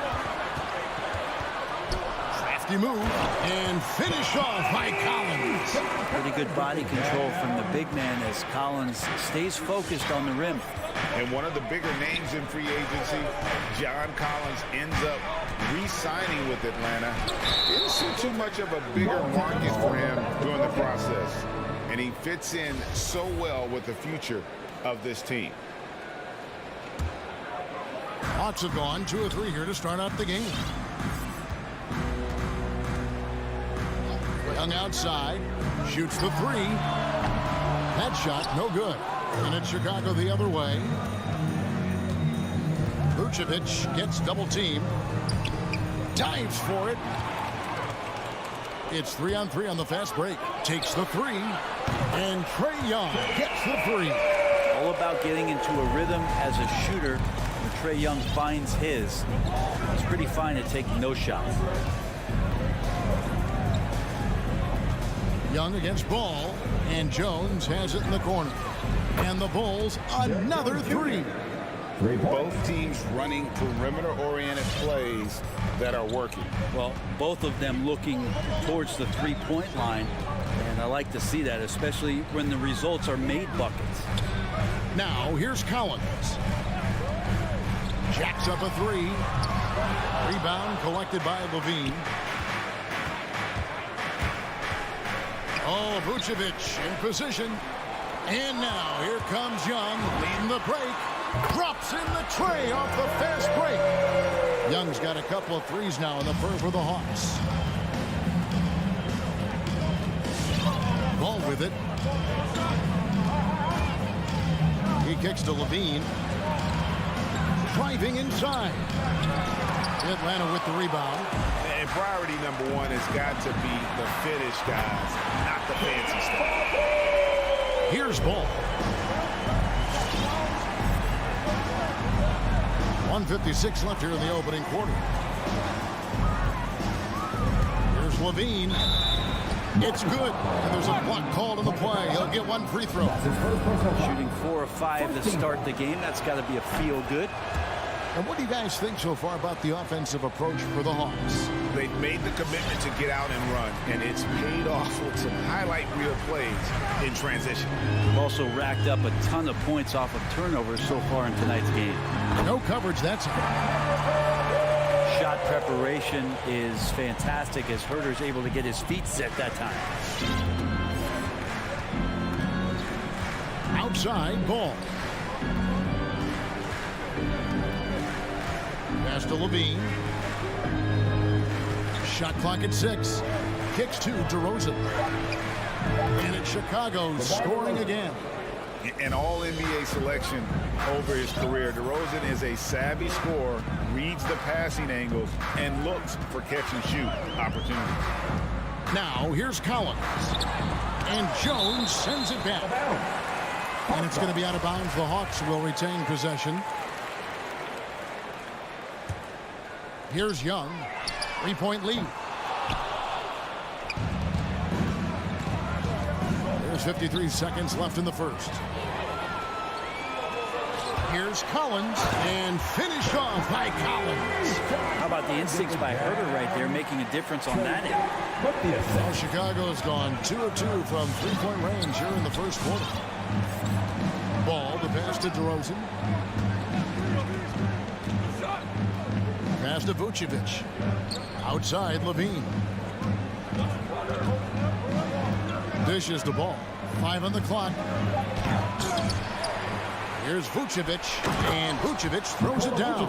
Crafty move. And finish off by Collins. Pretty good body control from the big man as Collins stays focused on the rim. And one of the bigger names in free agency, John Collins, ends up re-signing with Atlanta. Didn't see too much of a bigger market for him during the process. And he fits in so well with the future of this team. Hawks have gone 2 of 3 here to start out the game. Young outside. Shoots the three. That shot no good. And it's Chicago the other way. Vucevic gets double teamed. Dives for it. It's 3-on-3 on the fast break. Takes the three. And Trae Young gets the three. All about getting into a rhythm as a shooter. When Trae Young finds his, he's pretty fine at taking those shots. Young against Ball. And Jones has it in the corner. And the Bulls, another three. Both teams running perimeter-oriented plays that are working. Well, both of them looking towards the three-point line. And I like to see that, especially when the results are made buckets. Now, here's Collins. Jacks up a three. Rebound collected by Levine. Oh, Vucevic in position. And now here comes Young leading the break. Drops in the tray off the fast break. Young's got a couple of threes now in the first for the Hawks. Ball with it. He kicks to Levine. Driving inside. Atlanta with the rebound. And priority number one has got to be the finish, guys, not the fancy stuff. Here's Ball. 1:56 left here in the opening quarter. Here's Levine. It's good. And there's a block called on the play. He'll get one free throw. Shooting 4 of 5 to start the game. That's got to be a feel good. And what do you guys think so far about the offensive approach for the Hawks? They've made the commitment to get out and run, and it's paid off with some highlight reel plays in transition. They've also racked up a ton of points off of turnovers so far in tonight's game. No coverage, that's shot preparation is fantastic as Herder's able to get his feet set that time. Outside Ball. Pass to Levine. Shot clock at 6. Kicks to DeRozan. And it's Chicago scoring again. An all-NBA selection over his career. DeRozan is a savvy scorer, reads the passing angles, and looks for catch-and-shoot opportunities. Now, here's Collins. And Jones sends it back. And it's going to be out of bounds. The Hawks will retain possession. Here's Young. 3-point lead. There's 53 seconds left in the first. Here's Collins, and finish off by Collins. How about the instincts by Herter right there, making a difference on that end? Well, Chicago's gone 2 of 2 from three-point range here in the first quarter. Ball, the pass to DeRozan. Pass to Vucevic. Outside, Levine. Dishes the ball. 5 on the clock. Here's Vucevic, and Vucevic throws it down.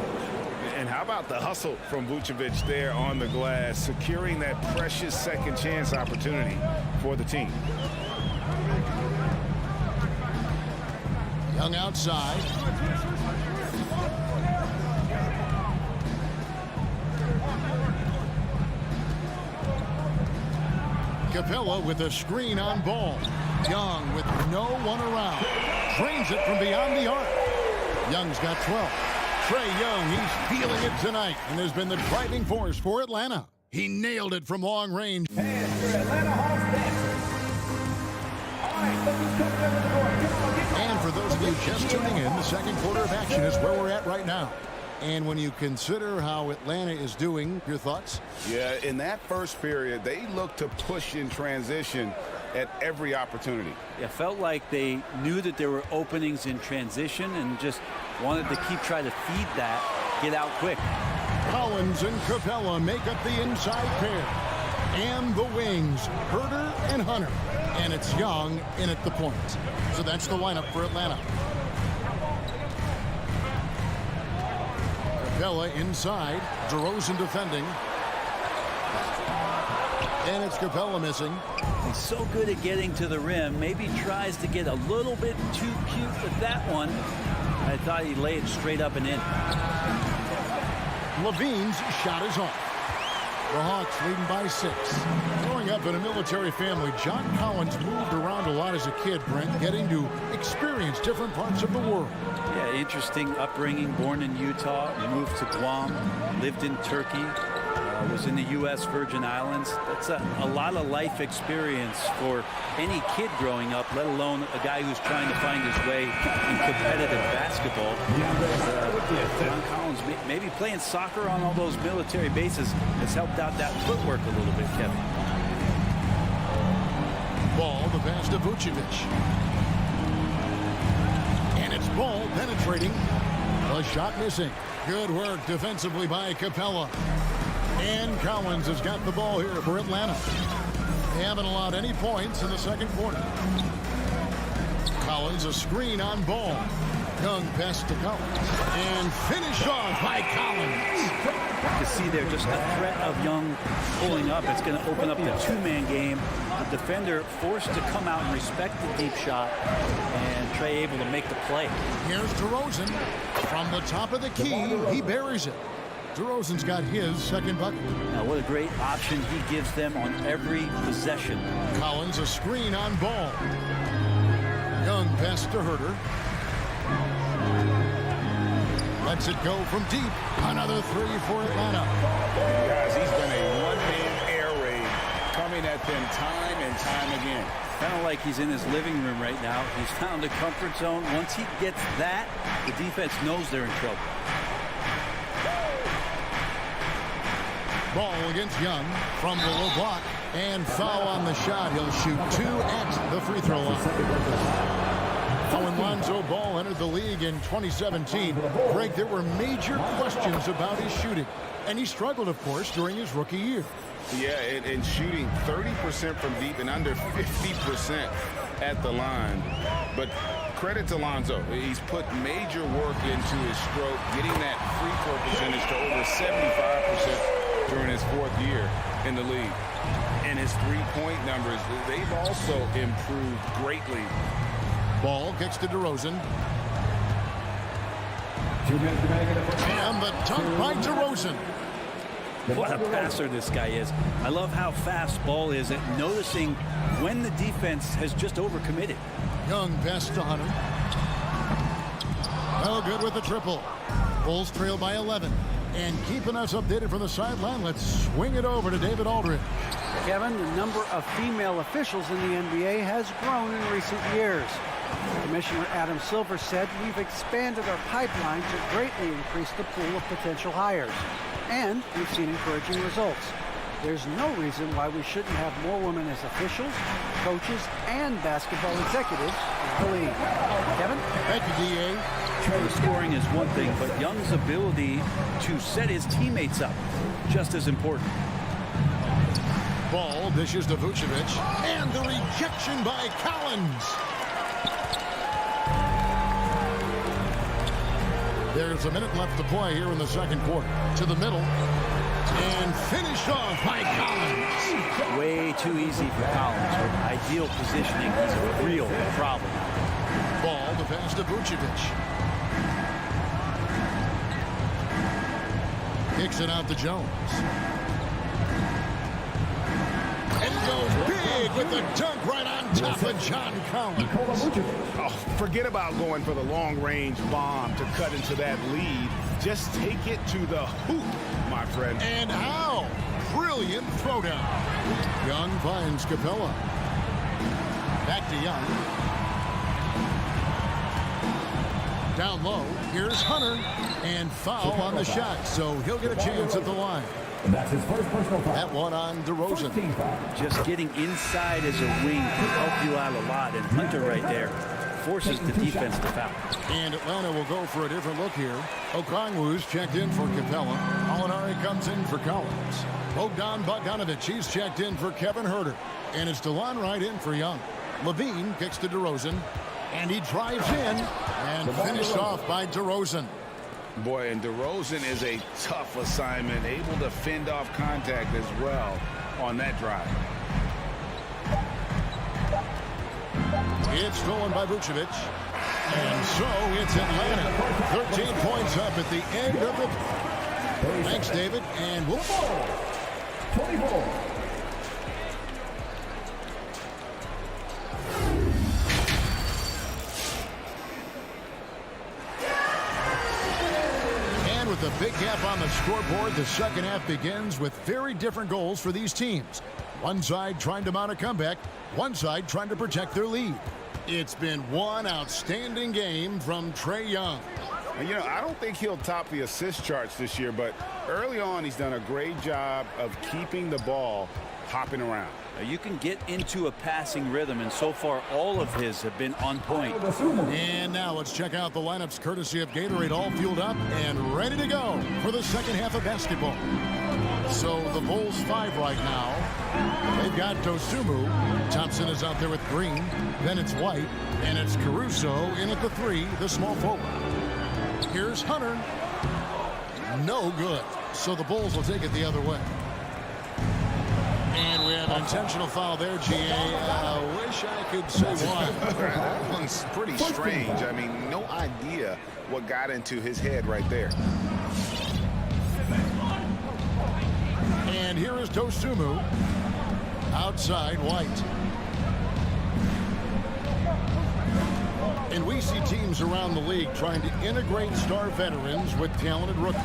And how about the hustle from Vucevic there on the glass, securing that precious second chance opportunity for the team. Young outside. Capella with a screen on Ball. Young with no one around. Drains it from beyond the arc. Young's got 12. Trae Young, he's feeling it tonight and has been the driving force for Atlanta. He nailed it from long range. And for Atlanta Hawks dancers. And for those of you just tuning in, the second quarter of action is where we're at right now. And when you consider how Atlanta is doing, your thoughts? Yeah, in that first period, they looked to push in transition at every opportunity. It felt like they knew that there were openings in transition and just wanted to keep trying to feed that, get out quick. Collins and Capella make up the inside pair. And the wings, Herter and Hunter. And it's Young in at the point. So that's the lineup for Atlanta. Capella inside, DeRozan defending. And it's Capella missing. He's so good at getting to the rim. Maybe tries to get a little bit too cute with that one. I thought he laid it straight up and in. Levine's shot is off. The Hawks leading by 6. Growing up in a military family, John Collins moved around a lot as a kid, Brent, getting to experience different parts of the world. Yeah, interesting upbringing. Born in Utah, moved to Guam, lived in Turkey, was in the U.S. Virgin Islands. That's a lot of life experience for any kid growing up, let alone a guy who's trying to find his way in competitive basketball. John Collins, maybe playing soccer on all those military bases has helped out that footwork a little bit, Kevin. Ball, the pass to Vucevic. And it's Ball penetrating. The shot missing. Good work defensively by Capella. And Collins has got the ball here for Atlanta. They haven't allowed any points in the second quarter. Collins, a screen on Ball. Young pass to Collins. And finish off by Collins. To see there just a threat of Young pulling up. It's going to open up the two-man game. The defender forced to come out and respect the deep shot. And Trae able to make the play. Here's DeRozan. From the top of the key, he buries it. DeRozan's got his second bucket. Now, what a great option he gives them on every possession. Collins, a screen on Ball. Young pass to Herter. Lets it go from deep. Another 3 for Atlanta. Guys, he's been a one-man air raid, coming at them time and time again. Kind of like he's in his living room right now. He's found a comfort zone. Once he gets that, the defense knows they're in trouble. Ball against Young from the low block. And foul on the shot. He'll shoot 2 at the free throw line. When Alonzo Ball entered the league in 2017, Greg, there were major questions about his shooting. And he struggled, of course, during his rookie year. Yeah, and shooting 30% from deep and under 50% at the line. But credit to Alonzo. He's put major work into his stroke, getting that free throw percentage to over 75% during his 4th year in the league. And his three-point numbers, they've also improved greatly. Ball kicks to DeRozan. And the dunk by DeRozan. What a passer this guy is. I love how fast Ball is at noticing when the defense has just overcommitted. Young pass to Hunter. Well, good with the triple. Bulls trail by 11. And keeping us updated from the sideline, let's swing it over to David Aldridge. Kevin, the number of female officials in the NBA has grown in recent years. Commissioner Adam Silver said, "We've expanded our pipeline to greatly increase the pool of potential hires, and we've seen encouraging results. There's no reason why we shouldn't have more women as officials, coaches, and basketball executives in the league." Kevin? Thank you, D.A. Scoring is one thing, but Young's ability to set his teammates up, just as important. Ball dishes to Vucevic, and the rejection by Collins. There's a minute left to play here in the second quarter. To the middle, and finished off by Collins. Way too easy for Collins. With ideal positioning, he's a real problem. Ball to pass to Vucevic. Kicks it out to Jones. And goes big with the dunk right on top of John Collins. Oh, forget about going for the long-range bomb to cut into that lead. Just take it to the hoop, my friend. And how? Brilliant throwdown. Young finds Capella. Back to Young. Down low, here's Hunter, and foul on the shot, so he'll get a chance at the line. That's his first personal foul. That one on DeRozan. Just getting inside as a wing can help you out a lot, and Hunter right there forces the defense to foul. And Atlanta will go for a different look here. Okongwu's checked in for Capella. Alinari comes in for Collins. Bogdan Bogdanovic, he's checked in for Kevin Huerter. And it's DeLon Wright in for Young. Levine kicks to DeRozan. And he drives in and finished off by DeRozan. Boy, and DeRozan is a tough assignment, able to fend off contact as well on that drive. It's stolen by Vucevic. And so it's Atlanta. 13 points up at the end of the... Thanks, David. And whoops. 24. With a big gap on the scoreboard, the second half begins with very different goals for these teams. One side trying to mount a comeback, one side trying to protect their lead. It's been one outstanding game from Trae Young. And, you know, I don't think he'll top the assist charts this year, but early on he's done a great job of keeping the ball hopping around. You can get into a passing rhythm, and so far all of his have been on point. And now let's check out the lineups courtesy of Gatorade, all fueled up and ready to go for the second half of basketball. So the Bulls 5 right now. They've got Dosunmu. Thompson is out there with Green. Then it's White. And it's Caruso in at the 3, the small forward. Here's Hunter. No good. So the Bulls will take it the other way. And we have an intentional foul there, G.A. I wish I could say why. That one's pretty strange. I mean, no idea what got into his head right there. And here is Dosunmu. Outside, White. And we see teams around the league trying to integrate star veterans with talented rookies.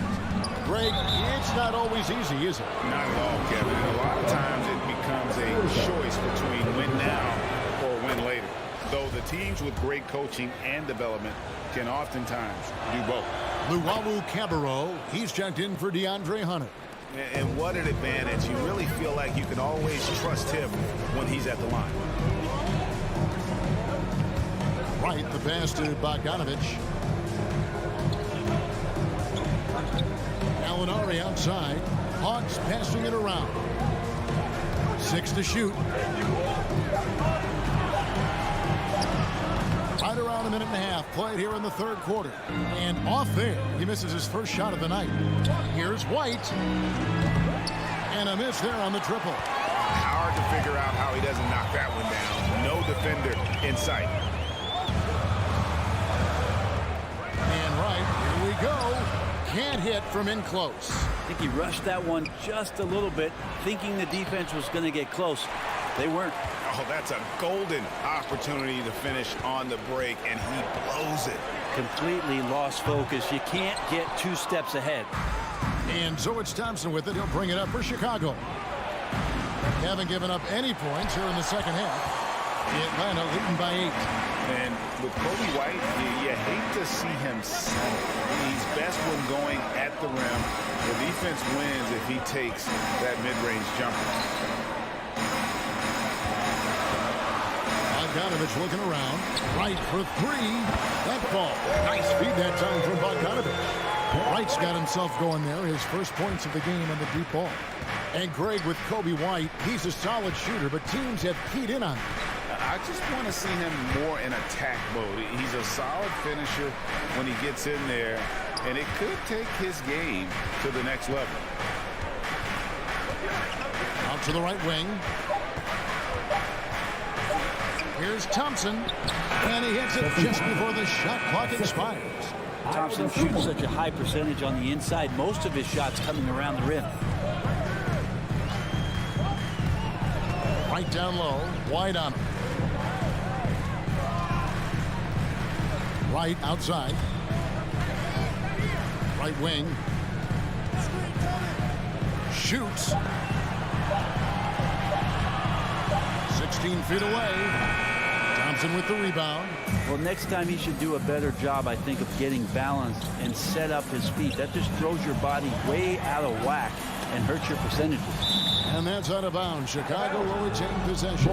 Greg, it's not always easy, is it? Not at all, Kevin. A lot of times it becomes a choice between win now or win later. Though the teams with great coaching and development can oftentimes do both. Luwawu Cabarro, he's checked in for DeAndre Hunter. And what an advantage. You really feel like you can always trust him when he's at the line. Right, the pass to Bogdanovic. Alinari outside. Hawks passing it around. 6 to shoot. Right around a minute and a half played here in the third quarter. And off there, he misses his first shot of the night. Here's White. And a miss there on the triple. Hard to figure out how he doesn't knock that one down. No defender in sight. And right, here we go. Can't hit from in close. I think he rushed that one just a little bit, thinking the defense was going to get close. They weren't. Oh, that's a golden opportunity to finish on the break, and he blows it. Completely lost focus. You can't get 2 steps ahead. And so it's Thompson with it. He'll bring it up for Chicago. Haven't given up any points here in the second half. Atlanta leading by 8. And with Kobe White, you hate to see him settle. He's best when going at the rim. The defense wins if he takes that mid-range jumper. Bogdanovich looking around. Wright for 3. That ball. Nice feed that time from Bogdanovich. Wright's got himself going there. His first points of the game on the deep ball. And Greg with Kobe White, he's a solid shooter, but teams have keyed in on him. I just want to see him more in attack mode. He's a solid finisher when he gets in there, and it could take his game to the next level. Out to the right wing. Here's Thompson, and he hits it just before the shot clock expires. Thompson shoots such a high percentage on the inside. Most of his shots coming around the rim. Right down low, wide on him. Right outside. Right wing. Shoots. 16 feet away. Thompson with the rebound. Well, next time he should do a better job, I think, of getting balanced and set up his feet. That just throws your body way out of whack and hurts your percentages. And that's out of bounds. Chicago will retain possession.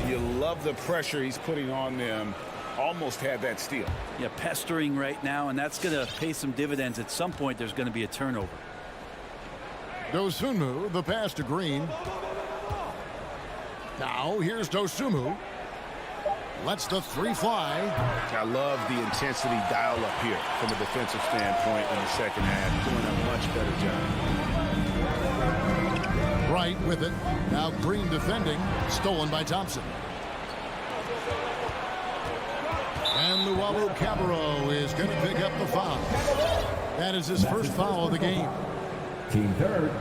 You love the pressure he's putting on them. Almost had that steal. Yeah, pestering right now, and that's going to pay some dividends. At some point, there's going to be a turnover. Dosunmu, the pass to Green. Now, here's Dosunmu. Lets the 3 fly. I love the intensity dial up here from a defensive standpoint in the second half. Doing a much better job. Right with it. Now Green defending. Stolen by Thompson. And Luwawu Cabarro is going to pick up the foul. That is his first foul of the game. Team third.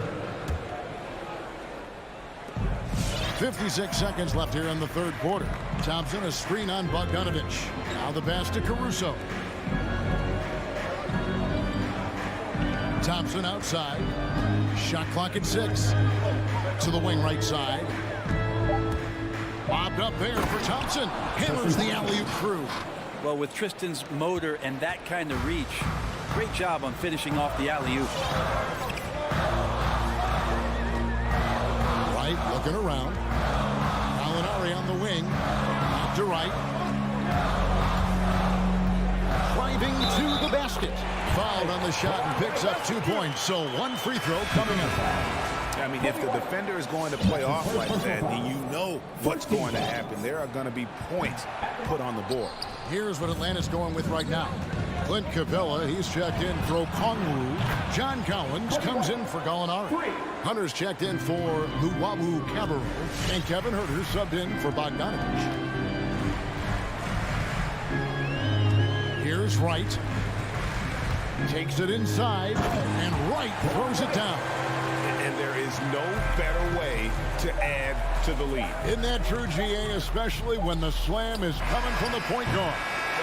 56 seconds left here in the third quarter. Thompson, a screen on Bogdanovich. Now the pass to Caruso. Thompson outside. Shot clock at 6. To the wing right side. Bobbed up there for Thompson. Hammers the alley-oop through. Well, with Tristan's motor and that kind of reach, great job on finishing off the alley-oop. Right, looking around. Gallinari on the wing. Out to right. Driving to the basket. Fouled on the shot and picks up 2 points. So 1 free throw coming up. I mean, if the defender is going to play off like that, then you know what's going to happen. There are going to be points put on the board. Here's what Atlanta's going with right now. Clint Capella, he's checked in for Okongwu. John Collins comes in for Gallinari. Hunter's checked in for Luwawu Cabarro. And Kevin Huerter subbed in for Bogdanovich. Here's Wright. Takes it inside, and Wright throws it down. And there is no better way to add to the lead. Isn't that true, GA, especially when the slam is coming from the point guard?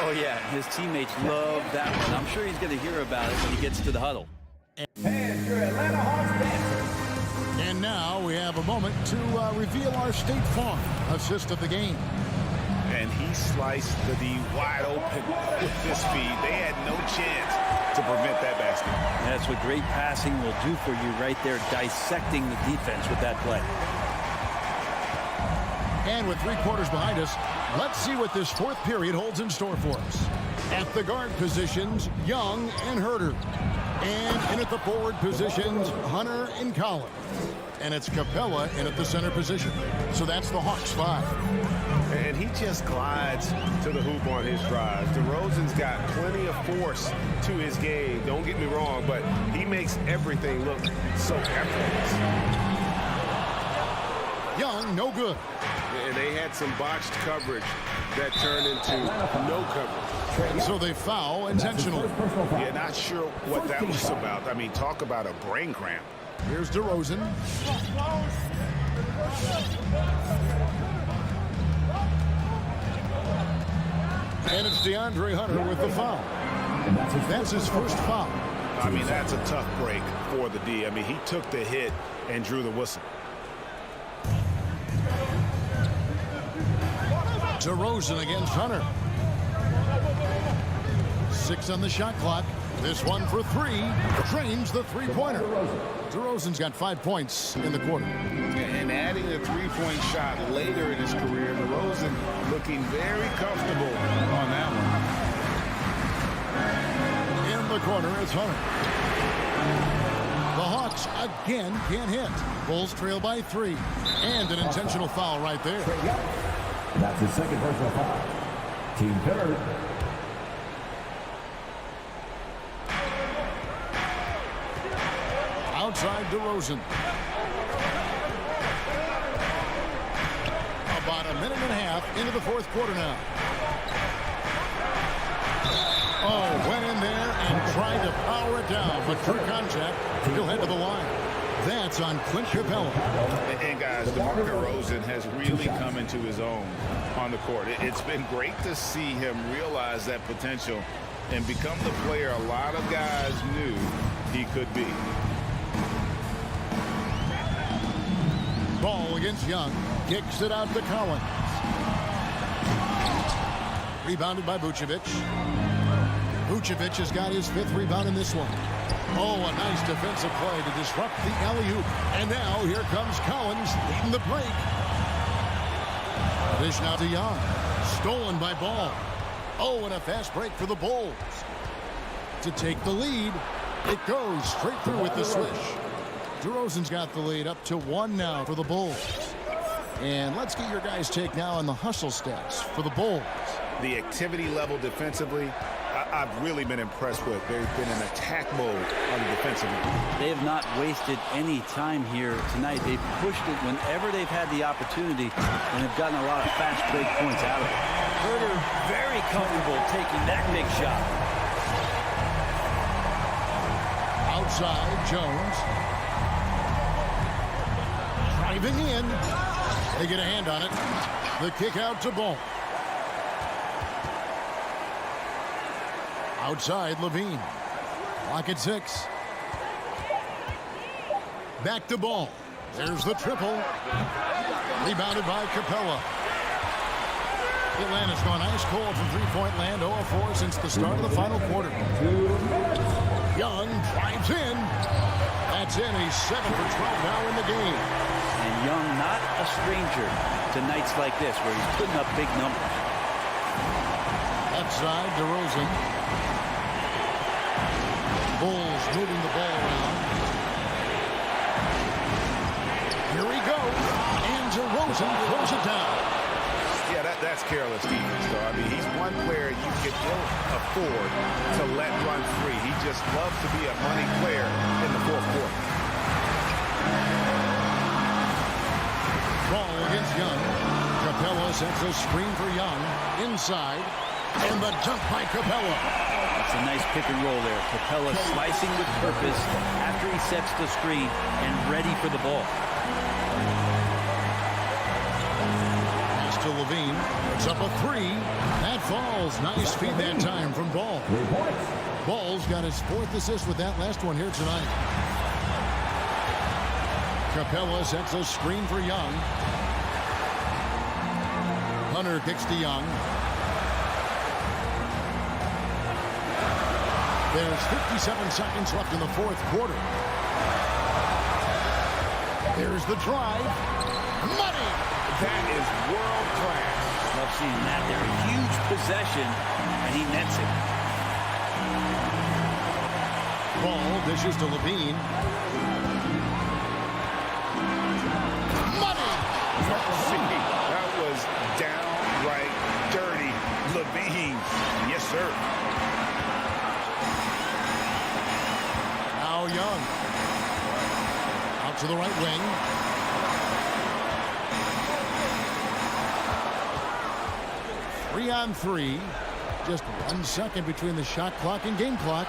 Oh, yeah, his teammates love that one. I'm sure he's going to hear about it when he gets to the huddle. And your Atlanta Hawks dancers. And now we have a moment to reveal our State Farm assist of the game. And he sliced the D wide open with this feed. They had no chance to prevent that basket. That's what great passing will do for you right there, dissecting the defense with that play. And with 3 quarters behind us, let's see what this fourth period holds in store for us. At the guard positions, Young and Huerter. And in at the forward positions, Hunter and Collins. And it's Capella in at the center position. So that's the Hawks 5. And he just glides to the hoop on his drives. DeRozan's got plenty of force to his game. Don't get me wrong, but he makes everything look so effortless. Young, no good. And they had some botched coverage that turned into no coverage. And so they foul intentionally. Yeah, not sure what that was about. I mean, talk about a brain cramp. Here's DeRozan. And it's DeAndre Hunter with the foul. That's his first foul. I mean, that's a tough break for the D. I mean, he took the hit and drew the whistle. DeRozan against Hunter. 6 on the shot clock. This one for 3. Drains the three-pointer. DeRozan's got 5 points in the quarter. And adding a three-point shot later in his career, DeRozan looking very comfortable on that one. In the corner, it's Hunter. The Hawks again can't hit. Bulls trail by 3. And an intentional foul right there. That's his second personal foul. Team third. Outside DeRozan. About a minute and a half into the fourth quarter now. Oh, went in there and tried to power it down, but through contact, he'll head to the line. That's on Clint Capella. And guys, DeMar DeRozan has really come into his own on the court. It's been great to see him realize that potential and become the player a lot of guys knew he could be. Ball against Young. Kicks it out to Collins. Rebounded by Vucevic. Vucevic has got his 5th rebound in this one. Oh, a nice defensive play to disrupt the alley-oop. And now here comes Collins leading the break. Dish now to Young. Stolen by Ball. Oh, and a fast break for the Bulls. To take the lead, it goes straight through with the swish. DeRozan's got the lead up to 1 now for the Bulls. And let's get your guys' take now on the hustle stats for the Bulls. The activity level defensively, I've really been impressed with. They've been in attack mode on the defensive end. They have not wasted any time here tonight. They've pushed it whenever they've had the opportunity and have gotten a lot of fast break points out of it. Herter very comfortable taking that big shot. Outside, Jones. Driving in. They get a hand on it. The kick out to Ball. Outside, Levine. Clock at 6. Back to Ball. There's the triple. Rebounded by Capella. Atlanta's gone ice cold from three-point land. 0 of 4 since the start of the final quarter. Young drives in. That's in. He's 7 for 12 now in the game. And Young not a stranger to nights like this where he's putting up big numbers. Outside, DeRozan. Bulls moving the ball around. Here he goes. And DeRozan throws it down. Yeah, that's careless defense, though. I mean, he's one player you can afford to let run free. He just loves to be a money player in the fourth quarter. Ball against Young. Capella sets a screen for Young. Inside. And the jump by Capella. That's a nice pick and roll there. Capella slicing with purpose after he sets the screen and ready for the ball. Pass to Levine. It's up a 3. That falls. Nice feed that time from Ball. 3 points. Ball's got his 4th assist with that last one here tonight. Capella sets a screen for Young. Hunter kicks to Young. There's 57 seconds left in the fourth quarter. There's the drive. Money! That is world class. Love seeing that there. A huge possession, and he nets it. Ball dishes to Levine. Money! That was downright dirty. Levine. Yes, sir. Now Young. Out to the right wing. Three on 3. Just 1 second between the shot clock and game clock.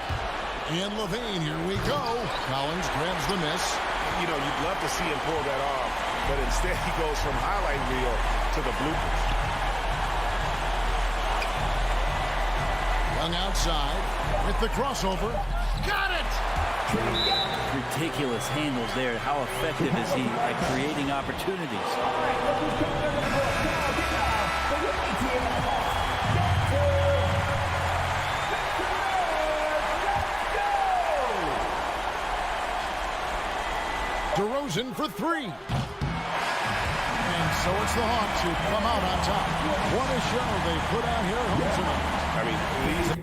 And Levine, here we go. Collins grabs the miss. You know, you'd love to see him pull that off, but instead he goes from highlight reel to the bloopers. Young outside with the crossover. Got it! Ridiculous handles there. How effective is he at creating opportunities? DeRozan for three. And so it's the Hawks who come out on top. What a show they put out here home tonight. I mean, these